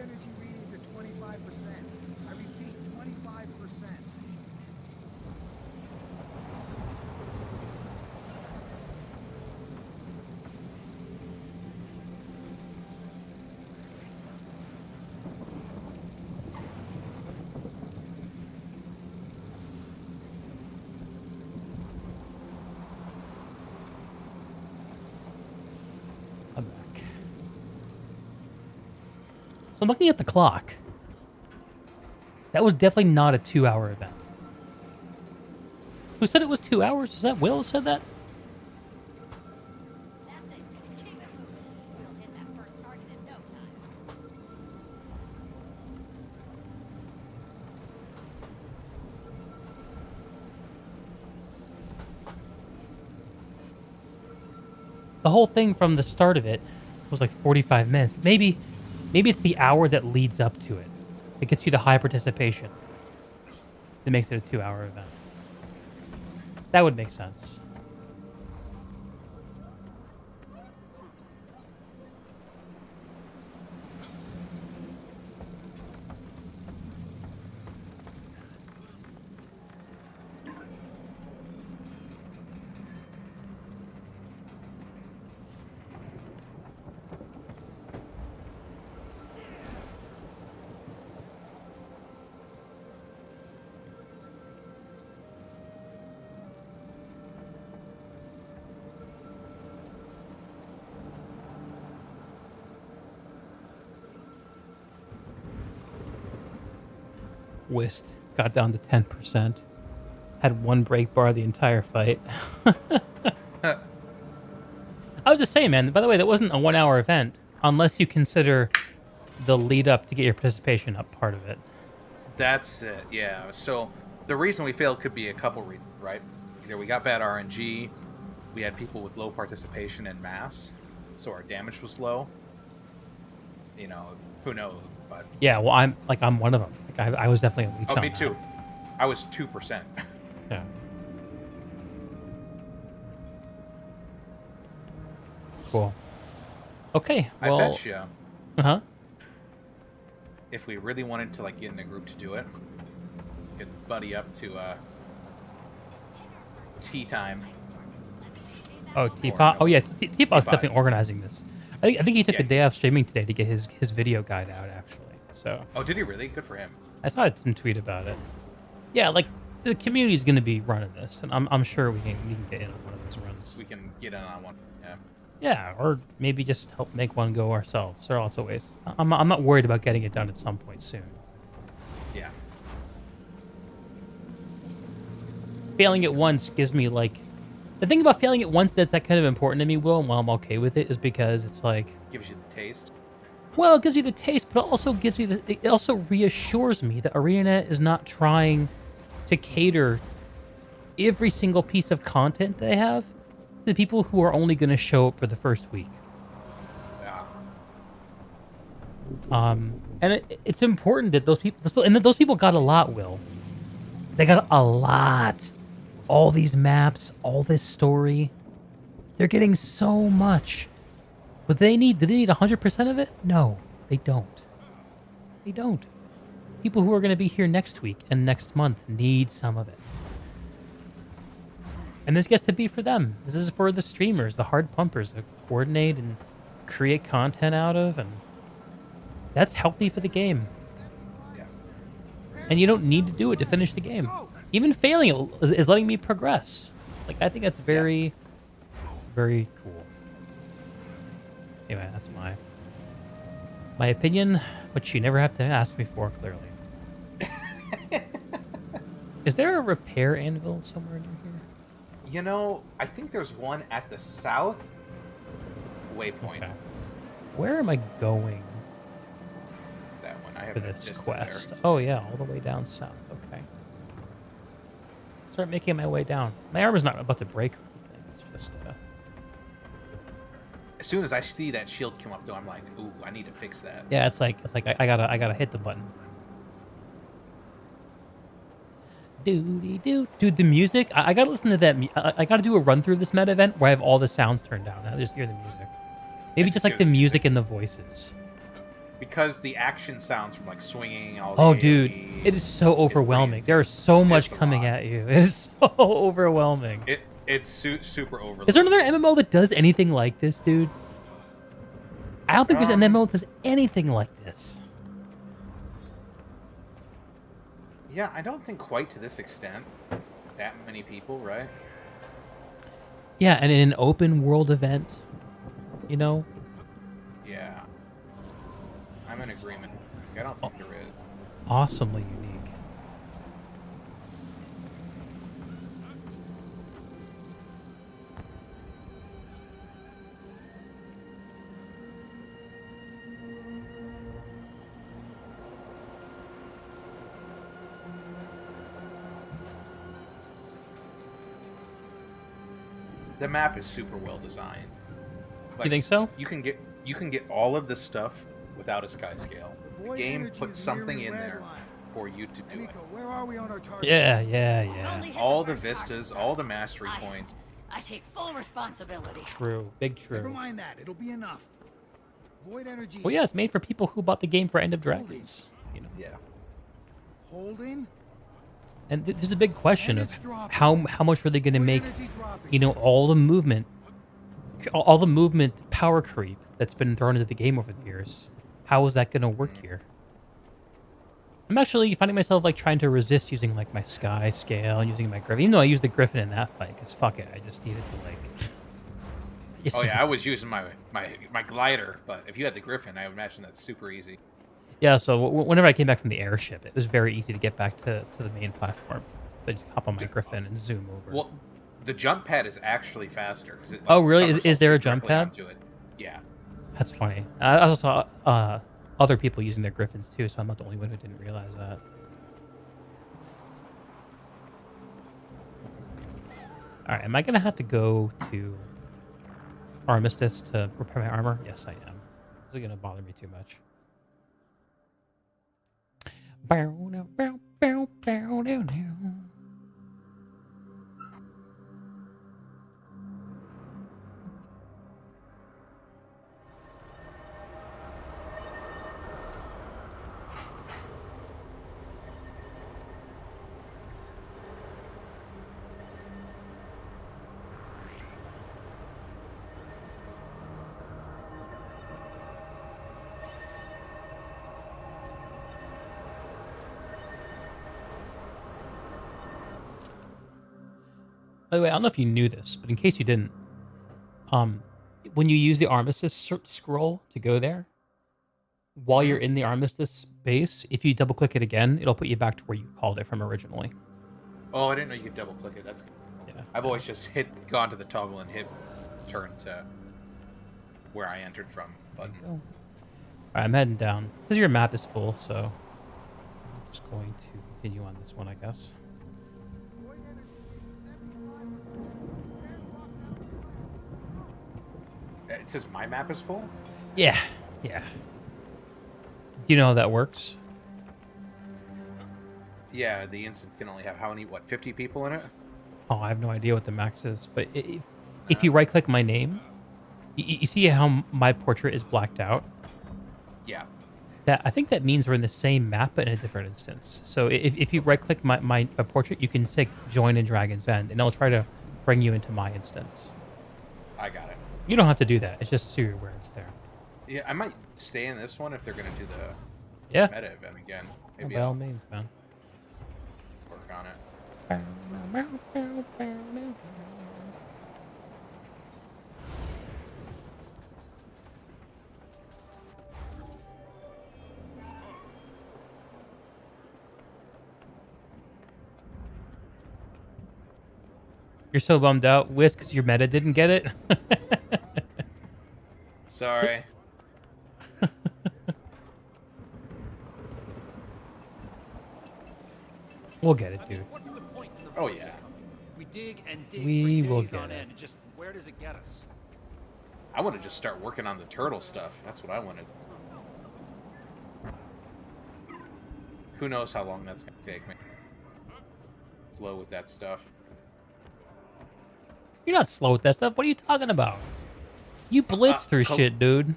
Energy readings at 25%. I repeat, 25%. I'm back. So I'm looking at the clock. That was definitely not a 2-hour event. Who said it was 2 hours? Was that Will who said that? The whole thing from the start of it was like 45 minutes. Maybe it's the hour that leads up to it. It gets you the high participation. It makes it a 2-hour event. That would make sense. Whist got down to 10%. Had one break bar the entire fight. I was just saying, man, by the way, that wasn't a 1 hour event, unless you consider the lead up to get your participation up part of it. That's it, yeah. So the reason we failed could be a couple reasons, right? Either we got bad RNG, we had people with low participation in mass, so our damage was low. You know, who knows? But yeah, well, I'm one of them. Like, I was definitely a leech on me that. too. I was 2%. Yeah. Cool. Okay. Well, I bet you. Uh-huh. If we really wanted to like get in a group to do it, we could buddy up to tea time. Oh, Teapot. Oh, yes. Teapot's definitely organizing this. I think he took a day off streaming today to get his video guide out, actually. So. Oh, did he really? Good for him. I saw some tweet about it. Yeah, like the community's going to be running this, and I'm sure we can get in on one of those runs. We can get in on one. Yeah. Yeah, or maybe just help make one go ourselves. There are lots of ways. I'm not worried about getting it done at some point soon. Yeah. Failing it once gives me like... The thing about failing it once that's kind of important to me, Will, and while I'm okay with it, is because it's like... Gives you the taste? Well, it gives you the taste, but it also gives you it also reassures me that ArenaNet is not trying to cater every single piece of content they have to the people who are only going to show up for the first week. Yeah. And it's important that those people got a lot, Will. They got a lot. All these maps, all this story. They're getting so much. But do they need 100% of it? No, they don't. They don't. People who are going to be here next week and next month need some of it. And this gets to be for them. This is for the streamers, the hard pumpers to coordinate and create content out of, and that's healthy for the game. Yeah. And you don't need to do it to finish the game. Even failing it is letting me progress. Like, I think that's very, very cool. Anyway, that's my opinion, which you never have to ask me for, clearly. Is there a repair anvil somewhere near here? You know, I think there's one at the south waypoint. Okay. Where am I going? That one. I have for this quest. Oh yeah, all the way down south. Okay. Start making my way down. My armor's not about to break or anything. It's just. As soon as I see that shield come up, though, I'm like, ooh, I need to fix that. Yeah, it's like I gotta hit the button. Dude, the music. I gotta listen to that. I gotta do a run through this meta event where I have all the sounds turned down. I just hear the music. Maybe just like the music and the voices. Because the action sounds from like swinging all. Oh, dude, it is so overwhelming. There's so much coming at you. It is so overwhelming. It's super overwhelming. Is there another MMO that does anything like this, dude? I don't think there's an MMO that does anything like this. Yeah, I don't think quite to this extent. That many people, right? Yeah, and in an open world event, you know? Yeah. I'm in agreement. I don't think there is. Awesomely unique. The map is super well designed. Like, you think so? You can get all of this stuff without a sky scale. The game puts something in there for you to do it. Where are we on our target? Yeah. All the vistas, all the mastery points. I take full responsibility. True, big true. Never mind that. It'll be enough. Void energy. Well, yeah, it's made for people who bought the game for End of Dragons. You know. Yeah. Holding. And there's a big question of how much are they going to make, you know, all the movement power creep that's been thrown into the game over the years. How is that going to work here? I'm actually finding myself like trying to resist using like my sky scale and using my griffin, even though I used the griffin in that fight. Cause fuck it, I just needed to like. I was using my glider, but if you had the griffin, I would imagine that's super easy. Yeah, so whenever I came back from the airship, it was very easy to get back to the main platform. So I just hop on my Griffin and zoom over. Well, the jump pad is actually faster. 'Cause it, Oh, really? Is there a jump pad? Onto it. Yeah. That's funny. I also saw other people using their Griffins too, so I'm not the only one who didn't realize that. All right, am I gonna have to go to Armistice to repair my armor? Yes, I am. This is gonna bother me too much. By the way, I don't know if you knew this, but in case you didn't, when you use the Armistice scroll to go there, while you're in the Armistice base, if you double click it again, it'll put you back to where you called it from originally. Oh, I didn't know you could double click it. That's good. Yeah. I've always just gone to the toggle and hit turn to where I entered from button. All right, I'm heading down. It says your map is full, so I'm just going to continue on this one, I guess. It says my map is full? Yeah, yeah. Do you know how that works? Yeah, the instant can only have how many, 50 people in it? Oh, I have no idea what the max is, but if you right-click my name, you see how my portrait is blacked out? Yeah. I think that means we're in the same map, but in a different instance. So if you right-click my portrait, you can say join in Dragon's End, and it'll try to bring you into my instance. I got it. You don't have to do that. It's just so you're aware it's there. Yeah, I might stay in this one if they're going to do the meta event again. Maybe by all means, man. Work on it. You're so bummed out, Whisk, because your meta didn't get it? Sorry. We'll get it, dude. What's the point in the Oh, yeah. We dig and dig We for will days get on it. end. Just where does it get us? I want to just start working on the turtle stuff. That's what I wanted. Who knows how long that's going to take me. Slow with that stuff. You're not slow with that stuff. What are you talking about? You blitz through shit, dude.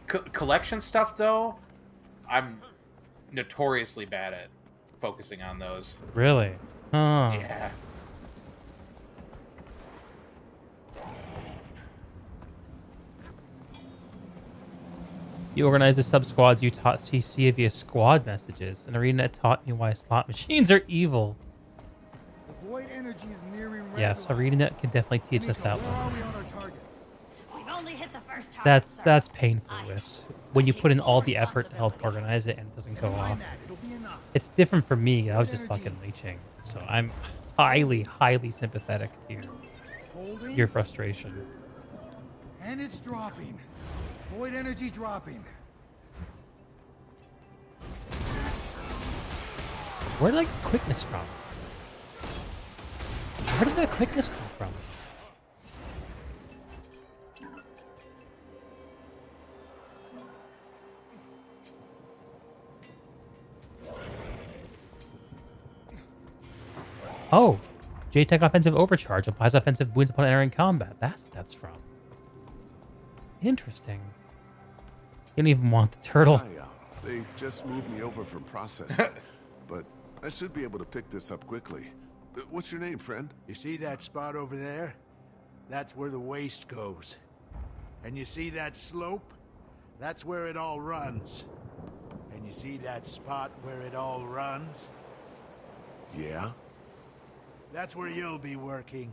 Collection stuff, though, I'm notoriously bad at focusing on those. Really? Huh. Yeah. You organized the sub-squads you taught CC via squad messages. An arena that taught me why slot machines are evil. The void energy is nearing Yes, ArenaNet can definitely teach us that lesson. We've only hit the first target, That's painful, Whis. When you put in all the effort to help organize it and it doesn't go off. It's different for me. I was just fucking leeching. So I'm highly, highly sympathetic to your frustration. And it's dropping. Void energy dropping. Where did I get quickness from? Where did that quickness come from? Oh, J-Tech offensive overcharge applies offensive wounds upon entering combat. That's what that's from. Interesting. You don't even want the turtle. Hi, they just moved me over for processing, but I should be able to pick this up quickly. What's your name, friend? You see that spot over there? That's where the waste goes. And you see that slope? That's where it all runs. And you see that spot where it all runs? Yeah? That's where you'll be working.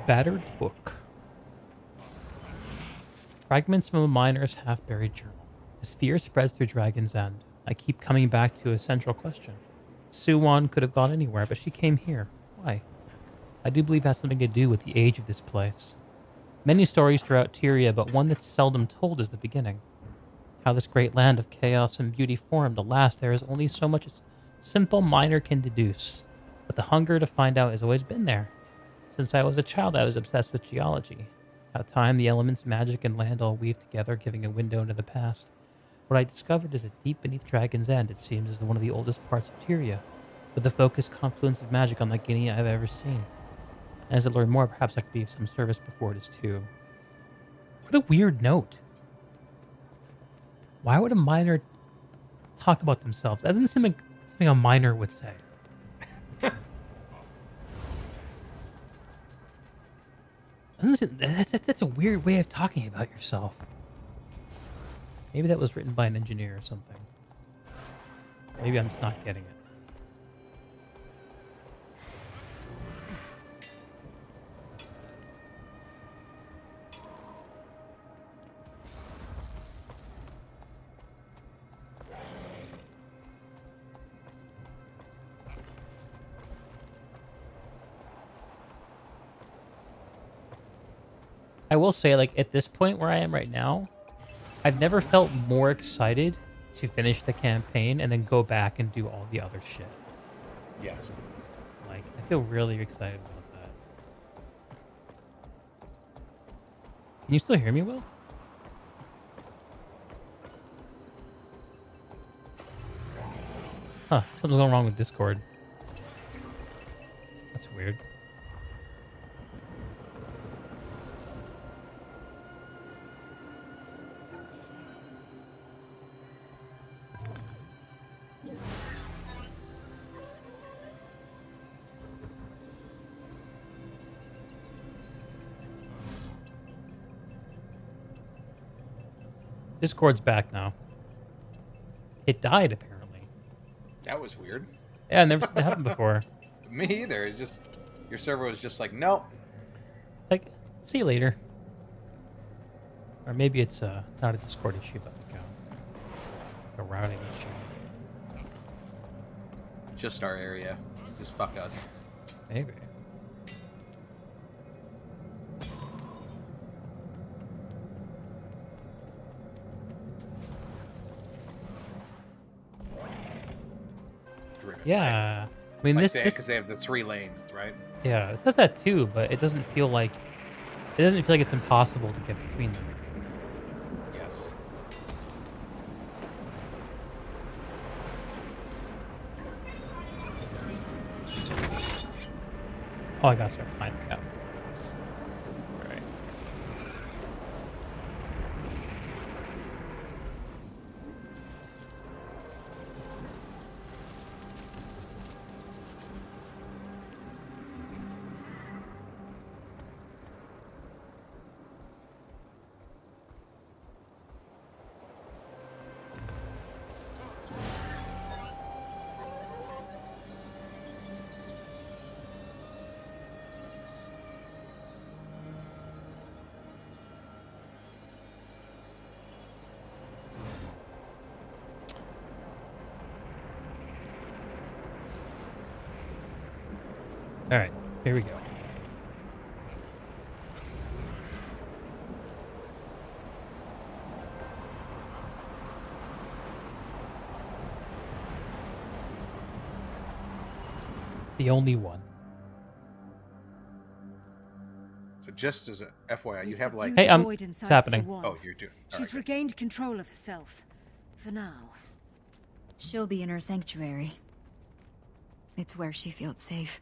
Battered book. Fragments from a miner's half-buried journal. As fear spreads through Dragon's End, I keep coming back to a central question. Suwon could have gone anywhere, but she came here. Why? I do believe it has something to do with the age of this place. Many stories throughout Tyria, but one that's seldom told is the beginning. How this great land of chaos and beauty formed. Alas, there is only so much a simple miner can deduce. But the hunger to find out has always been there. Since I was a child, I was obsessed with geology. How time, the elements, magic, and land all weave together, giving a window into the past. What I discovered is that deep beneath Dragon's End, it seems, is one of the oldest parts of Tyria, with the focused confluence of magic unlike any I've ever seen. As I learn more, perhaps I could be of some service before it is too. What a weird note. Why would a miner talk about themselves? That doesn't seem like something a miner would say. That's a weird way of talking about yourself. Maybe that was written by an engineer or something. Maybe I'm just not getting it. I will say, like, at this point where I am right now, I've never felt more excited to finish the campaign and then go back and do all the other shit. Yes. Like, I feel really excited about that. Can you still hear me, Will? Huh, something's going wrong with Discord. That's weird. Discord's back now. It died, apparently. That was weird. Yeah, never seen that happen before. Me either. It's just, your server was just like, nope. It's like, see you later. Or maybe it's not a Discord issue, but like a routing issue. Just our area. Just fuck us. Maybe. Yeah, I mean like this because they have the 3 lanes, right? Yeah, it says that too, but it doesn't feel like it's impossible to get between them. Yes. Oh, I gotta start climbing up. Right. All right, here we go. The only one. So just as a FYI, you have like... Hey, it's happening. Oh, you're doing... She's regained control of herself. For now. She'll be in her sanctuary. It's where she feels safe.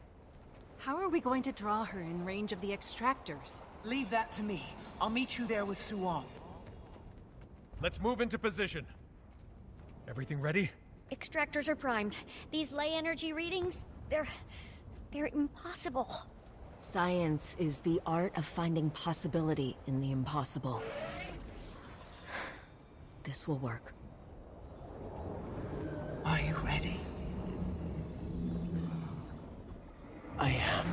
How are we going to draw her in range of the extractors? Leave that to me. I'll meet you there with Suwon. Let's move into position. Everything ready? Extractors are primed. These ley energy readings, they're impossible. Science is the art of finding possibility in the impossible. This will work. Are you ready? I am.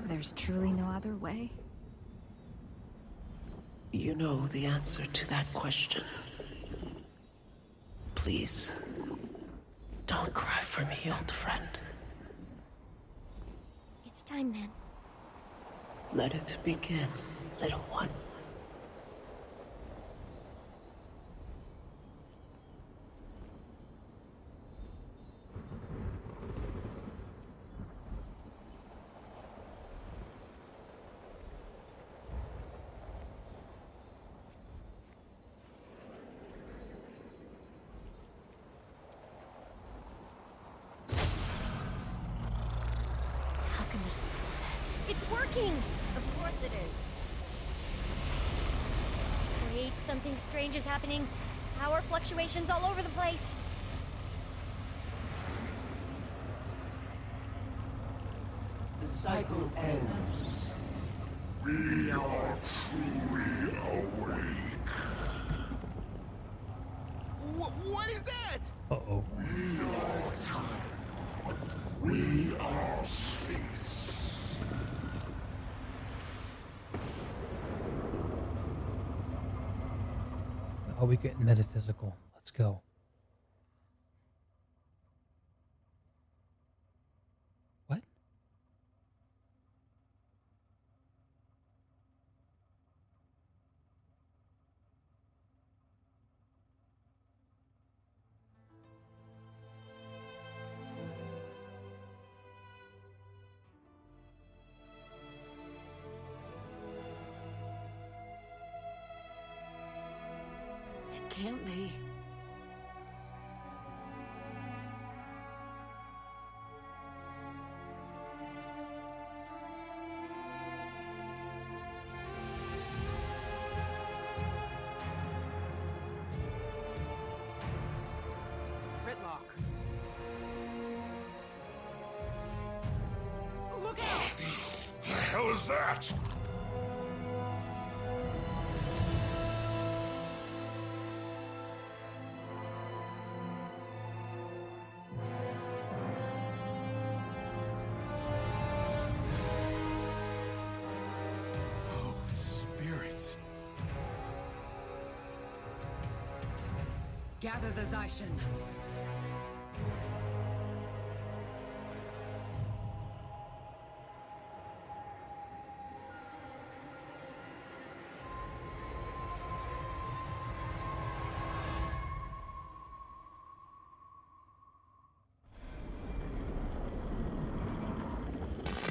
There's truly no other way. You know the answer to that question. Please, don't cry for me, old friend. It's time then. Let it begin, little one. It's working! Of course it is. Wait, something strange is happening. Power fluctuations all over the place. The cycle ends. We are truly awake. What is that? Uh-oh. We are time. We are space. Oh, we get metaphysical. Let's go. What? It can't be. Gridlock. Look out! The hell is that? Gather the Zaishin.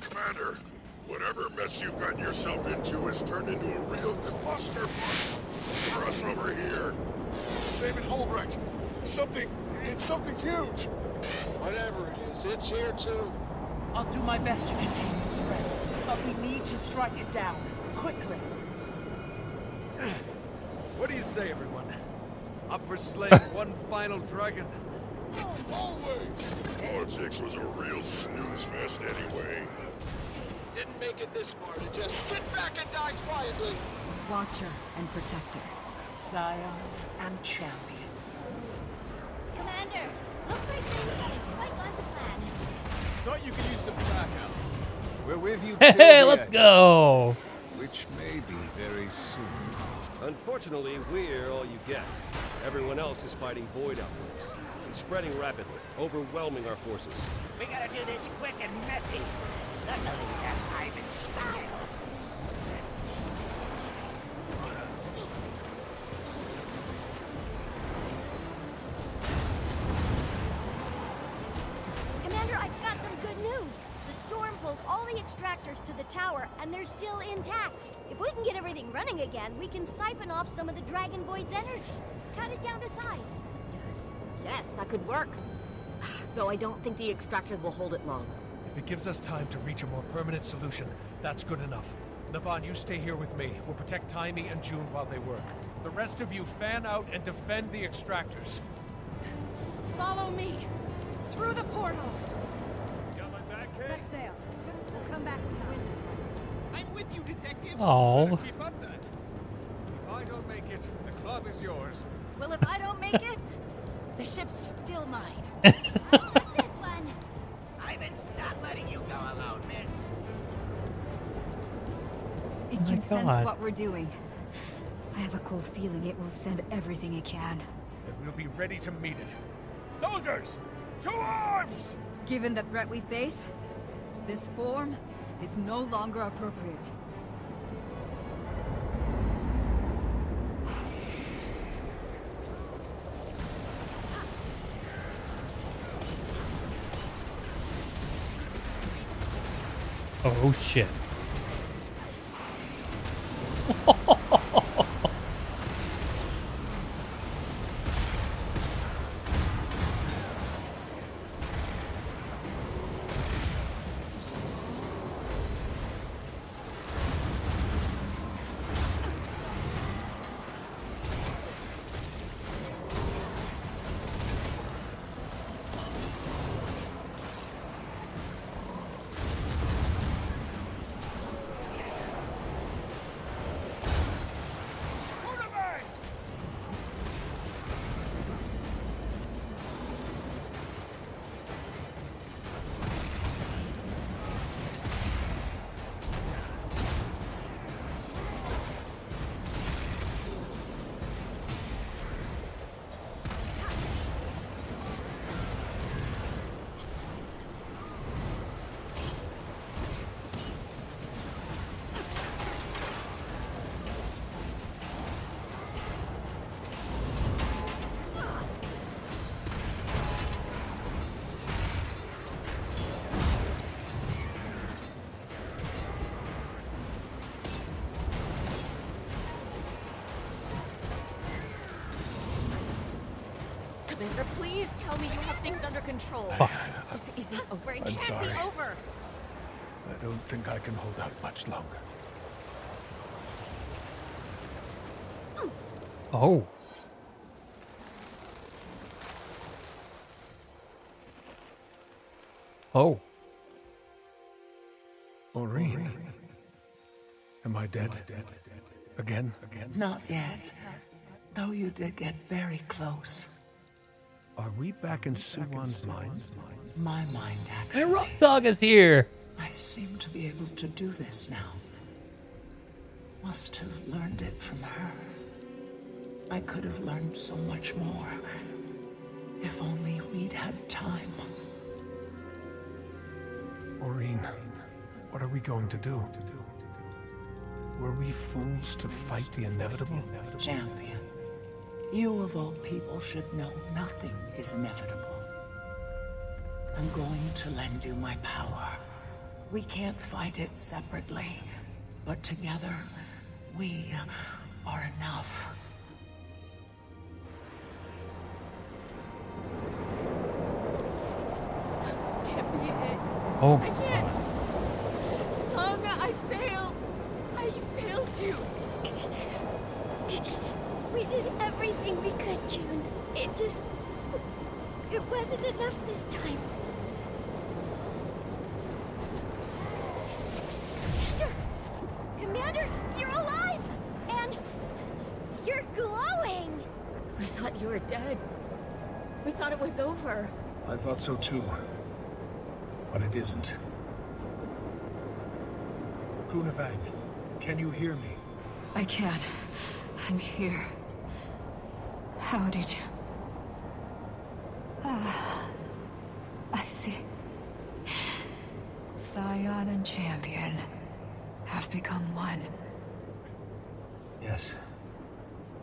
Commander, whatever mess you've gotten yourself into has turned into a real clusterfuck. For us over here. Same in Holbrook. It's something huge. Whatever it is, it's here too. I'll do my best to contain the spread, but we need to strike it down, quickly. What do you say, everyone? Up for slaying one final dragon? Always. Politics was a real snooze fest anyway. Didn't make it this far to just sit back and die quietly. Watcher and protector. Scion and champion. Commander, looks like things haven't quite gone to plan. Thought you could use some backup. We're with you. Hey, let's go. Which may be very soon. Unfortunately, we're all you get. Everyone else is fighting void outbreaks. And spreading rapidly, overwhelming our forces. We gotta do this quick and messy. Luckily, that's Ivan's style. Commander, I've got some good news. The storm pulled all the extractors to the tower, and they're still intact. If we can get everything running again, we can siphon off some of the Dragon Void's energy. Cut it down to size. Yes, that could work. Though I don't think the extractors will hold it long. If it gives us time to reach a more permanent solution, that's good enough. Navan, you stay here with me. We'll protect Taimi and June while they work. The rest of you fan out and defend the extractors. Follow me. Through the portals. Coming back, Set sail. We'll come back to windows. I'm with you, Detective. Oh. Keep up then. If I don't make it, the club is yours. Well, if I don't make it, the ship's still mine. This one. Ivan's not letting you go alone, miss. It my can sense God. what we're doing. I have a cold feeling it will send everything it can. Then we'll be ready to meet it. Soldiers! To arms! Given the threat we face, this form is no longer appropriate. Oh shit. Commander, please tell me you have things under control. This isn't over. It I'm can't sorry. be over. I don't think I can hold out much longer. Oh. Oh. Maureen. Am I dead? Again? Not yet. Though you did get very close. Are we back in Suwon's mind? My mind, actually. Hey, Rock Dog is here. I seem to be able to do this now. Must have learned it from her. I could have learned so much more. If only we'd had time. Maureen, what are we going to do? Were we fools to fight the inevitable? Champion, you of all people should know nothing is inevitable. I'm going to lend you my power. We can't fight it separately, but together, we are enough. This can't be it. Oh. I can't. Sung, I failed. I failed you. We did everything we could, June. It wasn't enough this time. Commander, you're alive! And you're glowing! We thought you were dead. We thought it was over. I thought so too. But it isn't. Kunavang, can you hear me? I can. I'm here. How did you... I see. Scion and Champion have become one. Yes.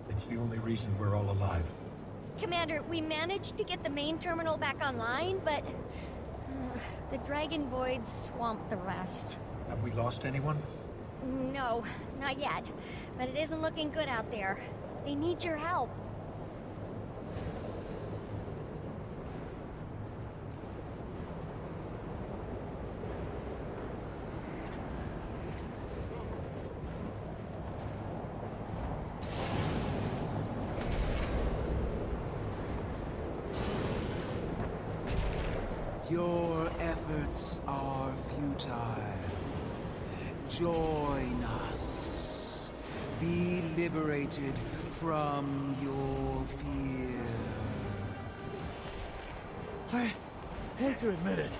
It's the only reason we're all alive. Commander, we managed to get the main terminal back online, but... the Dragon Void swamped the rest. Have we lost anyone? No, not yet. But it isn't looking good out there. They need your help. Your efforts are futile. Join us. Be liberated from your fear. I hate to admit it,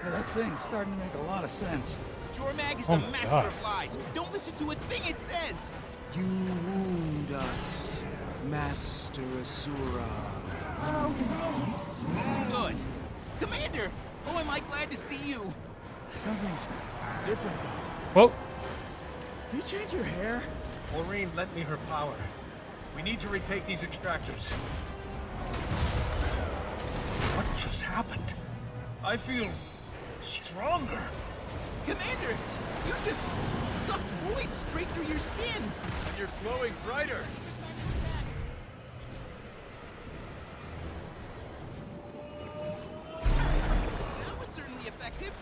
but that thing's starting to make a lot of sense. Jormag is Oh the my master God. of lies. Don't listen to a thing it says. You wound us, Master Asura. Good. Commander! Oh, am I glad to see you. Something's different. Whoa. You change your hair? Maureen lent me her power. We need to retake these extractors. What just happened? I feel stronger. Commander, you just sucked void straight through your skin. And you're glowing brighter. That was certainly effective.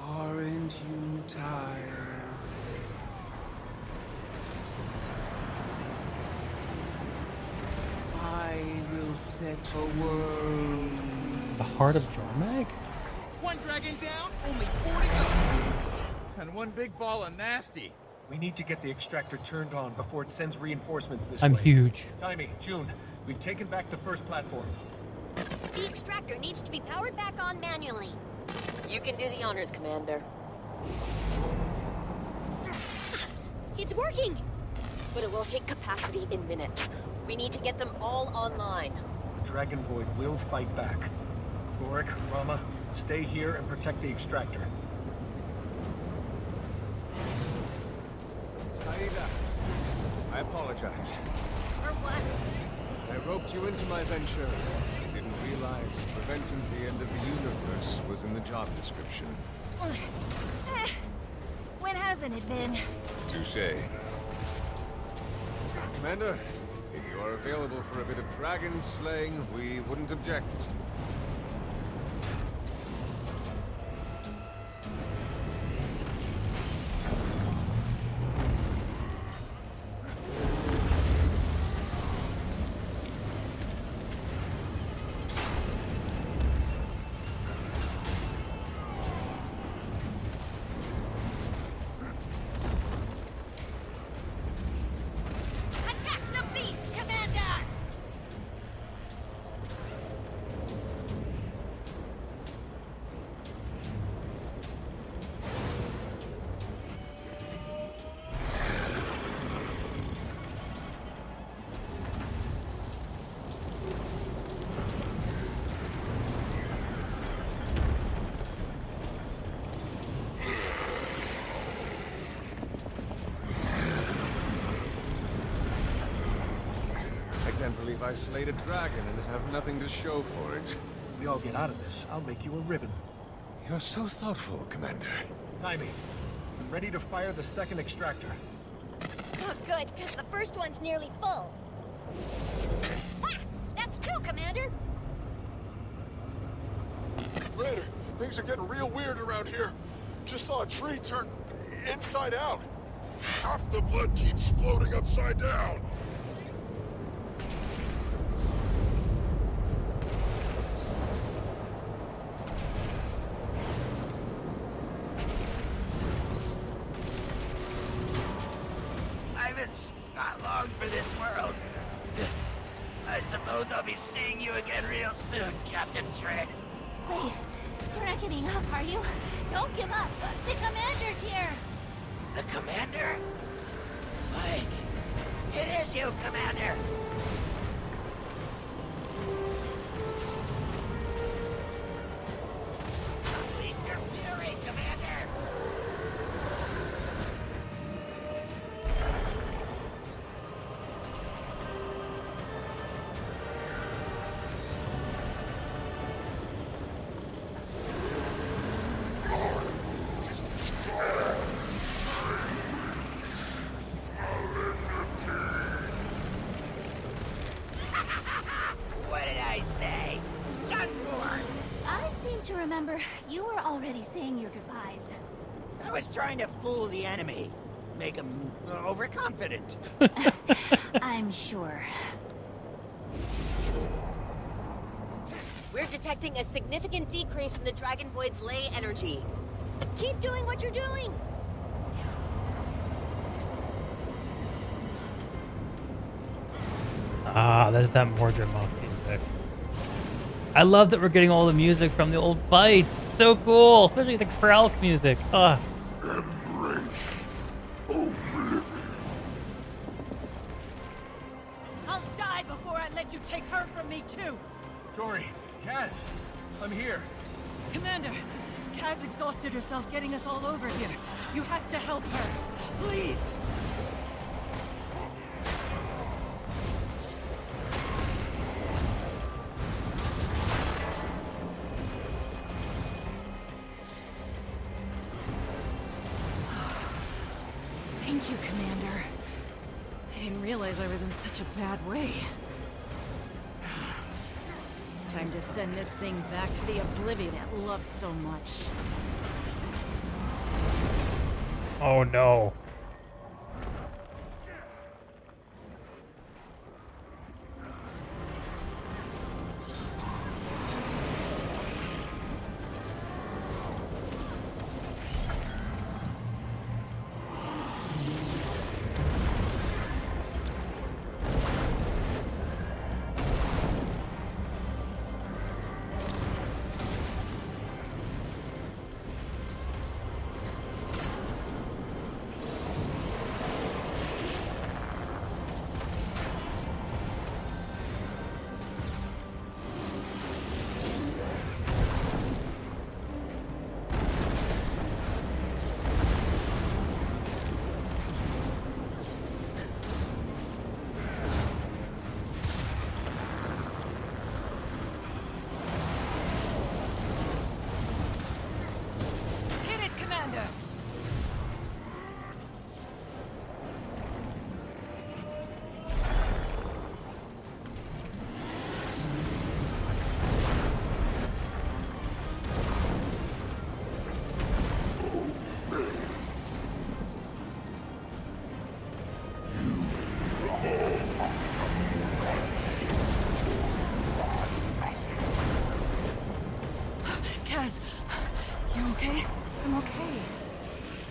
Aren't you tired? I will set a world. The heart of Jormag? One dragon down, only 4 to go. And one big ball of nasty. We need to get the extractor turned on before it sends reinforcements this I'm way. huge. Timey, June, we've taken back the first platform. The extractor needs to be powered back on manually. You can do the honors, Commander. It's working! But it will hit capacity in minutes. We need to get them all online. The Dragon Void will fight back. Gorik, Rama, stay here and protect the extractor. Saida, I apologize. For what? I roped you into my venture. I didn't realize preventing the end of the universe was in the job description. When hasn't it been? Touché. Commander, if you are available for a bit of dragon slaying, we wouldn't object. I can't believe I slayed a dragon and have nothing to show for it. We all get out of this, I'll make you a ribbon. You're so thoughtful, Commander. Timey, I'm ready to fire the second extractor. Oh, good, because the first one's nearly full. Ah! That's two, Commander! Raider, things are getting real weird around here. Just saw a tree turn inside out. Half the blood keeps floating upside down. It's not long for this world. I suppose I'll be seeing you again real soon, Captain Tread. Wait, you're not giving up, are you? Don't give up. The commander's here. The commander? Why, it is you, Commander. Unleash your fury, Commander. What did I say? Done for! I seem to remember you were already saying your goodbyes. I was trying to fool the enemy. Make them overconfident. I'm sure. We're detecting a significant decrease in the Dragon Void's ley energy. Keep doing what you're doing! Ah, there's that Mordred Monk music. I love that we're getting all the music from the old fights. It's so cool, especially the Kralk music. Ah. Embrace oblivion. me too. Jory, Kaz, I'm here. Commander, Kaz exhausted herself getting us all over here. You have to help her. Please. Thank you, Commander. I didn't realize I was in such a bad way. Time to send this thing back to the oblivion it loves so much. Oh no.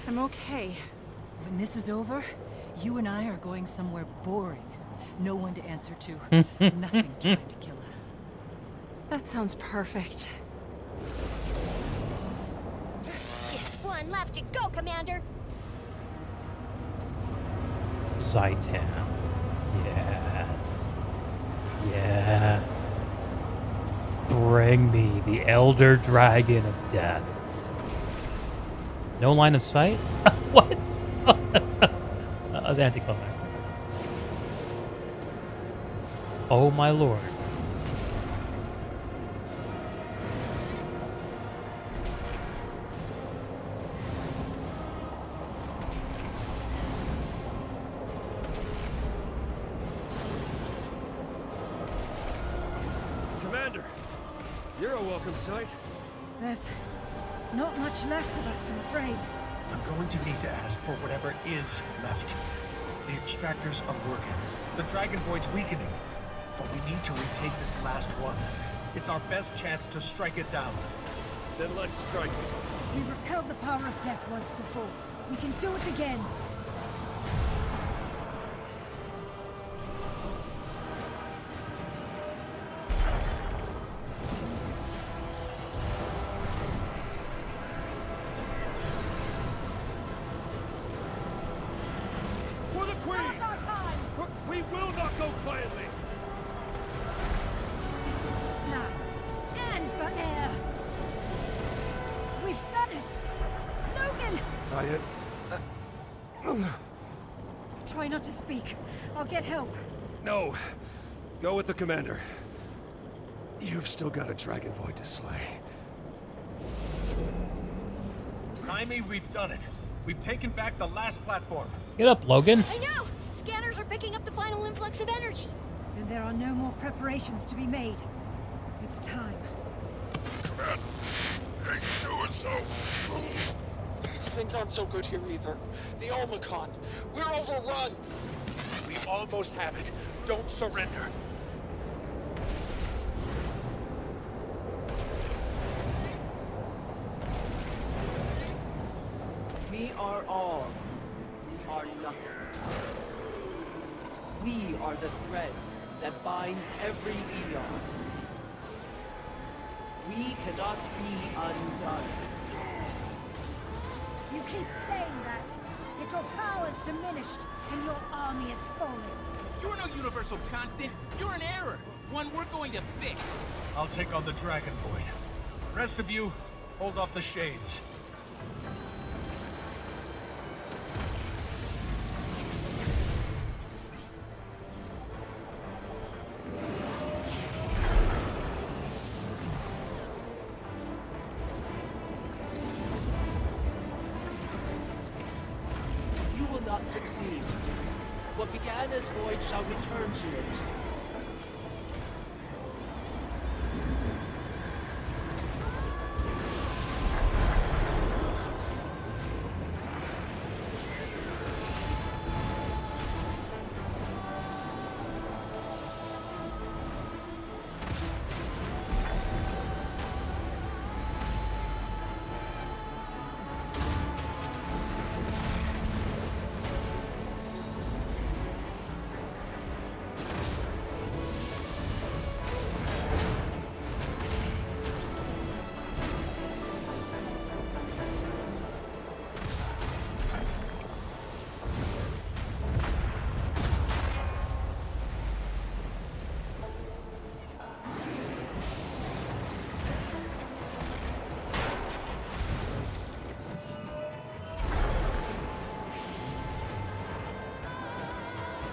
I'm okay. When this is over, you and I are going somewhere boring. No one to answer to. Nothing trying to kill us. That sounds perfect. Just one left to go, Commander. Zaitan. Yes. Yes. Bring me the Elder Dragon of Death. No line of sight? What? The anticlimax. Oh my lord. Commander, you're a welcome sight. There's not much left of us, I'm afraid. I'm going to need to ask for whatever is left. The extractors are working. The Dragon Void's weakening. But we need to retake this last one. It's our best chance to strike it down. Then let's strike it. We repelled the power of death once before. We can do it again. For the Queen! Now's our time! We will not go quietly! This is for snap. And for air. We've done it! Logan! Try not to speak. I'll get help. No. Go with the commander. You've still got a Dragon Void to slay. Jaime, we've done it. We've taken back the last platform. Get up, Logan. I know! Scanners are picking up the final influx of energy. Then there are no more preparations to be made. It's time. Commander, ain't doing so. Things aren't so good here either. The Omicron. We're overrun. We almost have it. Don't surrender. We are all. We are nothing. We are the thread that binds every eon. We cannot be undone. You keep saying that, yet your power's diminished and your army is falling. You're no universal constant. You're an error. One we're going to fix. I'll take on the Dragon Void. Rest of you, hold off the shades. You will not succeed. What began as void shall return to it.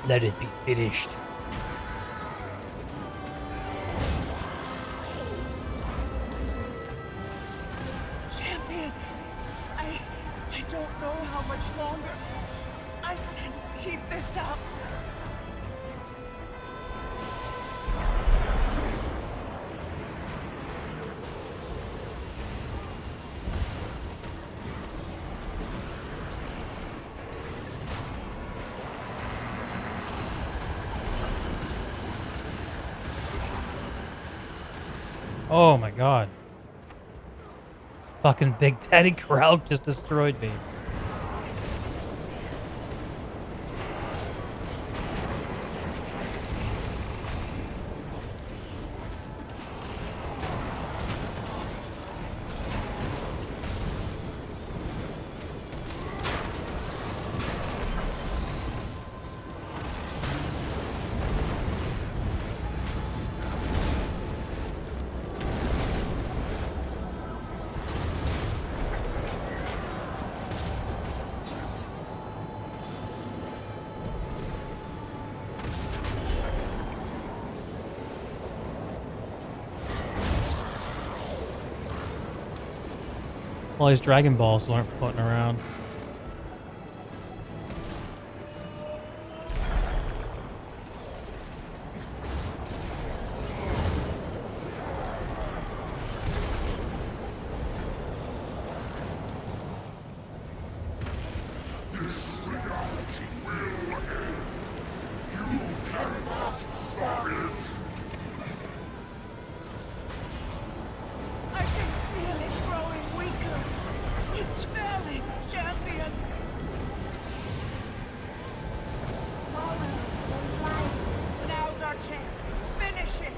Let it be finished. Champion, I don't know how much longer I can keep this up. Oh my god. Fucking Big Daddy Corral just destroyed me. All these Dragon Balls aren't floating around. I can feel it growing weaker. It's failing, champion. Smaller than life. Now's our chance. Finish it.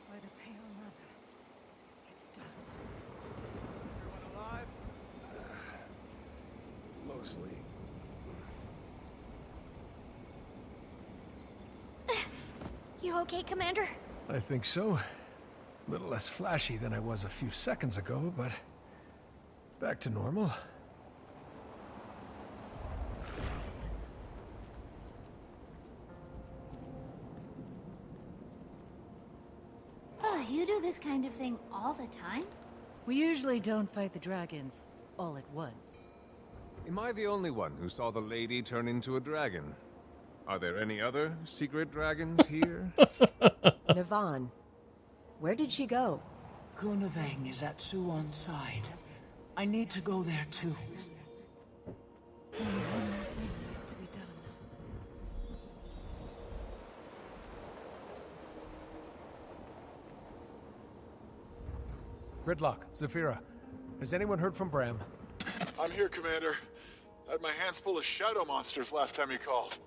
By the pale mother, it's done. Everyone alive? Mostly. You okay, Commander? I think so. A little less flashy than I was a few seconds ago, but back to normal. You do this kind of thing all the time? We usually don't fight the dragons all at once. Am I the only one who saw the lady turn into a dragon? Are there any other secret dragons here? Navan, where did she go? Kunavang is at Suwon's side. I need to go there too. Only one more thing left to be done. Gridlock, Zafira. Has anyone heard from Bram? I'm here, Commander. I had my hands full of shadow monsters last time he called.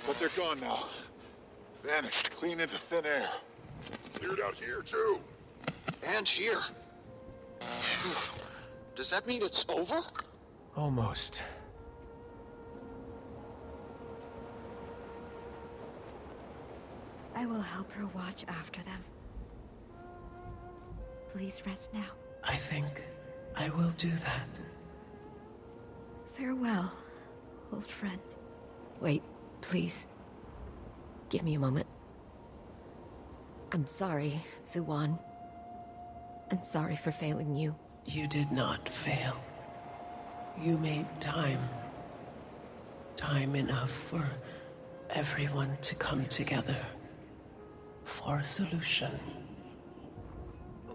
But they're gone now. Vanished, clean into thin air. Cleared out here, too. And here. Does that mean it's over? Almost. I will help her watch after them. Please rest now. I think I will do that. Farewell, old friend. Wait, please. Give me a moment. I'm sorry, Zuwan. I'm sorry for failing you. You did not fail. You made time. Time enough for everyone to come together. For a solution.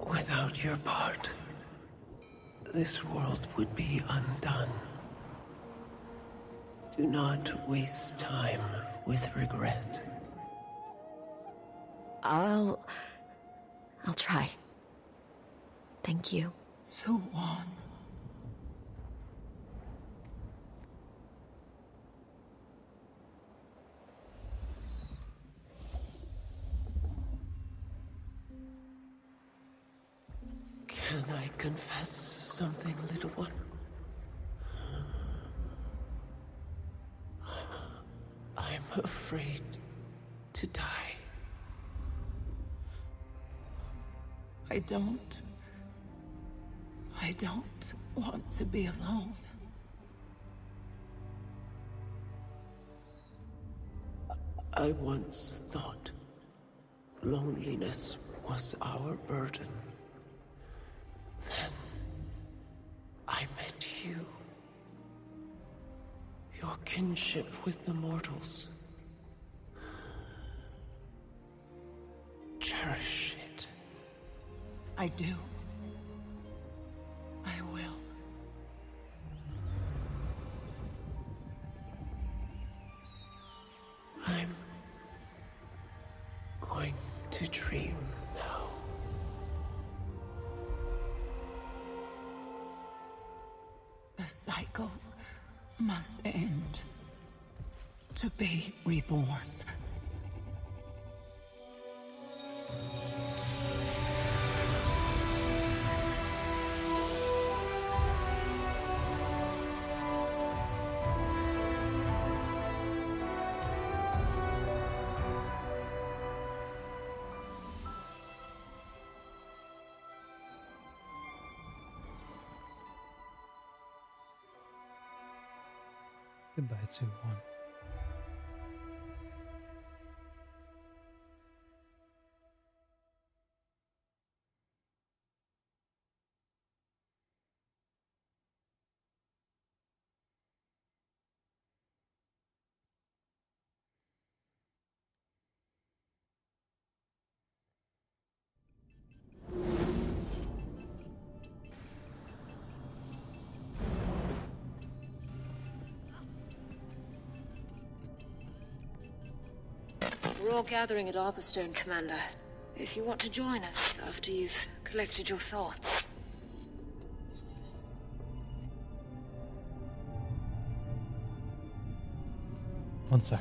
Without your part, this world would be undone. Do not waste time with regret. I'll try. Thank you. Zuwan. Can I confess something, little one? I'm afraid to die. I don't want to be alone. I once thought loneliness was our burden. Then I met you. Your kinship with the mortals. Cherish it. I do. I will. I'm going to dream now. The cycle must end. To be reborn. Goodbye, Zuwan. We're all gathering at Arborstone, Commander. If you want to join us after you've collected your thoughts. One sec.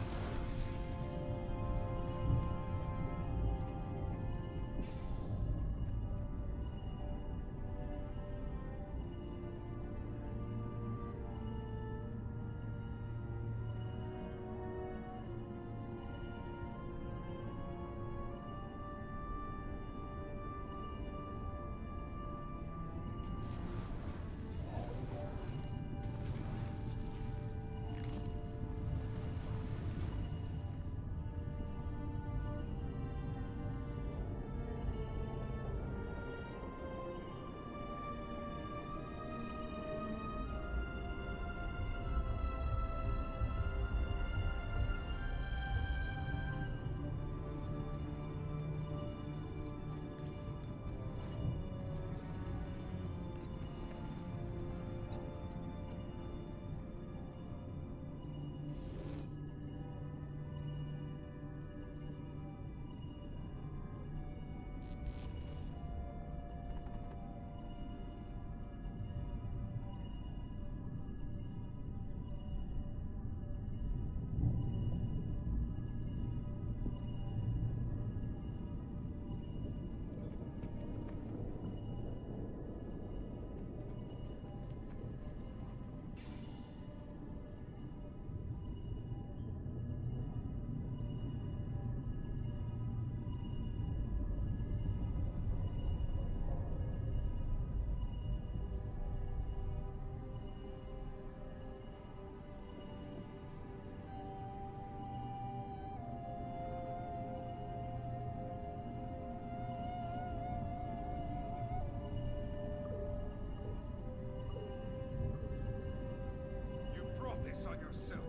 on yourself.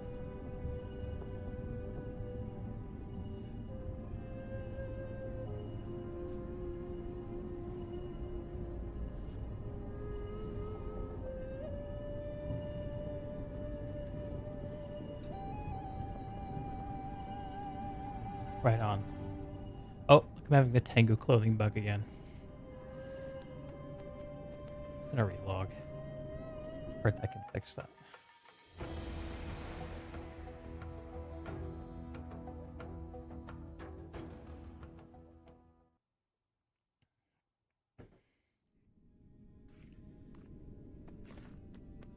Right on. Oh, look, I'm having the Tengu clothing bug again. I'm gonna relog. Heard I can fix that.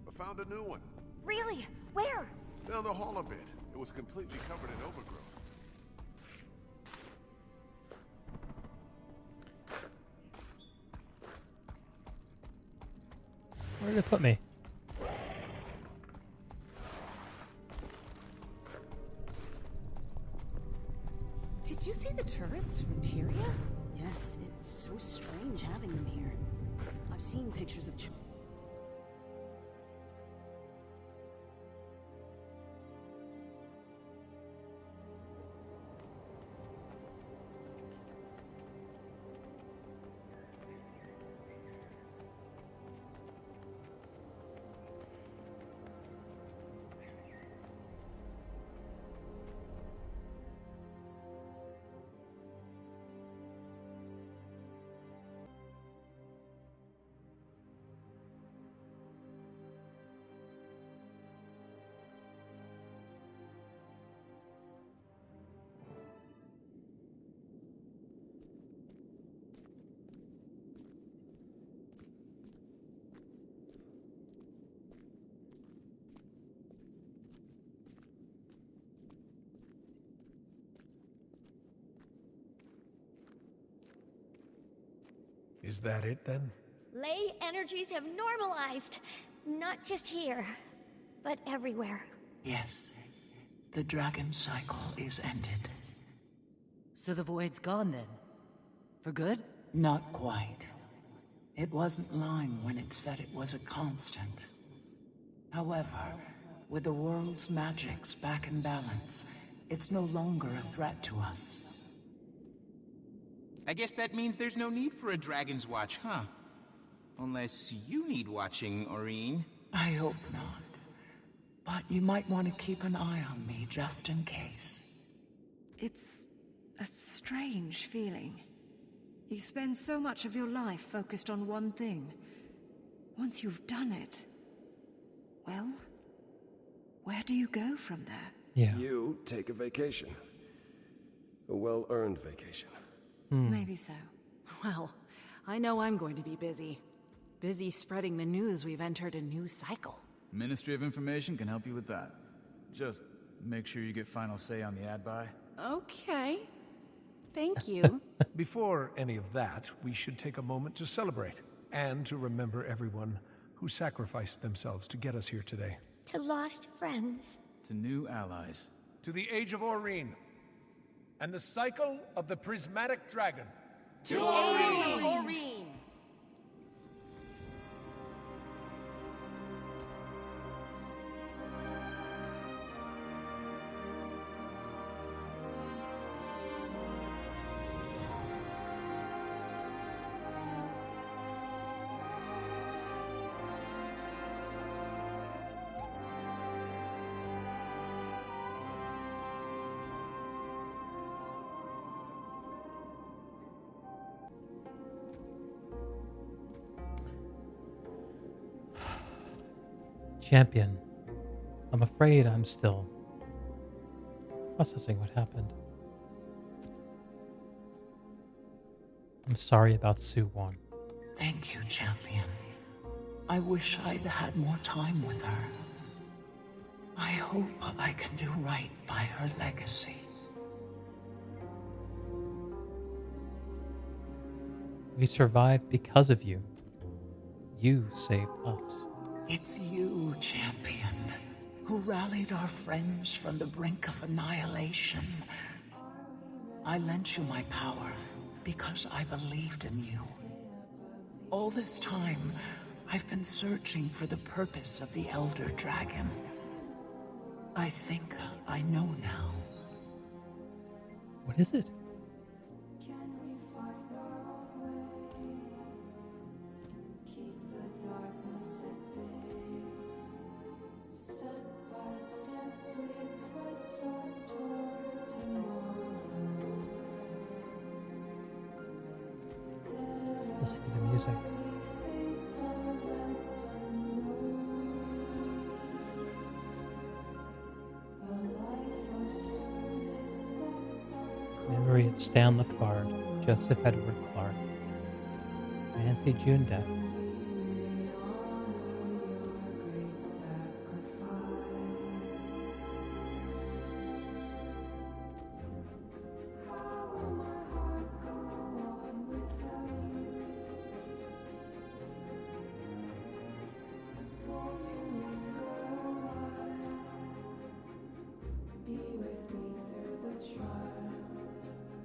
I found a new one. Really? Where? Down the hall a bit. It was completely covered in overgrowth. Where did it put me? Did you see the tourists from Tyria? Yes, it's so strange having them here. I've seen pictures of Is that it, then? Ley energies have normalized. Not just here, but everywhere. Yes. The dragon cycle is ended. So the void's gone then? For good? Not quite. It wasn't lying when it said it was a constant. However, with the world's magics back in balance, it's no longer a threat to us. I guess that means there's no need for a Dragon's Watch, huh? Unless you need watching, Aurene. I hope not. But you might want to keep an eye on me just in case. It's a strange feeling. You spend so much of your life focused on one thing. Once you've done it, well, where do you go from there? Yeah. You take a vacation. A well-earned vacation. Maybe so. Well, I know I'm going to be busy. Busy spreading the news we've entered a new cycle. Ministry of Information can help you with that. Just make sure you get final say on the ad buy. Okay. Thank you. Before any of that, we should take a moment to celebrate and to remember everyone who sacrificed themselves to get us here today. To lost friends. To new allies. To the Age of Aurene. And the cycle of the prismatic dragon. To Aurene! Champion, I'm afraid I'm still processing what happened. I'm sorry about Sue 1. Thank you, Champion. I wish I'd had more time with her. I hope I can do right by her legacy. We survived because of you. You saved us. It's you, Champion, who rallied our friends from the brink of annihilation. I lent you my power because I believed in you. All this time, I've been searching for the purpose of the Elder Dragon. I think I know now. What is it? Listen to the music. Memory of Stan Lafard, Joseph Edward Clark, Nancy June Depp.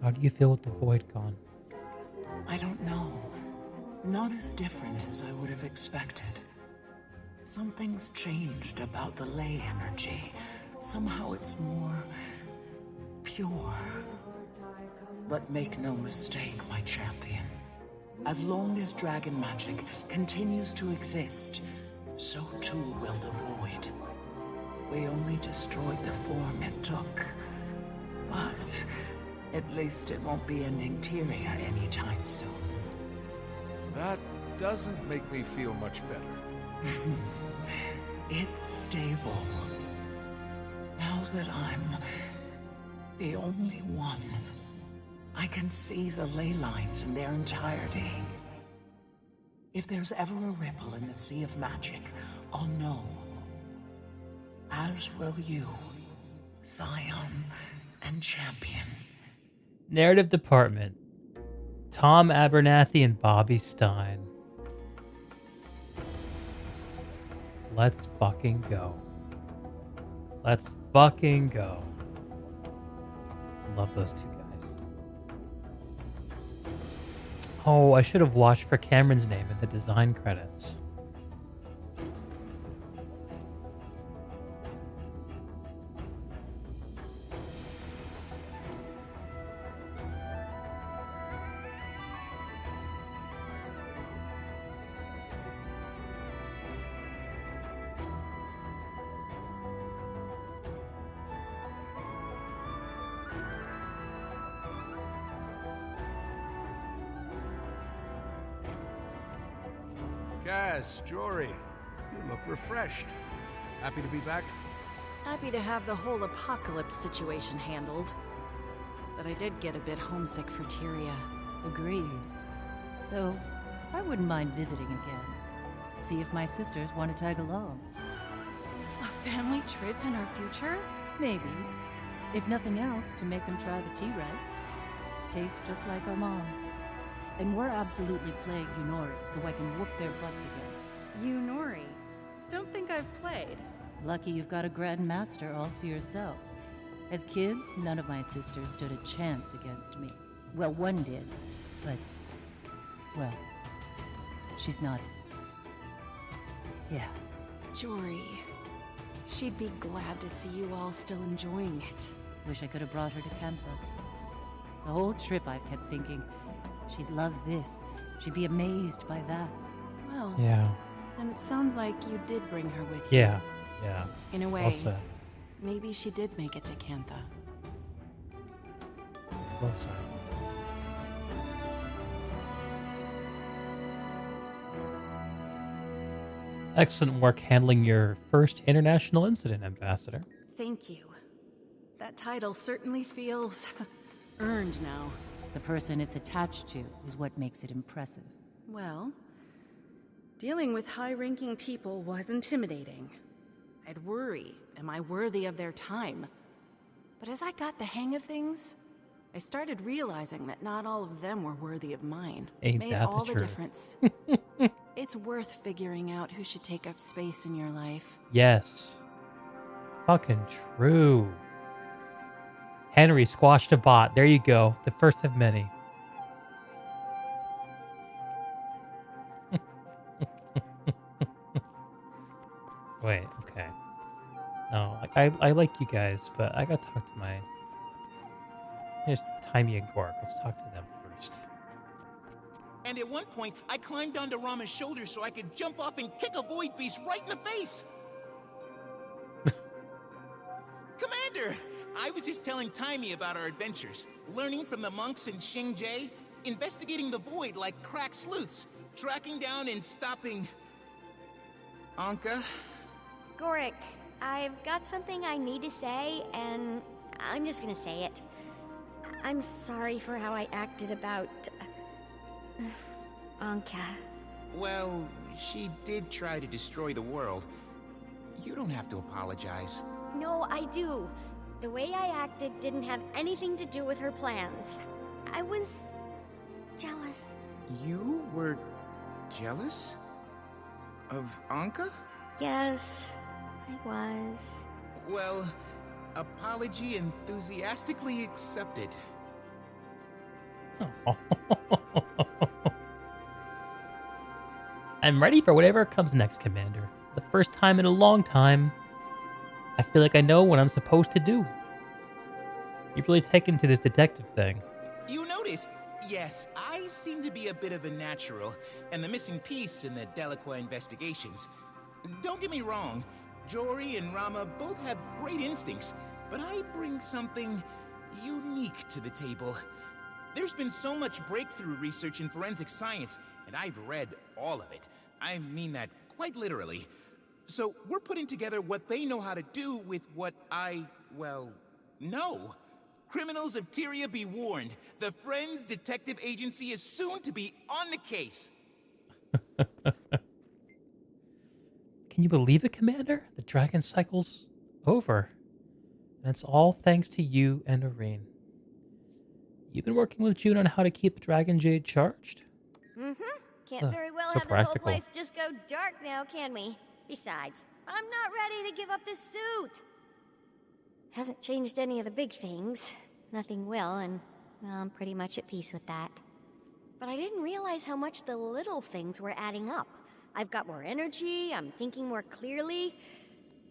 How do you feel with the void gone? I don't know. Not as different as I would have expected. Something's changed about the ley energy. Somehow it's more pure. But make no mistake, my champion. As long as dragon magic continues to exist, so too will the void. We only destroyed the form it took. But at least it won't be an interior anytime soon. That doesn't make me feel much better. It's stable. Now that I'm the only one, I can see the ley lines in their entirety. If there's ever a ripple in the sea of magic, I'll know. As will you, Scion and Champion. Narrative Department. Tom Abernathy and Bobby Stein. Let's fucking go. Let's fucking go. Love those two guys. Oh, I should have watched for Cameron's name in the design credits. Cass, Jory, you look refreshed. Happy to be back? Happy to have the whole apocalypse situation handled. But I did get a bit homesick for Tyria. Agreed. Though, I wouldn't mind visiting again. See if my sisters want to tag along. A family trip in our future? Maybe. If nothing else, to make them try the T-Rex. Tastes just like our moms. And we're absolutely plagued Yunori, so I can whoop their butts again. Yunori? Don't think I've played. Lucky you've got a Grandmaster all to yourself. As kids, none of my sisters stood a chance against me. Well, one did, but... well, she's not... yeah. Jory. She'd be glad to see you all still enjoying it. Wish I could have brought her to Kempa. The whole trip I kept thinking, she'd love this. She'd be amazed by that. Well, yeah. Then it sounds like you did bring her with you. Yeah, yeah. In a way, Well said. Maybe she did make it to Cantha. Well said. Excellent work handling your first international incident, Ambassador. Thank you. That title certainly feels earned now. The person it's attached to is what makes it impressive. Well, dealing with high-ranking people was intimidating. I'd worry, am I worthy of their time? But as I got the hang of things, I started realizing that not all of them were worthy of mine. Ain't Made that all the the truth. difference. It's worth figuring out who should take up space in your life. Yes. Fucking true. Henry squashed a bot. There you go. The first of many. Wait, okay. No, I like you guys, but I gotta talk to my... Here's Timey and Gork. Let's talk to them first. And at one point, I climbed onto Rama's shoulder so I could jump off and kick a void beast right in the face. Commander, I was just telling Timey about our adventures, learning from the monks in Xingjie, investigating the void like crack sleuths, tracking down and stopping... Anka? Gorik, I've got something I need to say, and I'm just gonna say it. I'm sorry for how I acted about... Anka. Well, she did try to destroy the world. You don't have to apologize. No, I do. The way I acted didn't have anything to do with her plans. I was... jealous. You were jealous? Of Anka? Yes, I was. Well, apology enthusiastically accepted. I'm ready for whatever comes next, Commander. The first time in a long time, I feel like I know what I'm supposed to do. You've really taken to this detective thing. You noticed? Yes, I seem to be a bit of a natural, and the missing piece in the Delacroix investigations. Don't get me wrong, Jory and Rama both have great instincts, but I bring something unique to the table. There's been so much breakthrough research in forensic science, and I've read all of it. I mean that quite literally. So we're putting together what they know how to do with what I, well, know. Criminals of Tyria be warned. The Friends Detective Agency is soon to be on the case. Can you believe it, Commander? The dragon cycle's over. And it's all thanks to you and Irene. You've been working with June on how to keep the Dragon Jade charged? Mm-hmm. Can't very well so have practical. this whole place just go dark now, can we? Besides, I'm not ready to give up this suit. Hasn't changed any of the big things. Nothing will, and well, I'm pretty much at peace with that. But I didn't realize how much the little things were adding up. I've got more energy, I'm thinking more clearly.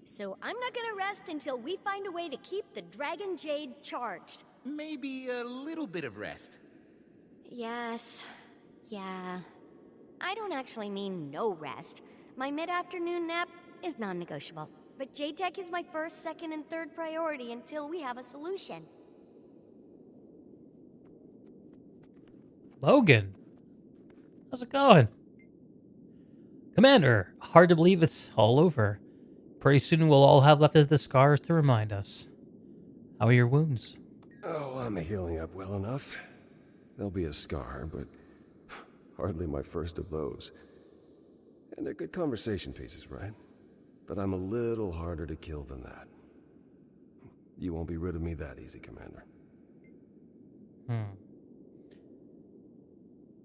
So I'm not gonna rest until we find a way to keep the Dragon Jade charged. Maybe a little bit of rest. Yes. Yeah. I don't actually mean no rest. My mid-afternoon nap is non-negotiable. But J-Tech is my first, second, and third priority until we have a solution. Logan, how's it going? Commander, hard to believe it's all over. Pretty soon we'll all have left is the scars to remind us. How are your wounds? Oh, I'm healing up well enough. There'll be a scar, but hardly my first of those. And they're good conversation pieces, right? But I'm a little harder to kill than that. You won't be rid of me that easy, Commander.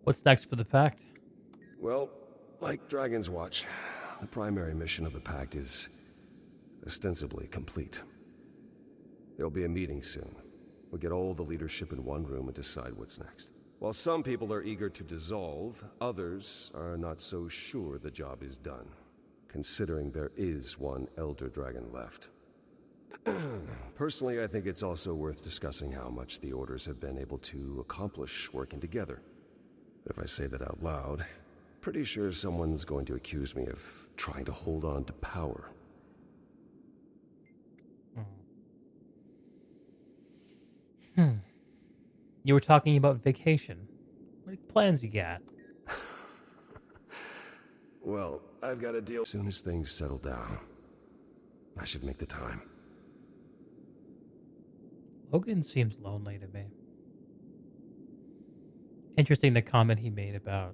What's next for the Pact? Well, like Dragon's Watch, the primary mission of the Pact is ostensibly complete. There'll be a meeting soon. We'll get all the leadership in one room and decide what's next. While some people are eager to dissolve, others are not so sure the job is done, considering there is one Elder Dragon left. Personally, I think it's also worth discussing how much the Orders have been able to accomplish working together. But if I say that out loud, pretty sure someone's going to accuse me of trying to hold on to power. You were talking about vacation. What plans you got? Well, I've got a deal as soon as things settle down. I should make the time. Logan seems lonely to me. Interesting the comment he made about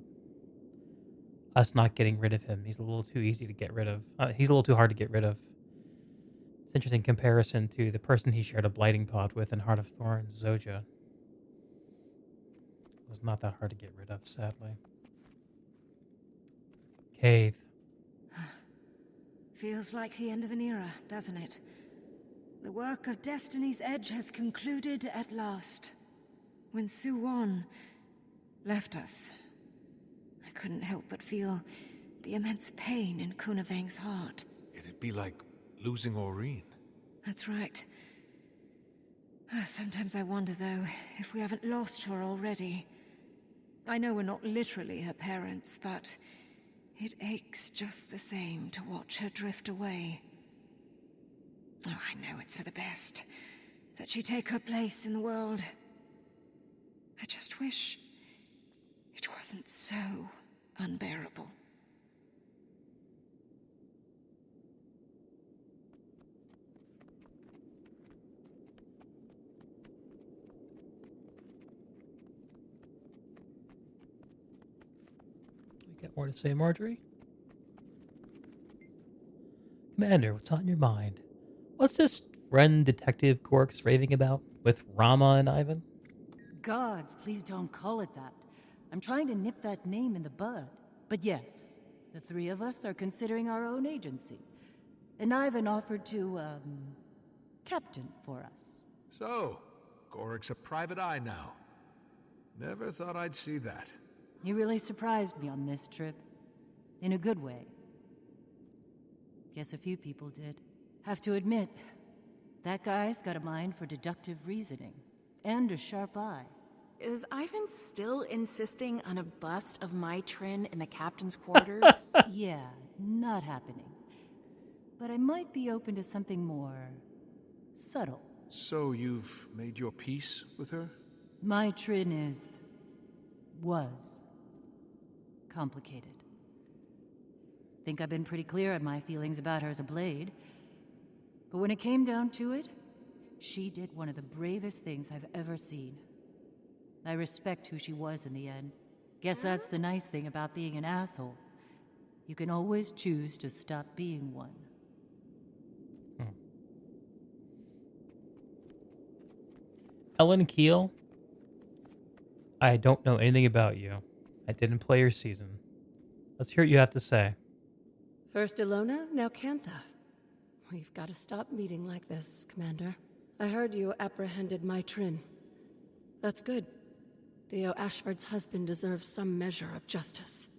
us not getting rid of him. He's a little too easy to get rid of. He's a little too hard to get rid of. It's an interesting comparison to the person he shared a blighting pod with in Heart of Thorns, Zoja. It was not that hard to get rid of, sadly. Cave. Feels like the end of an era, doesn't it? The work of Destiny's Edge has concluded at last. When Suwon left us, I couldn't help but feel the immense pain in Kunavang's heart. It'd be like losing Aureen. That's right. Sometimes I wonder, though, if we haven't lost her already. I know we're not literally her parents, but it aches just the same to watch her drift away. Oh, I know it's for the best, that she take her place in the world. I just wish it wasn't so unbearable. Got more to say, Marjorie? Commander, what's on your mind? What's this friend Detective Gork's raving about with Rama and Ivan? Gods, please don't call it that. I'm trying to nip that name in the bud. But yes, the three of us are considering our own agency. And Ivan offered to, captain for us. So, Gorik's a private eye now. Never thought I'd see that. You really surprised me on this trip. In a good way. Guess a few people did. Have to admit, that guy's got a mind for deductive reasoning. And a sharp eye. Is Ivan still insisting on a bust of my Trin in the captain's quarters? Yeah, not happening. But I might be open to something more subtle. So you've made your peace with her? My Trin was complicated. Think I've been pretty clear on my feelings about her as a blade. But when it came down to it, she did one of the bravest things I've ever seen. I respect who she was in the end. Guess that's the nice thing about being an asshole. You can always choose to stop being one. Ellen Keel, I don't know anything about you. I didn't play your season. Let's hear what you have to say. First Ilona, now Cantha. We've got to stop meeting like this, Commander. I heard you apprehended my Trin. That's good. Theo Ashford's husband deserves some measure of justice.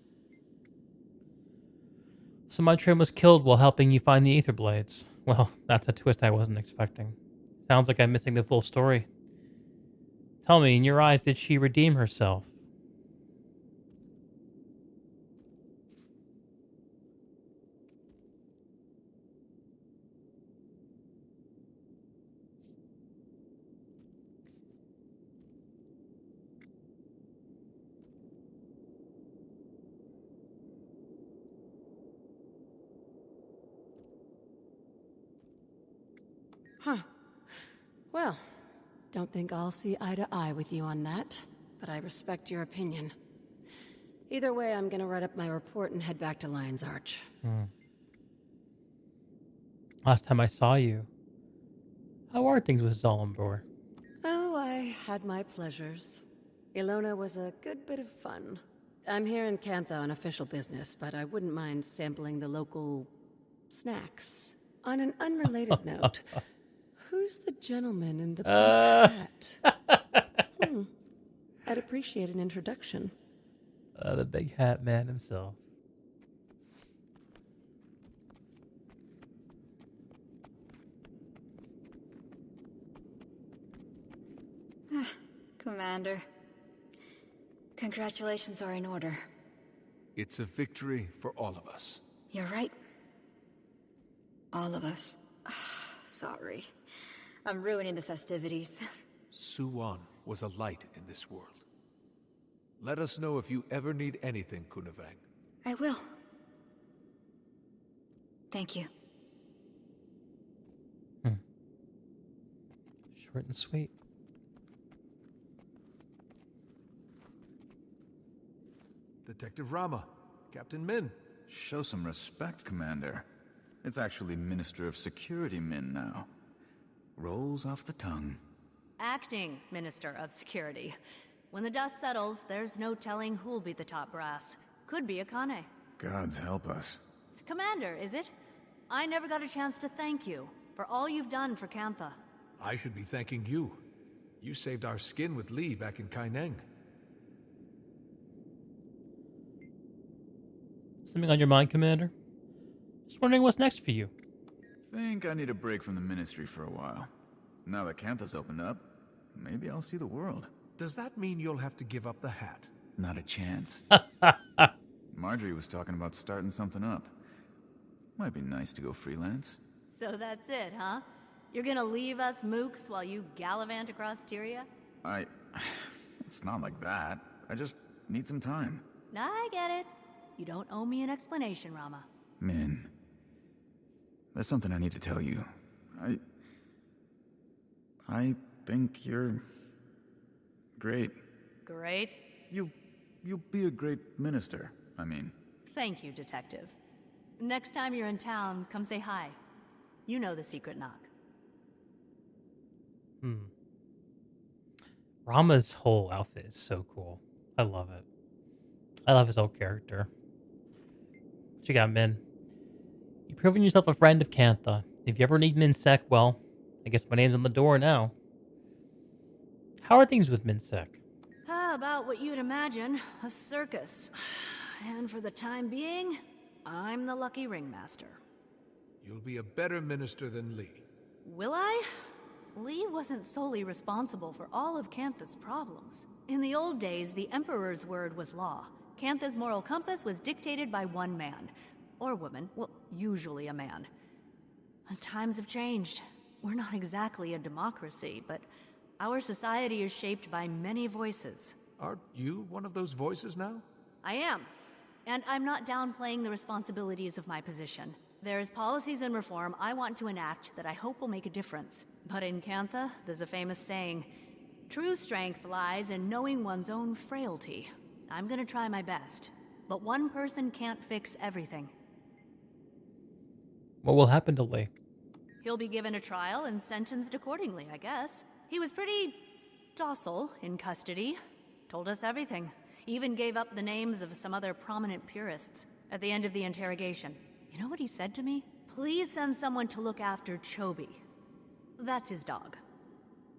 So my Trin was killed while helping you find the Aether Blades. Well, that's a twist I wasn't expecting. Sounds like I'm missing the full story. Tell me, in your eyes, did she redeem herself? Huh. Well, don't think I'll see eye to eye with you on that, but I respect your opinion. Either way, I'm gonna write up my report and head back to Lion's Arch. Last time I saw you, how are things with Zalambor? Oh, I had my pleasures. Ilona was a good bit of fun. I'm here in Cantha on official business, but I wouldn't mind sampling the local snacks. On an unrelated note, who's the gentleman in the big hat? I'd appreciate an introduction. The big hat man himself. Commander, congratulations are in order. It's a victory for all of us. You're right. All of us. Sorry. I'm ruining the festivities. Suwan was a light in this world. Let us know if you ever need anything, Kunavang. I will. Thank you. Short and sweet. Detective Rama, Captain Min. Show some respect, Commander. It's actually Minister of Security Min now. Rolls off the tongue. Acting Minister of Security. When the dust settles, there's no telling who'll be the top brass. Could be Akane. Gods help us. Commander, is it? I never got a chance to thank you for all you've done for Cantha. I should be thanking you. You saved our skin with Lee back in Kaineng. Something on your mind, Commander? Just wondering what's next for you. Think I need a break from the Ministry for a while. Now that Cantha's opened up, maybe I'll see the world. Does that mean you'll have to give up the hat? Not a chance. Marjorie was talking about starting something up. Might be nice to go freelance. So that's it, huh? You're gonna leave us mooks while you gallivant across Tyria? It's not like that. I just need some time. I get it. You don't owe me an explanation, Rama. Min, there's something I need to tell you. I think you're great. Great? You'll be a great minister, I mean. Thank you, Detective. Next time you're in town, come say hi. You know the secret knock. Rama's whole outfit is so cool. I love it. I love his whole character. What you got, Min? You've proven yourself a friend of Cantha. If you ever need Minsec, well, I guess my name's on the door now. How are things with Minsec? About what you'd imagine, a circus. And for the time being, I'm the lucky ringmaster. You'll be a better minister than Lee. Will I? Lee wasn't solely responsible for all of Cantha's problems. In the old days, the Emperor's word was law. Cantha's moral compass was dictated by one man. Or woman. Well, usually a man. And times have changed. We're not exactly a democracy, but our society is shaped by many voices. Aren't you one of those voices now? I am. And I'm not downplaying the responsibilities of my position. There's policies and reform I want to enact that I hope will make a difference. But in Cantha, there's a famous saying, true strength lies in knowing one's own frailty. I'm gonna try my best. But one person can't fix everything. What will happen to Lee? He'll be given a trial and sentenced accordingly, I guess. He was pretty docile in custody. Told us everything. Even gave up the names of some other prominent purists at the end of the interrogation. You know what he said to me? Please send someone to look after Chobi. That's his dog.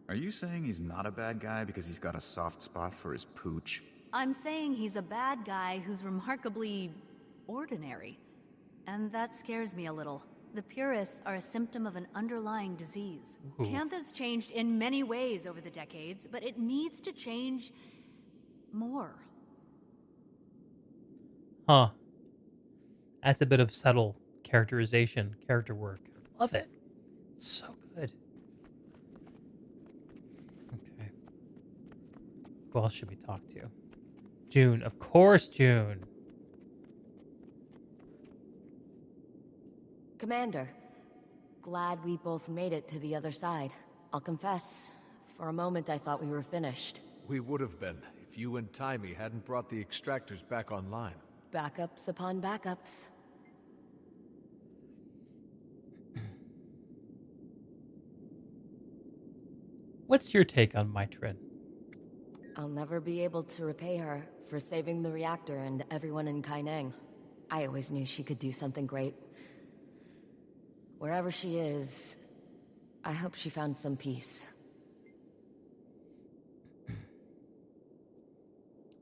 Are you saying he's not a bad guy because he's got a soft spot for his pooch? I'm saying he's a bad guy who's remarkably ordinary. And that scares me a little. The purists are a symptom of an underlying disease. Cantha's changed in many ways over the decades, but it needs to change more. Huh. That's a bit of subtle characterization, character work. Love it. So good. Okay. Who else should we talk to? June. Of course, June. Commander, glad we both made it to the other side. I'll confess, for a moment I thought we were finished. We would have been if you and Timey hadn't brought the extractors back online. Backups upon backups. What's your take on Maitrin? I'll never be able to repay her for saving the reactor and everyone in Kaineng. I always knew she could do something great. Wherever she is, I hope she found some peace.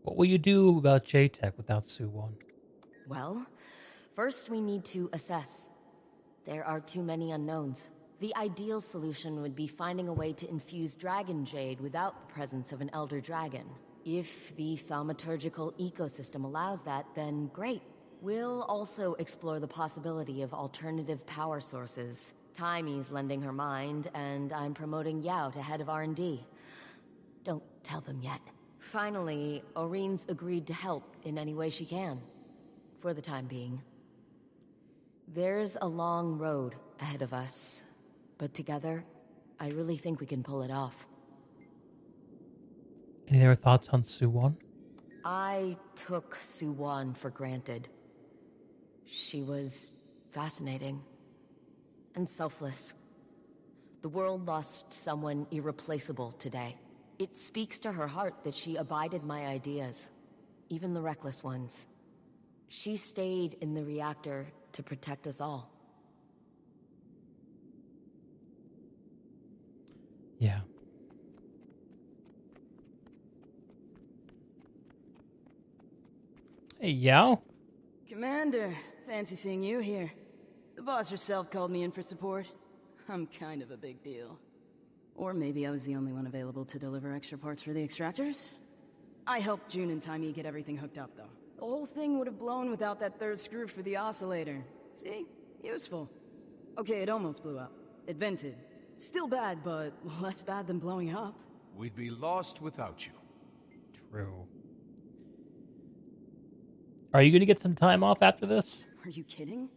What will you do about J-Tech without Suwon? Well, first we need to assess. There are too many unknowns. The ideal solution would be finding a way to infuse Dragon Jade without the presence of an Elder Dragon. If the thaumaturgical ecosystem allows that, then great. We'll also explore the possibility of alternative power sources. Timey's lending her mind, and I'm promoting Yao to head of R&D. Don't tell them yet. Finally, Oreen's agreed to help in any way she can. For the time being. There's a long road ahead of us, but together, I really think we can pull it off. Any other thoughts on Suwon? I took Suwon for granted. She was fascinating and selfless. The world lost someone irreplaceable today. It speaks to her heart that she abided my ideas, even the reckless ones. She stayed in the reactor to protect us all. Yeah. Hey, Yao? Commander, fancy seeing you here. boss herself called me in for support. I'm kind of a big deal. Or maybe I was the only one available to deliver extra parts for the extractors? I helped June and Timey get everything hooked up, though. The whole thing would have blown without that third screw for the oscillator. See? Useful. Okay, it almost blew up. It vented. Still bad, but less bad than blowing up. We'd be lost without you. True. Are you going to get some time off after this? Are you kidding?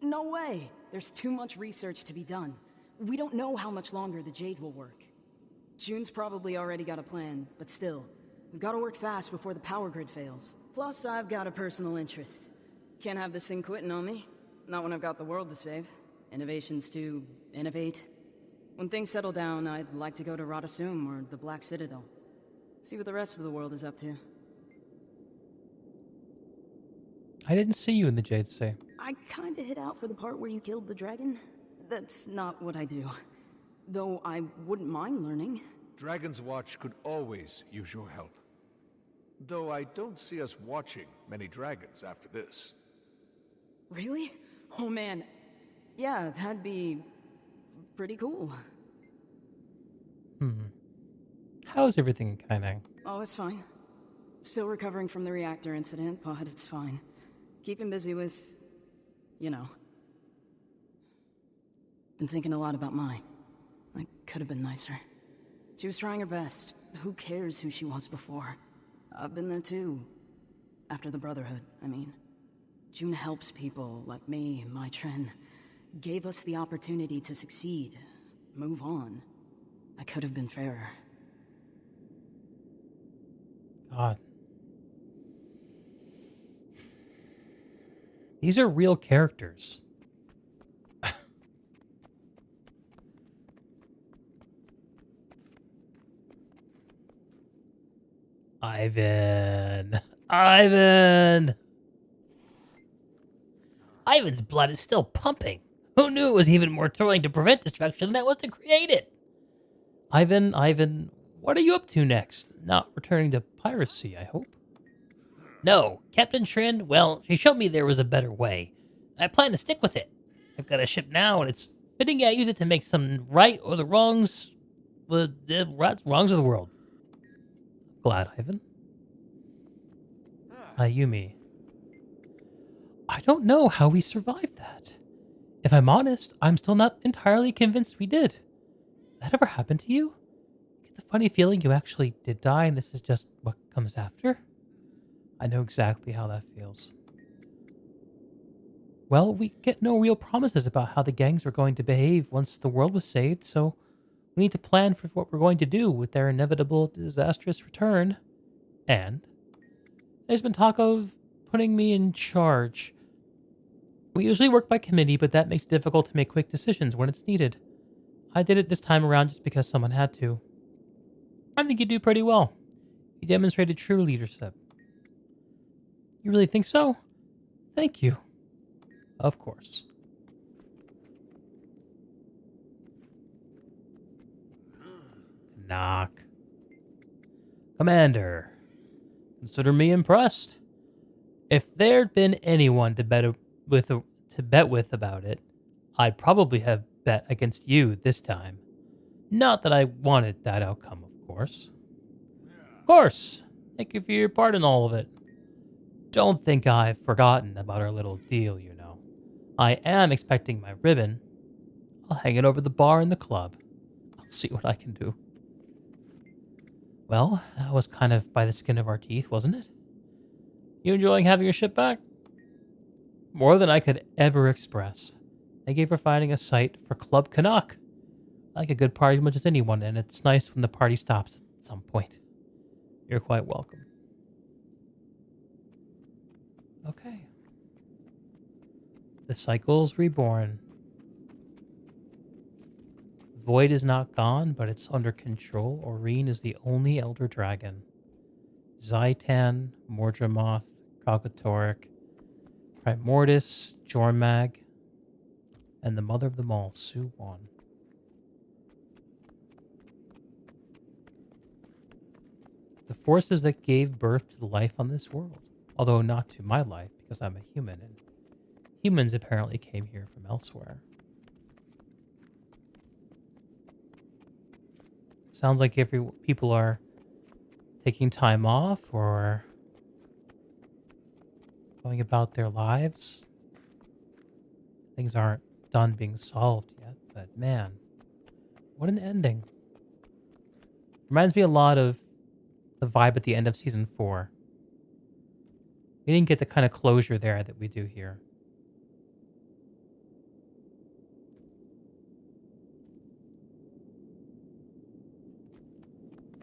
No way! There's too much research to be done. We don't know how much longer the Jade will work. June's probably already got a plan, but still, we've got to work fast before the power grid fails. Plus, I've got a personal interest. Can't have this thing quitting on me. Not when I've got the world to save. Innovations to innovate. When things settle down, I'd like to go to Radasum or the Black Citadel. See what the rest of the world is up to. I didn't see you in the Jade Say. I kinda hit out for the part where you killed the dragon. That's not what I do. Though I wouldn't mind learning. Dragon's Watch could always use your help. Though I don't see us watching many dragons after this. Really? Oh man. Yeah, that'd be pretty cool. How's everything in Kainang? Oh, it's fine. Still recovering from the reactor incident, but it's fine. Keeping busy with, you know. Been thinking a lot about Mai. I could have been nicer. She was trying her best. Who cares who she was before? I've been there too. After the Brotherhood, I mean. June helps people like me, Mai Tren. Gave us the opportunity to succeed. Move on. I could have been fairer. God. These are real characters. Ivan. Ivan's blood is still pumping. Who knew it was even more thrilling to prevent destruction than it was to create it? Ivan, what are you up to next? Not returning to piracy, I hope? No, Captain Trin, well, she showed me there was a better way. I plan to stick with it. I've got a ship now, and it's fitting I use it to make some right or the wrongs, wrongs of the world. Glad, Ivan. Ayumi. I don't know how we survived that. If I'm honest, I'm still not entirely convinced we did. That ever happened to you? Get the funny feeling you actually did die and this is just what comes after? I know exactly how that feels. Well, we get no real promises about how the gangs were going to behave once the world was saved, so we need to plan for what we're going to do with their inevitable disastrous return. And there's been talk of putting me in charge. We usually work by committee, but that makes it difficult to make quick decisions when it's needed. I did it this time around just because someone had to. I think you do pretty well. You demonstrated true leadership. You really think so? Thank you. Of course. Knock. Commander, consider me impressed. If there'd been anyone to bet with about it, I'd probably have bet against you this time. Not that I wanted that outcome, of course. Of course. Thank you for your part in all of it. Don't think I've forgotten about our little deal, you know. I am expecting my ribbon. I'll hang it over the bar in the club. I'll see what I can do. Well, that was kind of by the skin of our teeth, wasn't it? You enjoying having your ship back? More than I could ever express. Thank you for finding a site for Club Canuck. I like a good party as much as anyone, and it's nice when the party stops at some point. You're quite welcome. Okay. The cycle's reborn. Void is not gone, but it's under control. Aurene is the only Elder Dragon. Zaitan, Mordramoth, Kalkatoric, Primordus, Jormag, and the mother of them all, Su-Wan. The forces that gave birth to the life on this world, although not to my life because I'm a human and Humans apparently came here from elsewhere. Sounds like people are taking time off or going about their lives. Things aren't done being solved yet, but man, what an ending. Reminds me a lot of the vibe at the end of season 4. We didn't get the kind of closure there that we do here.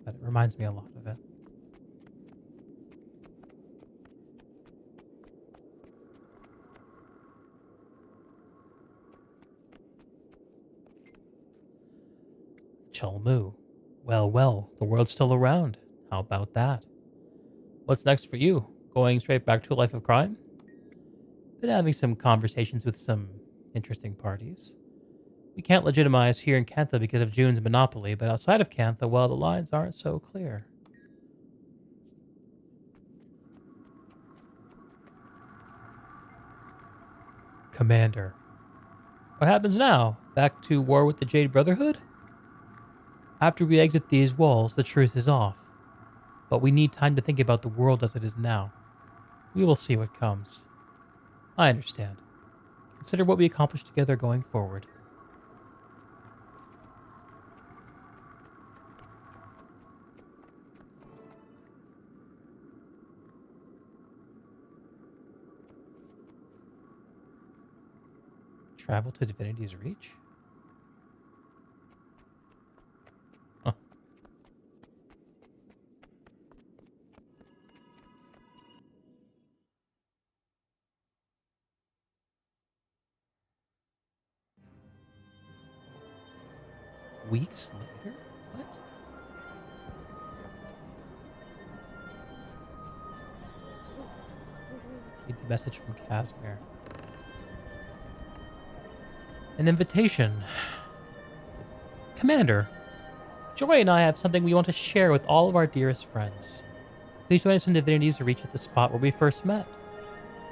But it reminds me a lot of it. Cholmu. Well, the world's still around. How about that? What's next for you? Going straight back to a life of crime? Been having some conversations with some interesting parties. We can't legitimize here in Cantha because of June's monopoly, but outside of Cantha, well, the lines aren't so clear. Commander. What happens now? Back to war with the Jade Brotherhood? After we exit these walls, the truth is off. But we need time to think about the world as it is now. We will see what comes. I understand. Consider what we accomplish together going forward. Travel to Divinity's Reach? Huh. Weeks later? What? Read the message from Casimir. An invitation. Commander, Joy and I have something we want to share with all of our dearest friends. Please join us in Divinity's Reach at the spot where we first met.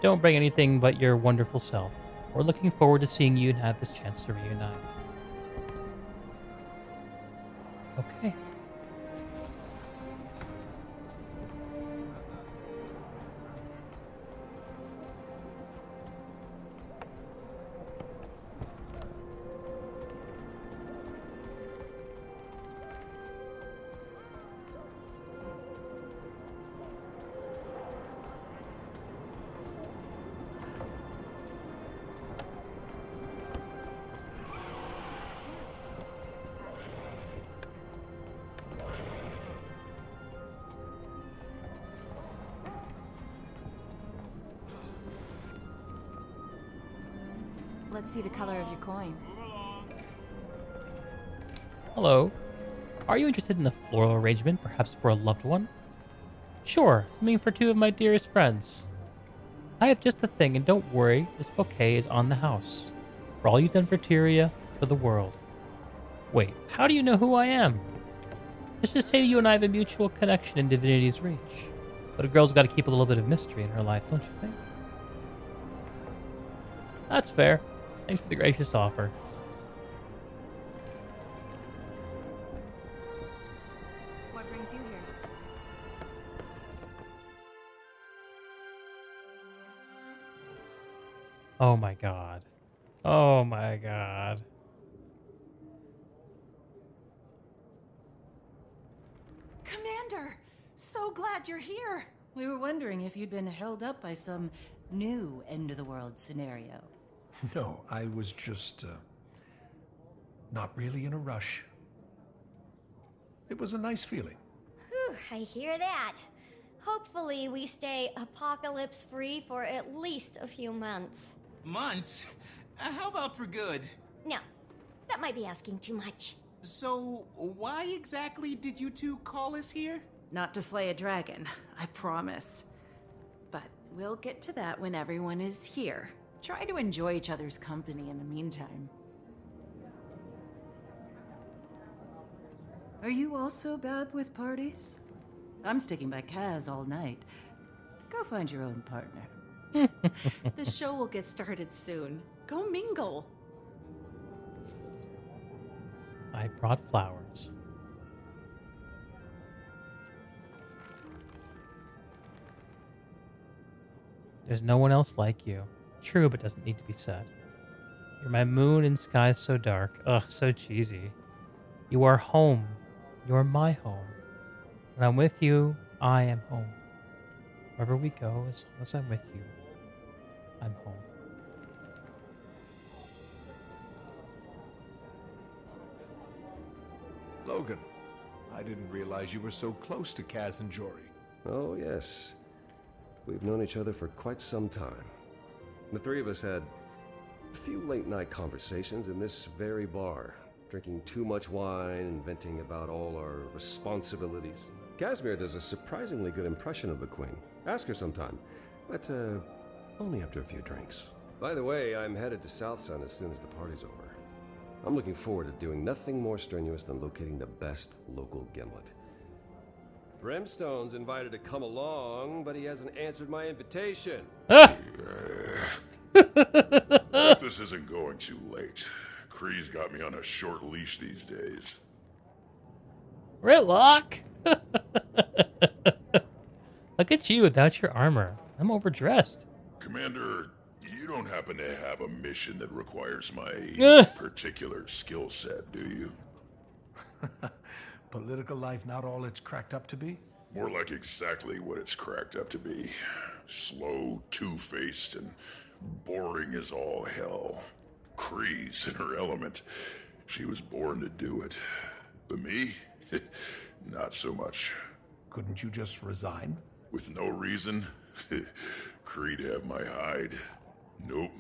Don't bring anything but your wonderful self. We're looking forward to seeing you and have this chance to reunite. Okay. Let's see the color of your coin. Hello. Are you interested in a floral arrangement, perhaps for a loved one? Sure, something for 2 of my dearest friends. I have just the thing, and don't worry, this bouquet is on the house. For all you've done for Tyria, for the world. Wait, how do you know who I am? Let's just say you and I have a mutual connection in Divinity's Reach. But a girl's got to keep a little bit of mystery in her life, don't you think? That's fair. Thanks for the gracious offer. What brings you here? Oh my god. Oh my god. Commander! So glad you're here! We were wondering if you'd been held up by some new end-of-the-world scenario. No, I was just, not really in a rush. It was a nice feeling. Whew, I hear that. Hopefully we stay apocalypse-free for at least a few months. Months? How about for good? No, that might be asking too much. So, why exactly did you 2 call us here? Not to slay a dragon, I promise. But we'll get to that when everyone is here. Try to enjoy each other's company in the meantime. Are you also bad with parties? I'm sticking by Kaz all night. Go find your own partner. The show will get started soon. Go mingle. I brought flowers. There's no one else like you. True, but doesn't need to be said. You're my moon in skies so dark. Ugh, so cheesy. You are home. You're my home. When I'm with you, I am home. Wherever we go, as long as I'm with you, I'm home. Logan, I didn't realize you were so close to Kaz and Jory. Oh, yes. We've known each other for quite some time. The three of us had a few late-night conversations in this very bar, drinking too much wine and venting about all our responsibilities. Casimir does a surprisingly good impression of the Queen. Ask her sometime, but only after a few drinks. By the way, I'm headed to South Sun as soon as the party's over. I'm looking forward to doing nothing more strenuous than locating the best local gimlet. Brimstone's invited to come along, but he hasn't answered my invitation. Hope this isn't going too late. Kree's got me on a short leash these days. Ritlock! Look at you without your armor. I'm overdressed. Commander, you don't happen to have a mission that requires my particular skill set, do you? Political life not all it's cracked up to be? More like exactly what it's cracked up to be. Slow, two-faced, and boring as all hell. Kree's in her element. She was born to do it. But me? Not so much. Couldn't you just resign? With no reason? Kree'd have my hide. Nope.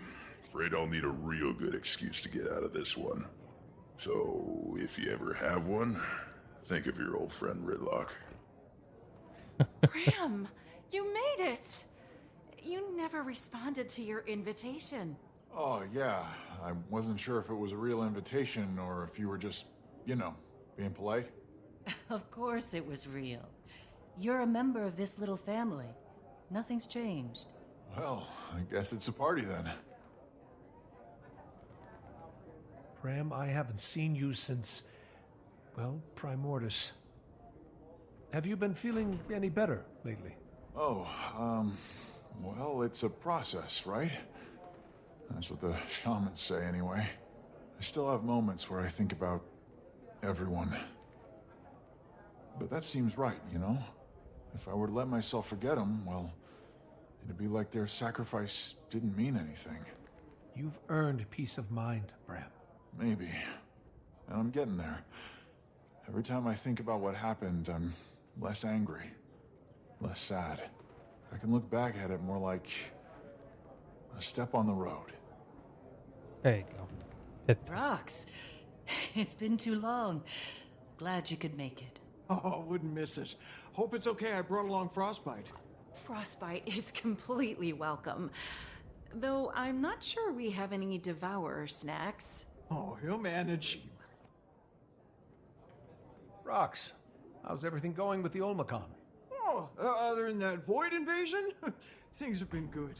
Afraid I'll need a real good excuse to get out of this one. So, if you ever have one, think of your old friend Ritlock. Bram, you made it! You never responded to your invitation. Oh, yeah. I wasn't sure if it was a real invitation or if you were just, you know, being polite. Of course it was real. You're a member of this little family. Nothing's changed. Well, I guess it's a party then. Bram, I haven't seen you since, well, Primordus. Have you been feeling any better lately? Oh, well, it's a process, right? That's what the shamans say anyway. I still have moments where I think about everyone. But that seems right, you know? If I were to let myself forget them, well, it'd be like their sacrifice didn't mean anything. You've earned peace of mind, Bram. Maybe. And I'm getting there. Every time I think about what happened, I'm less angry, less sad. I can look back at it more like a step on the road. There you go. Rox, it's been too long. Glad you could make it. Oh, wouldn't miss it. Hope it's okay I brought along Frostbite. Frostbite is completely welcome. Though I'm not sure we have any Devourer snacks. Oh, he'll manage. Rox, how's everything going with the Olmacon? Oh, other than that void invasion, things have been good.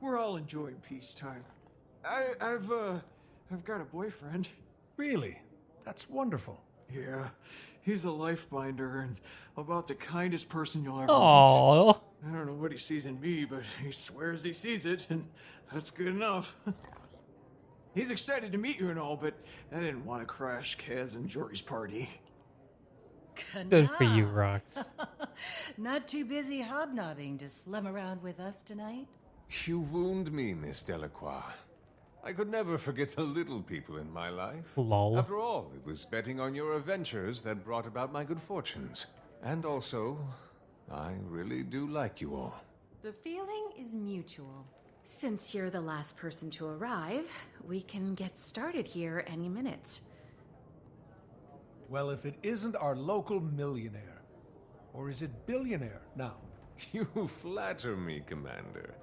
We're all enjoying peacetime. I've got a boyfriend. Really? That's wonderful. Yeah, he's a lifebinder and about the kindest person you'll ever Aww. meet. I don't know what he sees in me, but he swears he sees it, and that's good enough. He's excited to meet you and all, but I didn't want to crash Kaz and Jory's party. Good for you, Rox. Not too busy hobnobbing to slum around with us tonight? You wound me, Miss Delacroix. I could never forget the little people in my life. Lol. After all, it was betting on your adventures that brought about my good fortunes. And also, I really do like you all. The feeling is mutual. Since you're the last person to arrive, we can get started here any minute. Well, if it isn't our local millionaire, or is it billionaire now? You flatter me, Commander.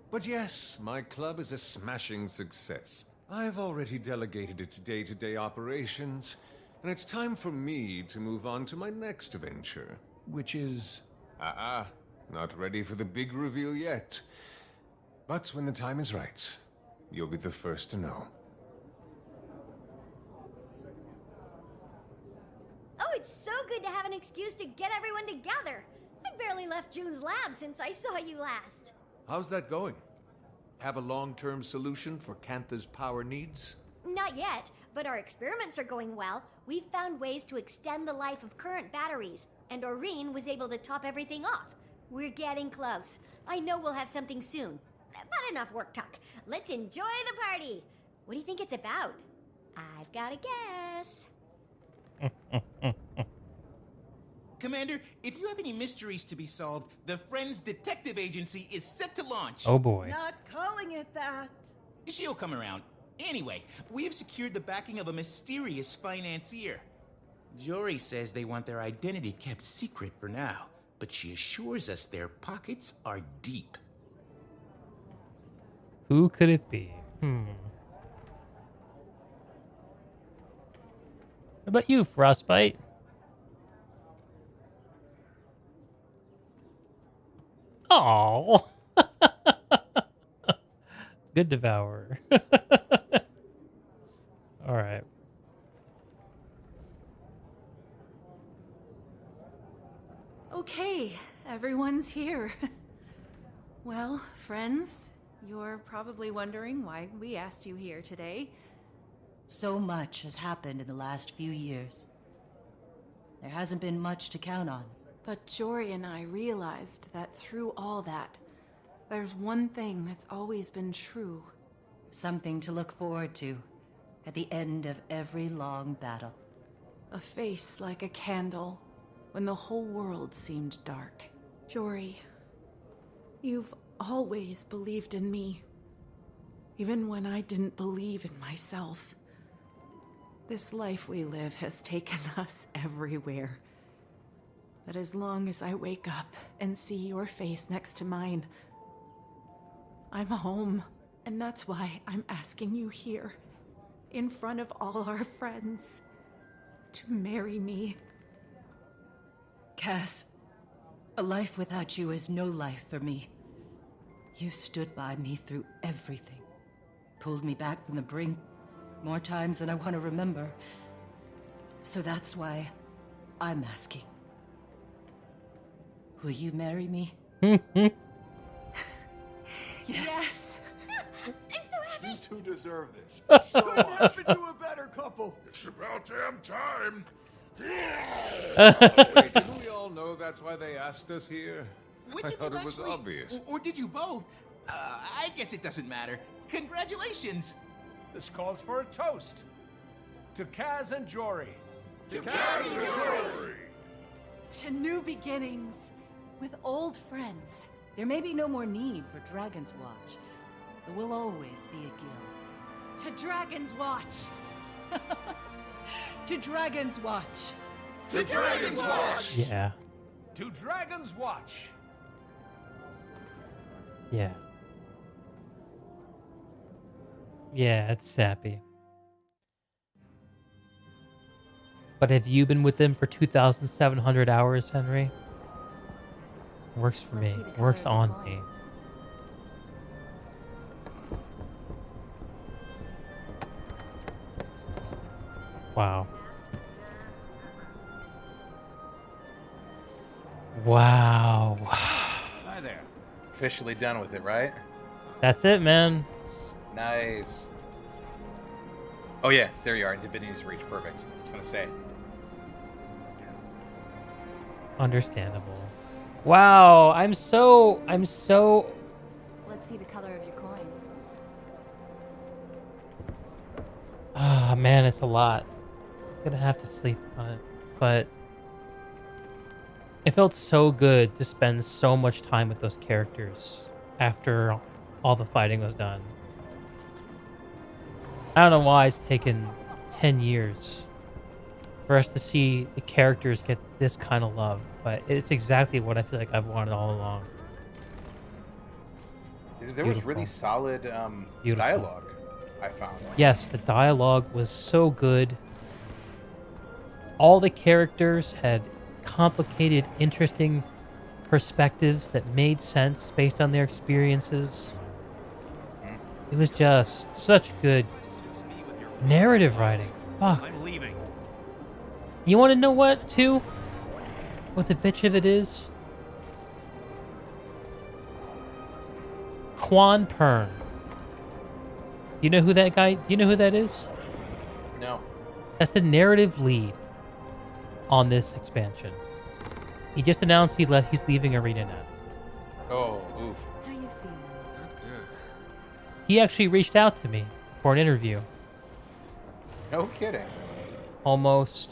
But yes, my club is a smashing success. I've already delegated its day-to-day operations, and it's time for me to move on to my next venture. Which is? Not ready for the big reveal yet. But when the time is right, you'll be the first to know. Oh, it's so good to have an excuse to get everyone together. I barely left June's lab since I saw you last. How's that going? Have a long-term solution for Cantha's power needs? Not yet, but our experiments are going well. We've found ways to extend the life of current batteries, and Aurene was able to top everything off. We're getting close. I know we'll have something soon. But enough work talk. Let's enjoy the party. What do you think it's about? I've got a guess. Commander, if you have any mysteries to be solved, the Friends Detective Agency is set to launch. Oh boy. Not calling it that. She'll come around. Anyway, we have secured the backing of a mysterious financier. Jory says they want their identity kept secret for now, but she assures us their pockets are deep. Who could it be? What about you, Frostbite? Oh, good devourer. All right. Okay, everyone's here. Well, friends, you're probably wondering why we asked you here today. So much has happened in the last few years. There hasn't been much to count on. But Jory and I realized that through all that, there's one thing that's always been true. Something to look forward to at the end of every long battle. A face like a candle when the whole world seemed dark. Jory, you've always believed in me, even when I didn't believe in myself. This life we live has taken us everywhere. But as long as I wake up and see your face next to mine, I'm home. And that's why I'm asking you here, in front of all our friends, to marry me. Cass, a life without you is no life for me. You stood by me through everything. Pulled me back from the brink more times than I want to remember. So that's why I'm asking. Will you marry me? Yes. I'm so happy. You two deserve this. So couldn't happen to a better couple. It's about damn time. Wait, didn't we all know that's why they asked us here? Which I of thought you it was actually- obvious. Or did you both? I guess it doesn't matter. Congratulations. This calls for a toast. To Kaz and Jory. To Kaz and Jory. To new beginnings with old friends. There may be no more need for Dragon's Watch. There will always be a guild. To Dragon's Watch. To Dragon's Watch. To Dragon's Watch. Yeah. To Dragon's Watch. Yeah. Yeah, it's sappy. But have you been with them for 2,700 hours, Henry? Works for me. Works on me. Wow. Wow. Hi there. Officially done with it, right? That's it, man. Nice. Oh yeah, there you are. Divinity's Reach. Perfect. I was gonna say. Understandable. Wow, I'm so Let's see the color of your coin. ah man, it's a lot. I'm gonna have to sleep on it. But it felt so good to spend so much time with those characters after all the fighting was done. I don't know why it's taken 10 years for us to see the characters get this kind of love, but it's exactly what I feel like I've wanted all along. There was really solid dialogue, I found. Yes, the dialogue was so good. All the characters had complicated, interesting perspectives that made sense based on their experiences. It was just such good narrative writing. Fuck. I'm leaving. You want to know what, too? What the bitch of it is? Quan Pern. Do you know who that guy? Do you know who that is? No. That's the narrative lead on this expansion. He just announced he's leaving ArenaNet. Oh, oof. How you feeling? Not good. He actually reached out to me for an interview. No kidding. Almost,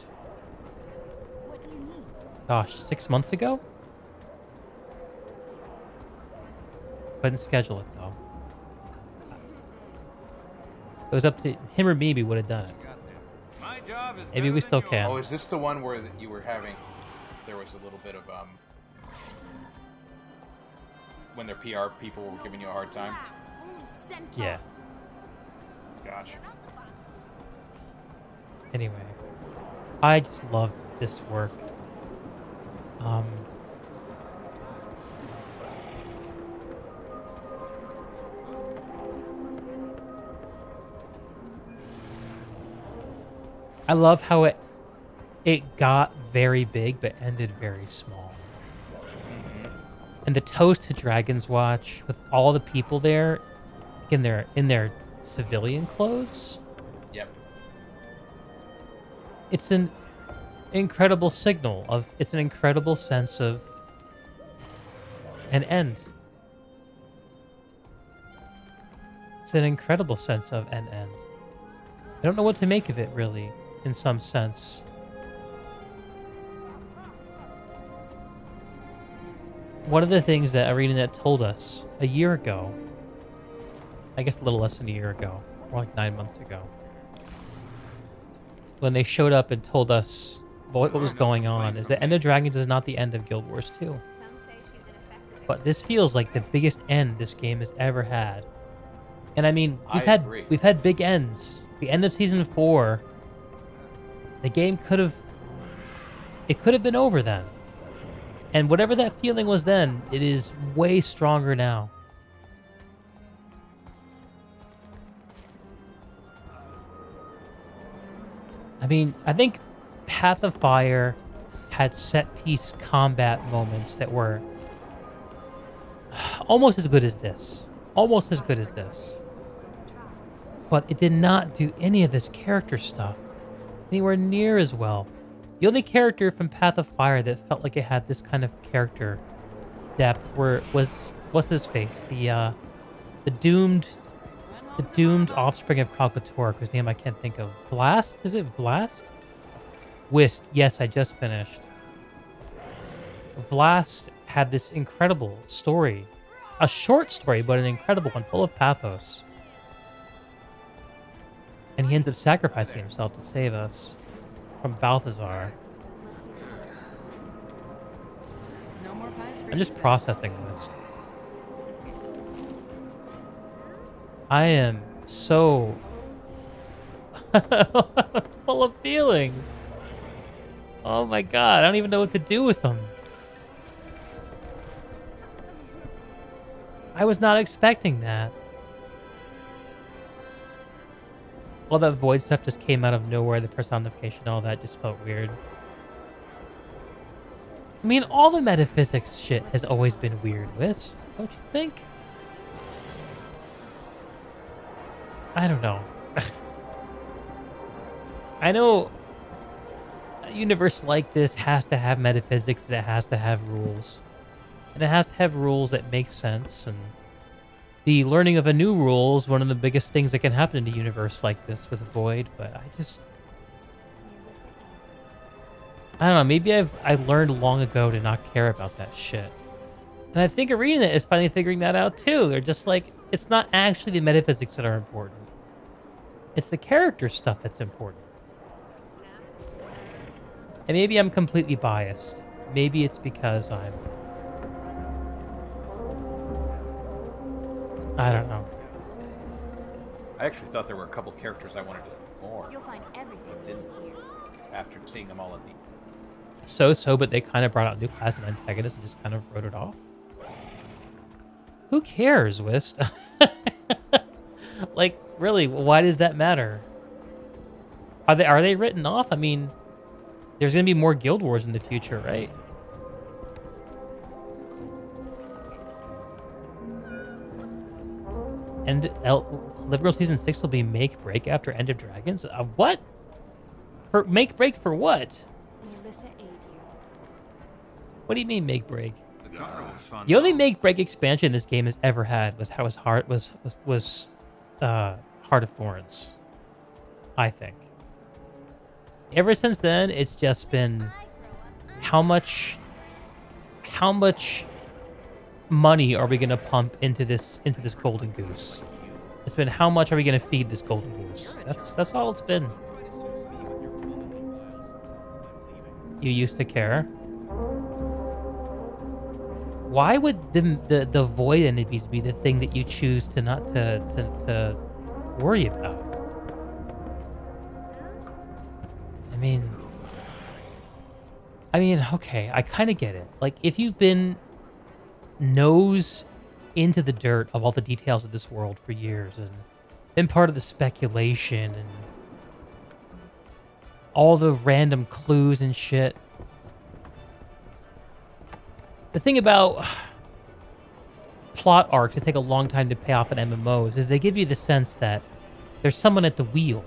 What do you need? gosh, 6 months ago? Couldn't schedule it, though. It was up to him or me, we would have done it. My job is Maybe we still can. Oh, is this the one where you were having... There was a little bit of, when their PR people were giving you a hard time? Yeah. Gotcha. Anyway, I just love this work. I love how it got very big but ended very small. And the toast to Dragon's Watch with all the people there in their civilian clothes. Yep. It's an incredible signal of it's an incredible sense of an end. It's an incredible sense of an end. I don't know what to make of it really, in some sense. One of the things that ArenaNet told us a year ago, I guess a little less than a year ago, or like 9 months ago, when they showed up and told us what was going on, is that End of Dragons is not the end of Guild Wars 2. But this feels like the biggest end this game has ever had. And I mean, we've had big ends. The end of Season 4, the game could have been over then. And whatever that feeling was then, it is way stronger now. I mean, I think Path of Fire had set-piece combat moments that were almost as good as this. Almost as good as this. But it did not do any of this character stuff anywhere near as well. The only character from Path of Fire that felt like it had this kind of character depth was what's his face? The doomed offspring of Kralkator, whose name I can't think of. Blast? Is it Blast? Whist. Yes, I just finished. Blast had this incredible story. A short story, but an incredible one, full of pathos. And he ends up sacrificing himself to save us from Balthazar. No more pies for I'm just processing this. I am so full of feelings. Oh my god, I don't even know what to do with them. I was not expecting that. All that void stuff just came out of nowhere, the personification, all that just felt weird. I mean, all the metaphysics shit has always been weird, Whist, don't you think? I don't know. I know a universe like this has to have metaphysics and it has to have rules. And it has to have rules that make sense, and the learning of a new rule is one of the biggest things that can happen in a universe like this with Void, but I don't know, maybe I learned long ago to not care about that shit. And I think ArenaNet is finally figuring that out too. They're just like, it's not actually the metaphysics that are important. It's the character stuff that's important. And maybe I'm completely biased. Maybe it's because I don't know. I actually thought there were a couple characters I wanted to see more. You'll find everything But didn't after seeing them all at the... So, but they kind of brought out new class and antagonists and just kind of wrote it off. Who cares, Whist? Like, really, why does that matter? Are they written off? I mean, there's going to be more Guild Wars in the future, right? And Liberal Season 6 will be make break after End of Dragons? What? For make break for what? What do you mean make break? The only make break expansion this game has ever had was Heart of Thorns, I think. Ever since then, it's just been how much money are we going to pump into this golden goose? It's been how much are we going to feed this golden goose? That's all it's been. You used to care. Why would the void enemies be the thing that you choose to not to worry about? I mean, okay, I kind of get it. Like, if you've been nose into the dirt of all the details of this world for years and been part of the speculation and all the random clues and shit. The thing about plot arcs that take a long time to pay off in MMOs is they give you the sense that there's someone at the wheel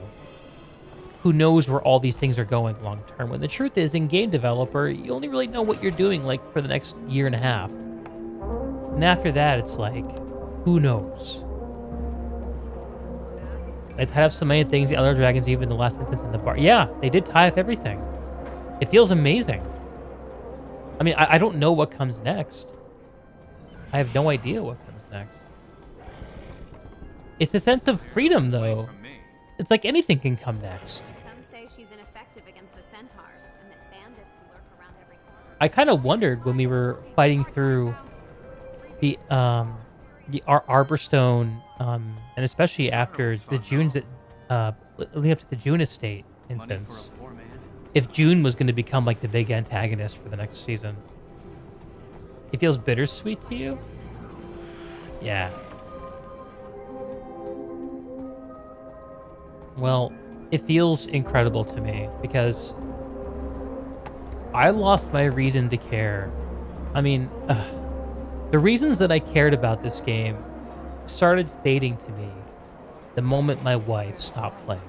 who knows where all these things are going long term. When the truth is, in game developer, you only really know what you're doing like for the next year and a half. And after that, it's like, who knows? They tied up so many things, the other dragons, even the last instance in the bar. Yeah, they did tie up everything. It feels amazing. I mean, I don't know what comes next. I have no idea what comes next. It's a sense of freedom, though. It's like anything can come next. Some say she's ineffective against the centaurs, and that bandits lurk around every corner. I kind of wondered when we were fighting through the Arborstone, and especially after the June's, leading up to the June estate instance, if June was going to become like the big antagonist for the next season. It feels bittersweet to you? Yeah. Well, it feels incredible to me because I lost my reason to care. I mean, the reasons that I cared about this game started fading to me the moment my wife stopped playing.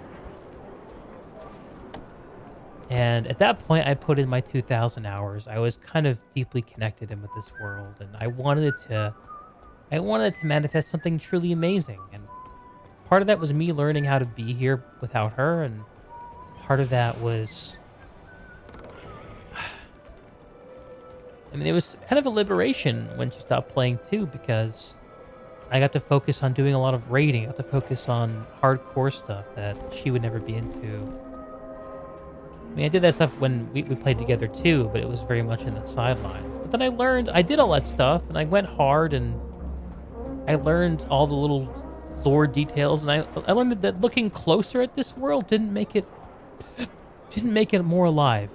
And at that point, I put in my 2,000 hours. I was kind of deeply connected in with this world, and I wanted it to manifest something truly amazing. And part of that was me learning how to be here without her, and part of that was, I mean, it was kind of a liberation when she stopped playing too, because I got to focus on doing a lot of raiding. I got to focus on hardcore stuff that she would never be into. I mean, I did that stuff when we played together too, but it was very much in the sidelines. But then I did all that stuff, and I went hard, and I learned all the little lore details, and I learned that looking closer at this world didn't make it more alive.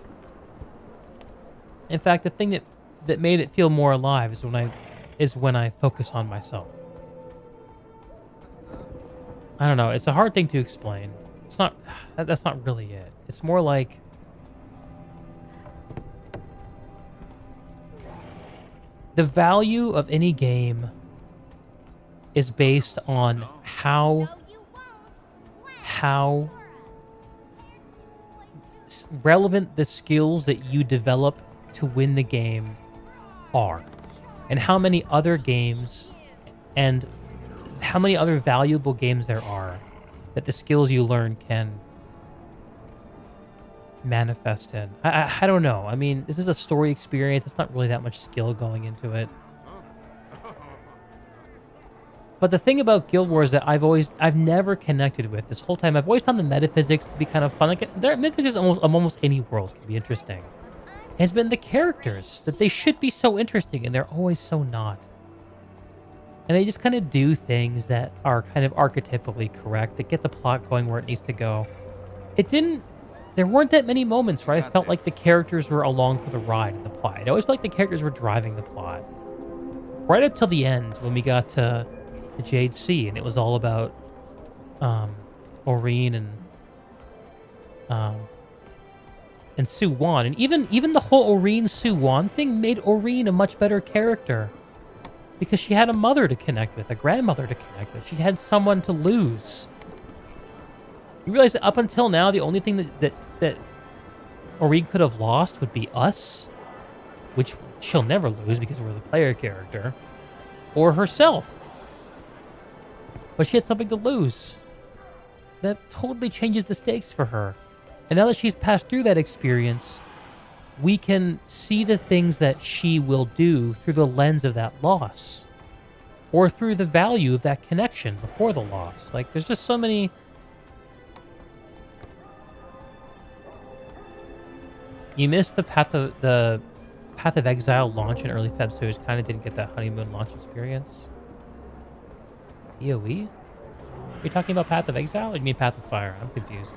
In fact, the thing that made it feel more alive is when I focus on myself. I don't know. It's a hard thing to explain. That's not really it. It's more like the value of any game is based on how relevant the skills that you develop to win the game are, and how many other games and how many other valuable games there are that the skills you learn can manifest in. I don't know. I mean, this is a story experience. It's not really that much skill going into it. But the thing about Guild Wars that I've never connected with this whole time, I've always found the metaphysics to be kind of fun. Like, metaphysics of almost any world can be interesting. Has been the characters, that they should be so interesting, and they're always so not. And they just kind of do things that are kind of archetypally correct, that get the plot going where it needs to go. There weren't that many moments where I felt like the characters were along for the ride in the plot. I always felt like the characters were driving the plot. Right up till the end, when we got to the Jade Sea, and it was all about Aurene and Su-Wan. And even the whole Aurene Su-Wan thing made Aurene a much better character. Because she had a mother to connect with, a grandmother to connect with. She had someone to lose. You realize that up until now, the only thing that Aurene could have lost would be us, which she'll never lose because we're the player character, or herself. But she had something to lose. That totally changes the stakes for her. And now that she's passed through that experience, we can see the things that she will do through the lens of that loss, or through the value of that connection before the loss. Like, there's just so many... You missed the Path of Exile launch in early Feb, so you kind of didn't get that honeymoon launch experience. EOE? Are you talking about Path of Exile, or you mean Path of Fire? I'm confused.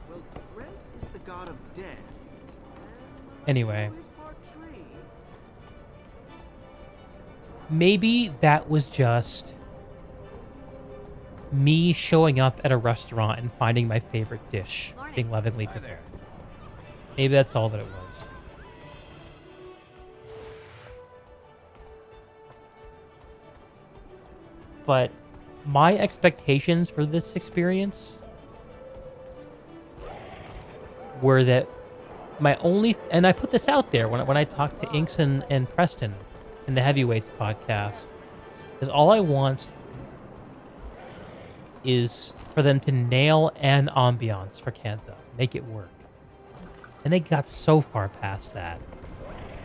Well, Brent is the god of death. Anyway. Maybe that was just me showing up at a restaurant and finding my favorite dish being lovingly prepared. Maybe that's all that it was. But my expectations for this experience were that my only... And I put this out there when I talked to Inks and Preston in the Heavyweights podcast, is all I want is for them to nail an ambiance for Cantha. Make it work. And they got so far past that.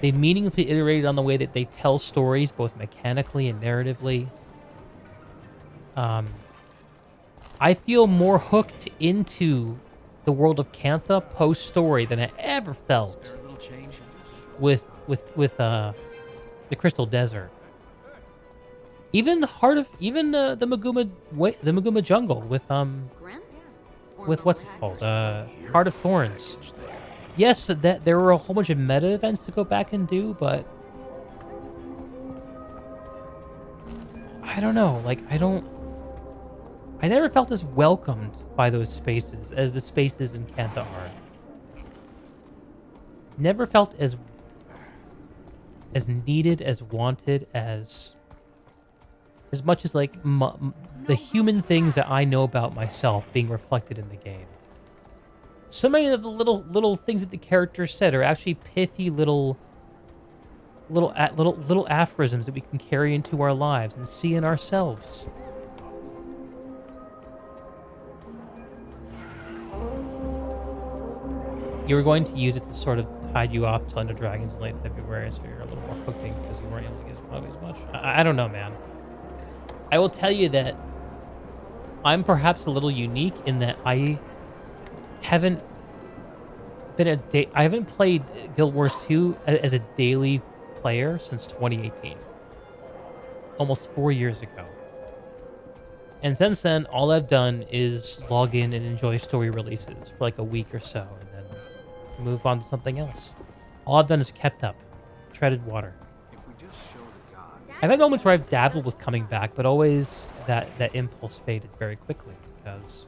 They meaningfully iterated on the way that they tell stories, both mechanically and narratively. I feel more hooked into the world of Cantha post-story than I ever felt with the Crystal Desert. Even the Maguma Jungle with what's it called? Heart of Thorns. Yes, that there were a whole bunch of meta events to go back and do, but I don't know. Like, I never felt as welcomed by those spaces as the spaces in Cantha are. Never felt as needed, as wanted, as much as like the human things that I know about myself being reflected in the game. So many of the little things that the characters said are actually pithy little aphorisms that we can carry into our lives and see in ourselves. You were going to use it to sort of tide you off till Under Dragons in late February, so you're a little more hooked in because you weren't able to get as much. I don't know, man. I will tell you that I'm perhaps a little unique in that I haven't played Guild Wars 2 as a daily player since 2018. Almost 4 years ago. And since then, all I've done is log in and enjoy story releases for like a week or so, and then move on to something else. All I've done is kept up, treaded water. I've had moments where I've dabbled with coming back, but always that impulse faded very quickly because...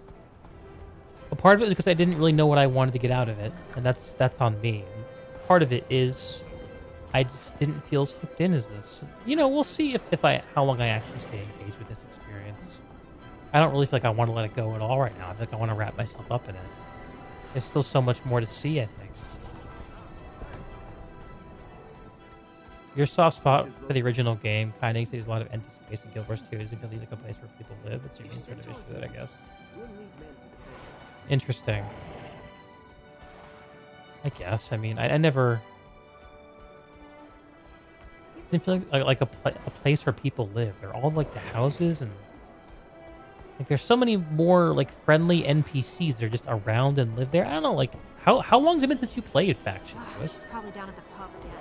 Well, part of it was because I didn't really know what I wanted to get out of it, and that's on me. And part of it is I just didn't feel as hooked in as this. You know, we'll see how long I actually stay engaged with this experience. I don't really feel like I want to let it go at all right now. I feel like I want to wrap myself up in it. There's still so much more to see, I think. Your soft spot for the original game, kind of there's a lot of empty space in Guild Wars 2. Isn't really like a place where people live. It's your main sort of issue with it, I guess. Interesting. I guess. I mean, I never... It didn't feel like a place where people live. They're all like the houses, and like there's so many more like friendly NPCs that are just around and live there. I don't know, like how long's it been since you played Faction? He's probably down at the pub again.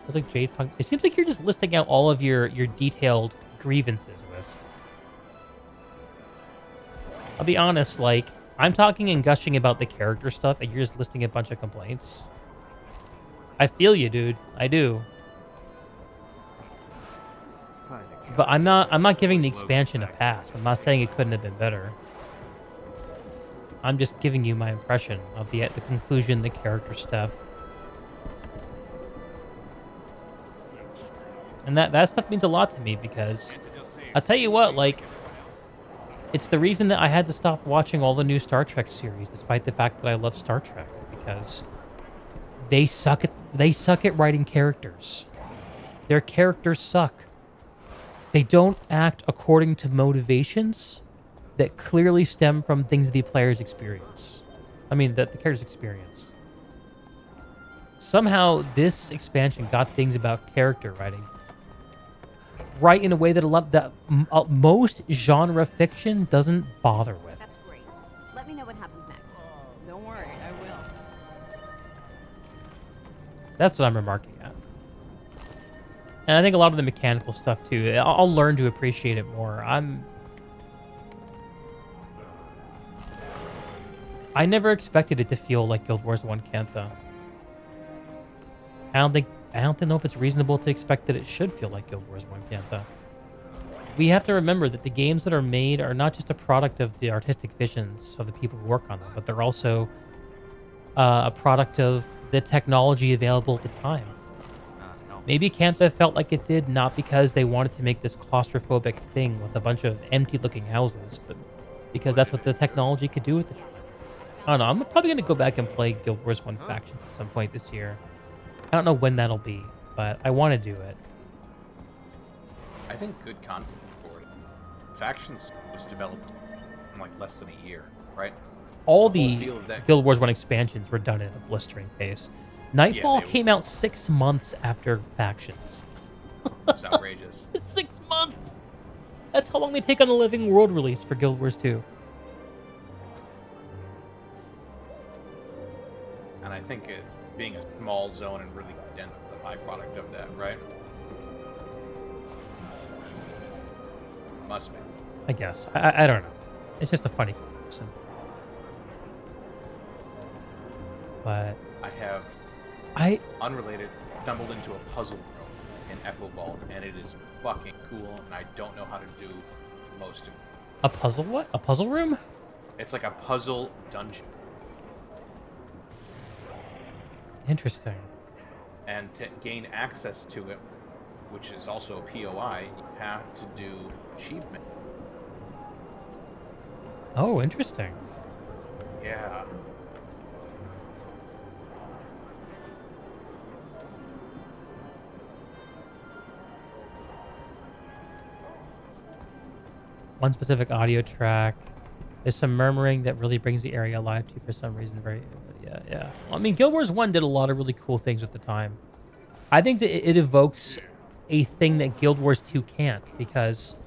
It's like Jade Punk. It seems like you're just listing out all of your detailed grievances list. I'll be honest, like, I'm talking and gushing about the character stuff, and you're just listing a bunch of complaints. I feel you, dude. I do. but I'm not giving the expansion a pass. I'm not saying it couldn't have been better. I'm just giving you my impression of the conclusion, the character stuff. And that stuff means a lot to me because I'll tell you what, like, it's the reason that I had to stop watching all the new Star Trek series, despite the fact that I love Star Trek, because they suck at writing characters. Their characters suck. They don't act according to motivations that clearly stem from things the players experience. I mean, that the characters experience. Somehow, this expansion got things about character writing right in a way that most genre fiction doesn't bother with. That's great. Let me know what happens next. Don't worry, I will. That's what I'm remarking at. And I think a lot of the mechanical stuff, too, I'll learn to appreciate it more. I never expected it to feel like Guild Wars 1 Kantha. I don't know if it's reasonable to expect that it should feel like Guild Wars 1 Kantha. We have to remember that the games that are made are not just a product of the artistic visions of the people who work on them, but they're also a product of the technology available at the time. Maybe Kantha felt like it did not because they wanted to make this claustrophobic thing with a bunch of empty-looking houses, but because that's what the technology could do at the time. I don't know. I'm probably going to go back and play Guild Wars 1 Faction at some point this year. I don't know when that'll be, but I want to do it. I think good content for it. Factions was developed in like less than a year, right? All the Guild Wars 1 expansions were done at a blistering pace. Nightfall came out 6 months after Factions. It's outrageous. 6 months! That's how long they take on a Living World release for Guild Wars 2. And I think it being a small zone and really dense is a byproduct of that, right? Must be. I guess. I don't know. It's just a funny comparison. But unrelated, stumbled into a puzzle room in Echo Vault, and it is fucking cool, and I don't know how to do most of it. A puzzle what? A puzzle room? It's like a puzzle dungeon. Interesting. And to gain access to it, which is also a POI, you have to do achievement. Oh, interesting. Yeah. One specific audio track. There's some murmuring that really brings the area alive to you for some reason. Yeah. Well, I mean, Guild Wars 1 did a lot of really cool things at the time. I think that it evokes a thing that Guild Wars 2 can't, because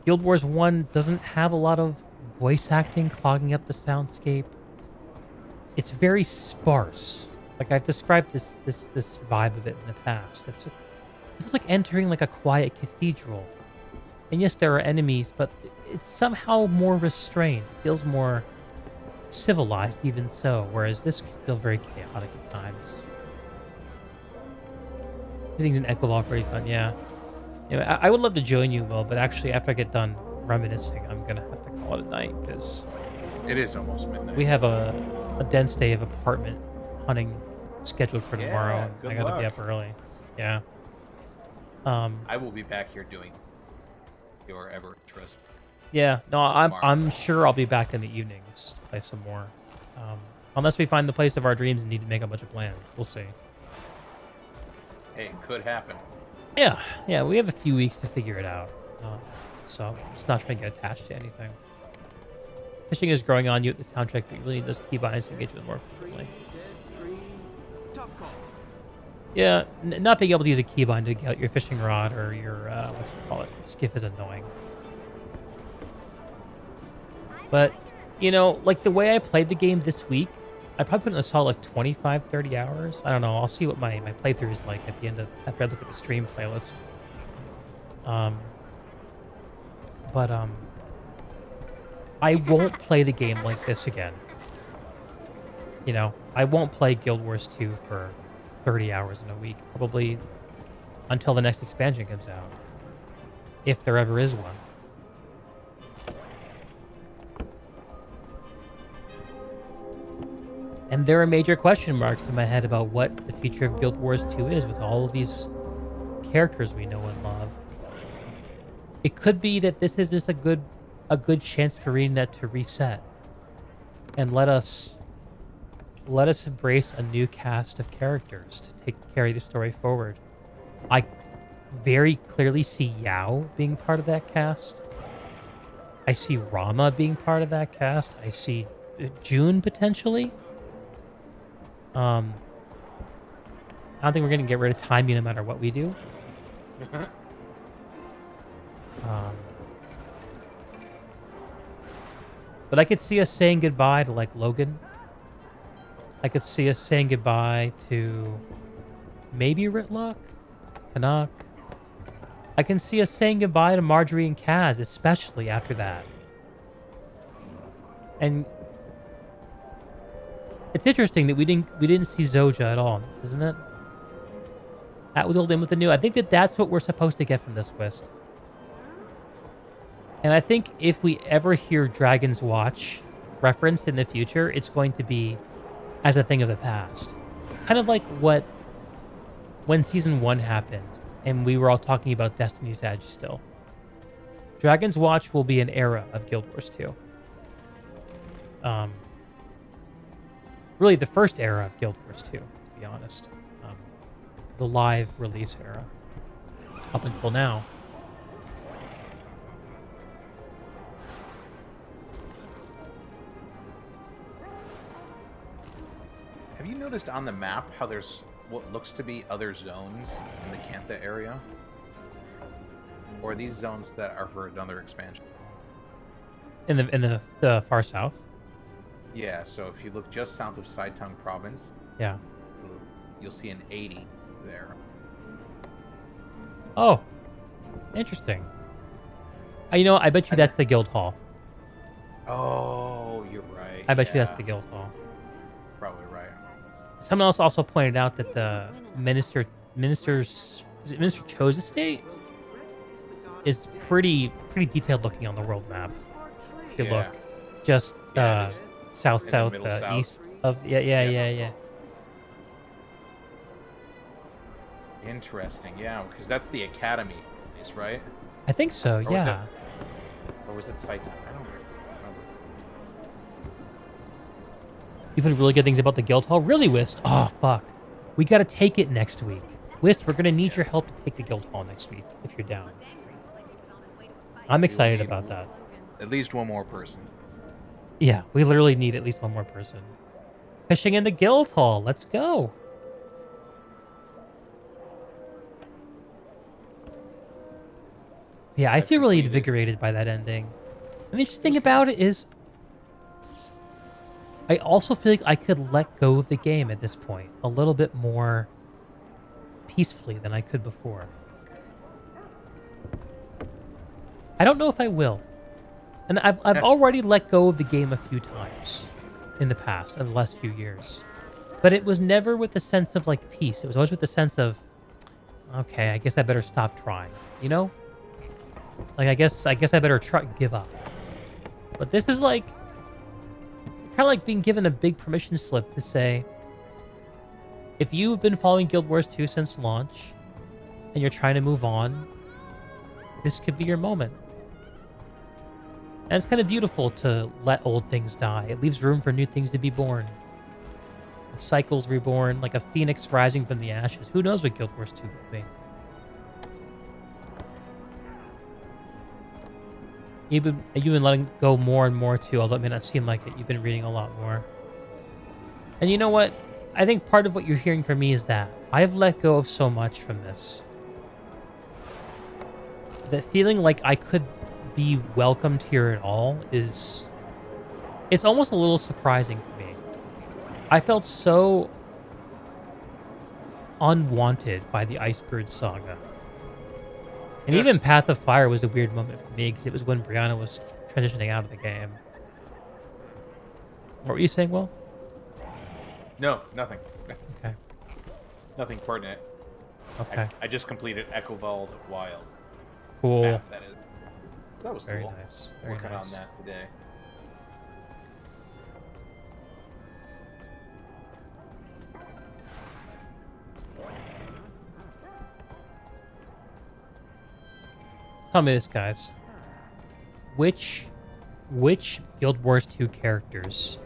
Guild Wars 1 doesn't have a lot of voice acting clogging up the soundscape. It's very sparse. Like, I've described this vibe of it in the past. It feels like entering like a quiet cathedral. And yes, there are enemies, but it's somehow more restrained. It feels more civilized, even so, whereas this can feel very chaotic at times. Everything's in Echo Vault, pretty fun, yeah. Anyway, I would love to join you, Will, but actually, after I get done reminiscing, I'm gonna have to call it a night, because it is almost midnight. We have a dense day of apartment hunting scheduled for tomorrow. Good I gotta luck. be up early. Yeah. I will be back here doing your ever interest. Yeah, no, I'm sure I'll be back in the evenings to play some more. Unless we find the place of our dreams and need to make a bunch of plans. We'll see. Hey, it could happen. Yeah, we have a few weeks to figure it out. So I'm just not trying to get attached to anything. Fishing is growing on you at this soundtrack, but you really need those keybinds to engage with more frequently. Yeah, not being able to use a keybind to get out your fishing rod or your, skiff is annoying. But, like the way I played the game this week, I probably put in a solid like 25, 30 hours. I don't know. I'll see what my playthrough is like at the end after I look at the stream playlist. I won't play the game like this again. I won't play Guild Wars 2 for 30 hours in a week, probably until the next expansion comes out. if there ever is one. And there are major question marks in my head about what the future of Guild Wars 2 is with all of these characters we know and love. It could be that this is just a good chance for ReNet to reset and let us embrace a new cast of characters to carry the story forward. I very clearly see Yao being part of that cast. I see Rama being part of that cast. I see June potentially. I don't think we're gonna get rid of Timey no matter what we do. But I could see us saying goodbye to like Logan. I could see us saying goodbye to maybe Ritlock, Canuck. I can see us saying goodbye to Marjorie and Kaz, especially after that. And it's interesting that we didn't see Zoja at all, isn't it? That was old in with the new. I think that's what we're supposed to get from this quest. And I think if we ever hear Dragon's Watch referenced in the future, it's going to be as a thing of the past. Kind of like when Season 1 happened, and we were all talking about Destiny's Edge still. Dragon's Watch will be an era of Guild Wars 2. Really the first era of Guild Wars 2, to be honest. The live release era. Up until now. Have you noticed on the map how there's what looks to be other zones in the Cantha area? Or are these zones that are for another expansion? In the far south? Yeah, so if you look just south of Saitung province, yeah, you'll see an 80 there. Oh, interesting. I bet you that's the Guild Hall. Oh, you're right. I bet you that's the Guild Hall. Probably right. Someone else also pointed out that the Minister Cho's estate is pretty detailed looking on the world map. If you look, just south east of yeah. Interesting, yeah, because that's the academy, right? I think so, yeah. Or was it Saitung? I don't remember. You've heard really good things about the Guild Hall? Really, Wist? Oh, fuck. We gotta take it next week. Wist, we're gonna need your help to take the Guild Hall next week, if you're down. I'm excited about that. At least one more person. Yeah, we literally need at least one more person. Fishing in the Guild Hall, let's go! Yeah, I feel really invigorated by that ending. And the interesting thing about it is, I also feel like I could let go of the game at this point a little bit more peacefully than I could before. I don't know if I will. And I've already let go of the game a few times in the past, in the last few years. But it was never with the sense of like peace. It was always with the sense of, okay, I guess I better stop trying, you know? Like I guess I better give up. But this is like kind of like being given a big permission slip to say, if you've been following Guild Wars 2 since launch and you're trying to move on, this could be your moment. And it's kind of beautiful to let old things die. It leaves room for new things to be born. The cycle's reborn, like a phoenix rising from the ashes. Who knows what Guild Wars 2 will be? You've been letting go more and more too, although it may not seem like it. You've been reading a lot more. And you know what? I think part of what you're hearing from me is that I've let go of so much from this. That feeling like I could be welcomed here at all it's almost a little surprising to me. I felt so unwanted by the Icebird saga. And even Path of Fire was a weird moment for me because it was when Brianna was transitioning out of the game. What were you saying, Will? No, nothing. Okay. Nothing pertinent. Okay. I just completed Echovald Wilds. Cool. map that is. So that was Very cool. nice. Very Working nice. on that today. Tell me this, guys. Which Guild Wars 2 characters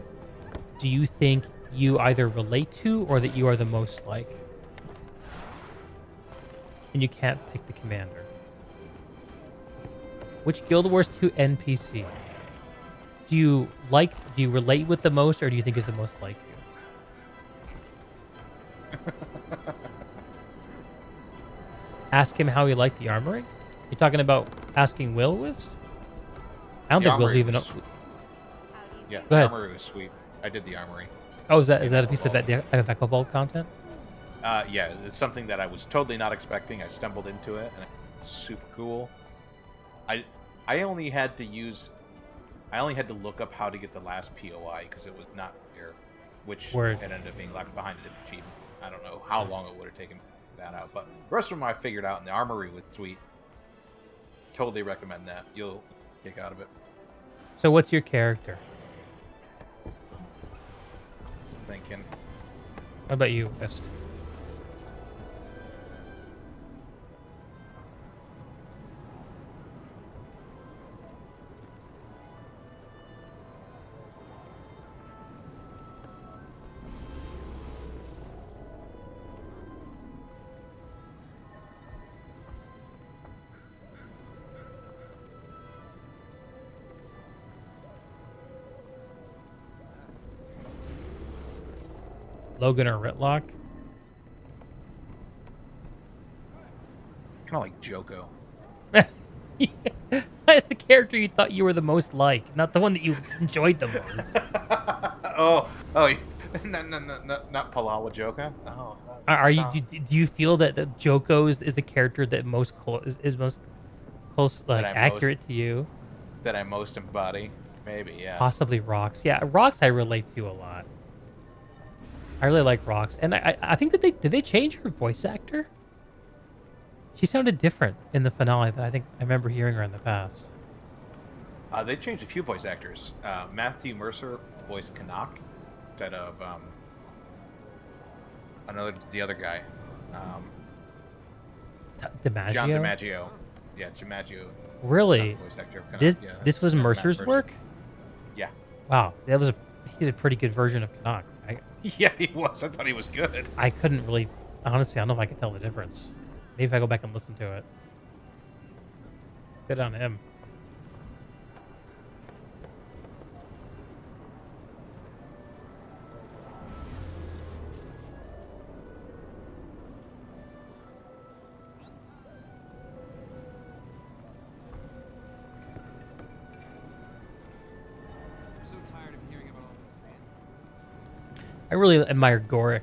do you think you either relate to or that you are the most like? And you can't pick the commander. Which Guild Wars 2 NPC do you relate with the most, or do you think is the most like you? Ask him how he liked the armory? You're talking about asking Will Wist? I don't think Will's even up. Yeah, Go the ahead. armory was sweet. I did the armory. Oh, is that a piece of Echo Vault content? Yeah, it's something that I was totally not expecting. I stumbled into it, and it's super cool. I only had to look up how to get the last POI because it was not there, which Word. it ended up being locked behind a different achievement. I don't know how long it would have taken that out, but the rest of them I figured out, and the armory was sweet. Totally recommend that. You'll kick out of it. So what's your character? Thinking. What about you, West? Logan or Ritlock? Kind of like Joko. That's the character you thought you were the most like, not the one that you enjoyed the most. oh, not Palawa Joko. Oh, Do you feel that Joko is the character that most is most close, like accurate to you? That I most embody, maybe, yeah. Possibly Rox. Yeah, Rox I relate to a lot. I really like Rox, and I think that did they change her voice actor? She sounded different in the finale than I remember hearing her in the past. They changed a few voice actors. Matthew Mercer voiced Canuck instead of the other guy. DiMaggio? John DiMaggio. Yeah, DiMaggio. Really? Voice actor of Canuck. This Yeah, this was Matt Mercer's Mercer. work? Yeah. Wow, he's a pretty good version of Canuck. Yeah, he was. I thought he was good. I couldn't really, honestly, I don't know if I could tell the difference. Maybe if I go back and listen to it. Good on him. I'm so tired of hearing about all this. I really admire Goric.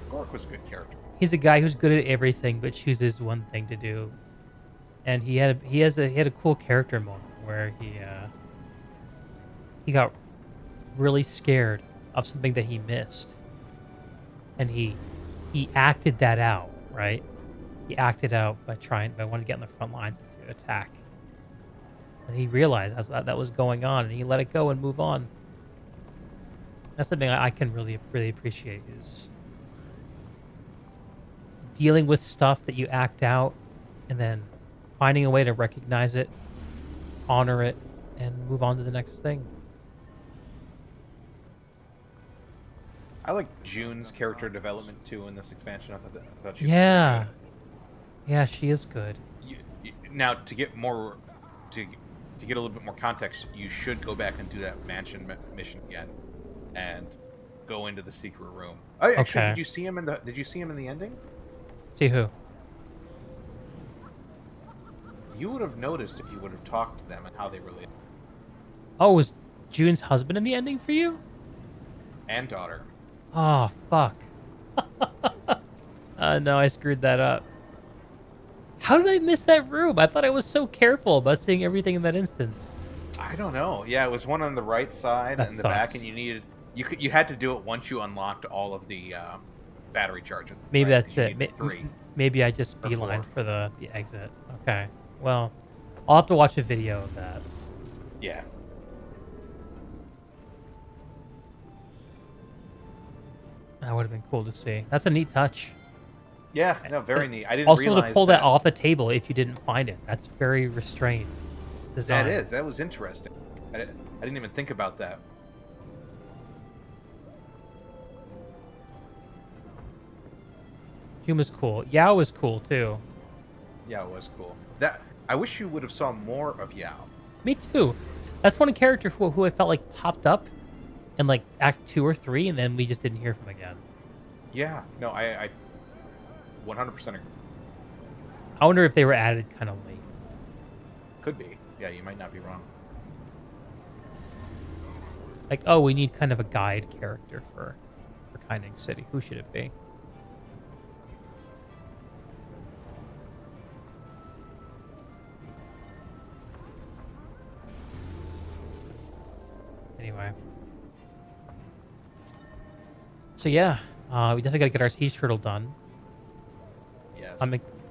Gork was a good character. He's a guy who's good at everything but chooses one thing to do. And he had a cool character moment where he got really scared of something that he missed. And he acted that out, right? He acted out by wanting to get in the front lines to attack. And he realized that was going on, and he let it go and move on. That's something I can really appreciate, is dealing with stuff that you act out and then finding a way to recognize it, honor it, and move on to the next thing. I like June's character development too in this expansion. I thought she was pretty Yeah. good. Yeah, she is good. Now, to get a little bit more context, you should go back and do that mansion mission again, and go into the secret room. Oh, actually, Okay. did you see him in the ending? See who? You would have noticed if you would have talked to them and how they related. Oh, was June's husband in the ending for you? And daughter. Oh, fuck. No, I screwed that up. How did I miss that room? I thought I was so careful about seeing everything in that instance. I don't know. Yeah, it was one on the right side That and the back, sucks. and you had to do it once you unlocked all of the battery charges. Maybe right? that's 'Cause you it. needed 3. maybe I just beeline for the exit. Okay. Well, I'll have to watch a video of that. Yeah. That would have been cool to see. That's a neat touch. Yeah, no, very neat. I didn't also realize to pull that off the table if you didn't find it. That's very restrained design. That is. That was interesting. I didn't even think about that. June was cool. Yao was cool too. Yeah, it was cool. That I wish you would have saw more of Yao. Me too. That's one character who I felt like popped up in like Act 2 or 3, and then we just didn't hear from him again. Yeah, no, I 100% agree. I wonder if they were added kind of late. Could be. Yeah, you might not be wrong. Like, oh, we need kind of a guide character for Kaining City. Who should it be? Anyway. So yeah, we definitely got to get our sea turtle done. Yes.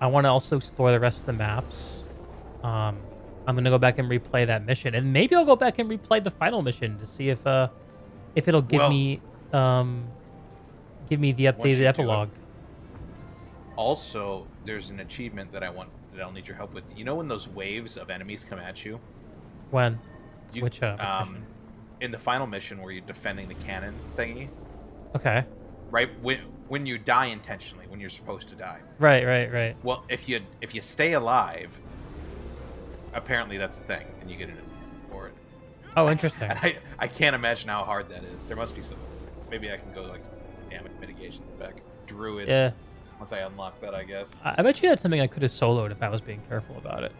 I want to also explore the rest of the maps. I'm gonna go back and replay that mission, and maybe I'll go back and replay the final mission to see if it'll give me the updated epilogue. Also, there's an achievement that I'll need your help with. You know when those waves of enemies come at you? When? Which mission? In the final mission where you're defending the cannon thingy. Okay. Right when you die intentionally, when you're supposed to die. Right. Well, if you stay alive, apparently that's a thing, and you get an for it. Oh, interesting. I can't imagine how hard that is. There must be some. Maybe I can go like damage mitigation back. Druid. Yeah. Once I unlock that, I guess. I bet you that's something I could have soloed if I was being careful about it.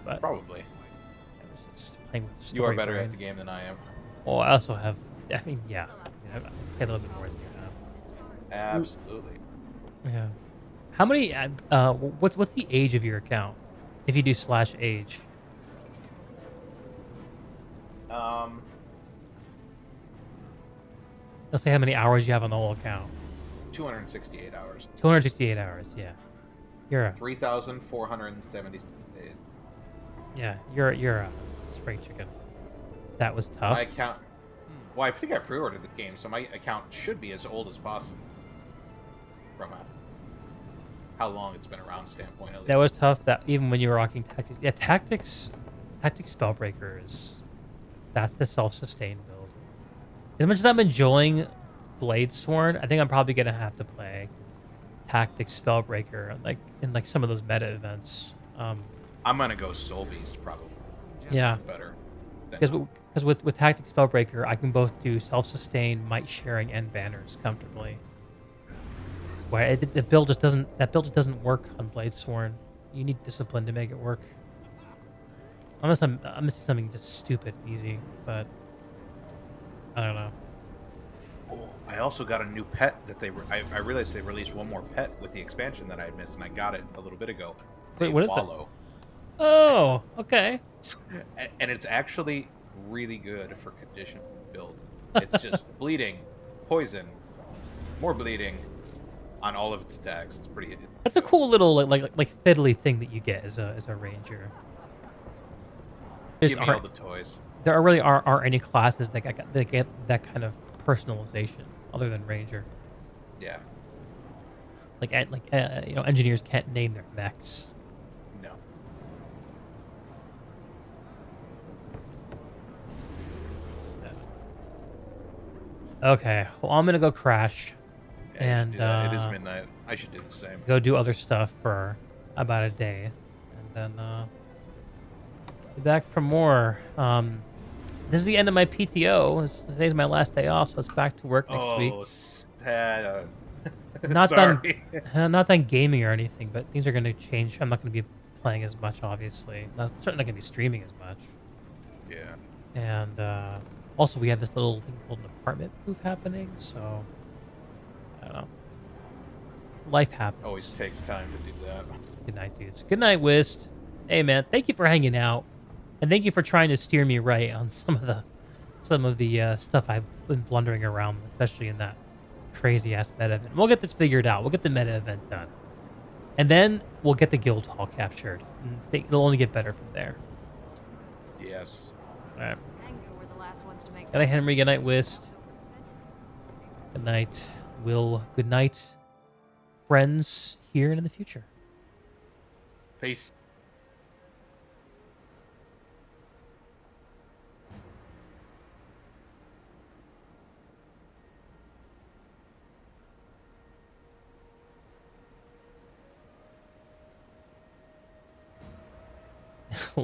But probably. I was just playing with you are story better brain. at the game than I am. Well, I also have. I mean, yeah. I play a little bit more than you have. Absolutely. Yeah. How many? What's the age of your account? If you do /age. Let's say how many hours you have on the whole account. 268 hours. 268 hours. Yeah. You're a 3,476 days. Yeah. You're a spring chicken. That was tough. My account. Well, I think I pre-ordered the game, so my account should be as old as possible. From how long it's been around standpoint. At least. That was tough. That even when you were rocking tactics, yeah, tactics Spellbreaker that's the self-sustained build. As much as I'm enjoying Bladesworn, I think I'm probably gonna have to play Tactics Spellbreaker like in like some of those meta events. I'm gonna go Soul Beast probably. Yeah. Better. Because with Tactics Spellbreaker, I can both do self-sustained, might sharing, and banners comfortably. Where the build just doesn't work on Bladesworn. You need discipline to make it work. Unless I'm missing something just stupid easy, but I don't know. Oh, I also got a new pet that I realized they released one more pet with the expansion that I had missed, and I got it a little bit ago. Wait, what is Wallow. it? Oh, okay. And it's actually really good for condition build. It's just bleeding, poison, more bleeding on all of its attacks. It's pretty. That's a cool little like fiddly thing that you get as a ranger. Give me all the toys. There really aren't any classes that get that kind of personalization other than ranger. Yeah. Engineers can't name their mechs. No. Okay, well, I'm gonna go crash, and it is midnight. I should do the same. Go do other stuff for about a day, and then be back for more. This is the end of my PTO. Today's my last day off, so it's back to work next week. Oh, sad. Not Sorry. not done gaming or anything, but things are going to change. I'm not going to be playing as much, obviously. Certainly not going to be streaming as much. Yeah. And also, we have this little thing called an apartment move happening, so I don't know. Life happens. Always takes time to do that. Good night, dudes. Good night, Wist. Hey, man, thank you for hanging out, and thank you for trying to steer me right on some of the stuff I've been blundering around, especially in that crazy ass meta event. We'll get this figured out. We'll get the meta event done. And then we'll get the guild hall captured. It'll only get better from there. Yes. All right. Tango were the last ones to make Good night, Henry. Good night, Whist. Good night, Will. Good night, friends here and in the future. Peace.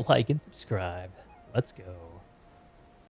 Like and subscribe. Let's go.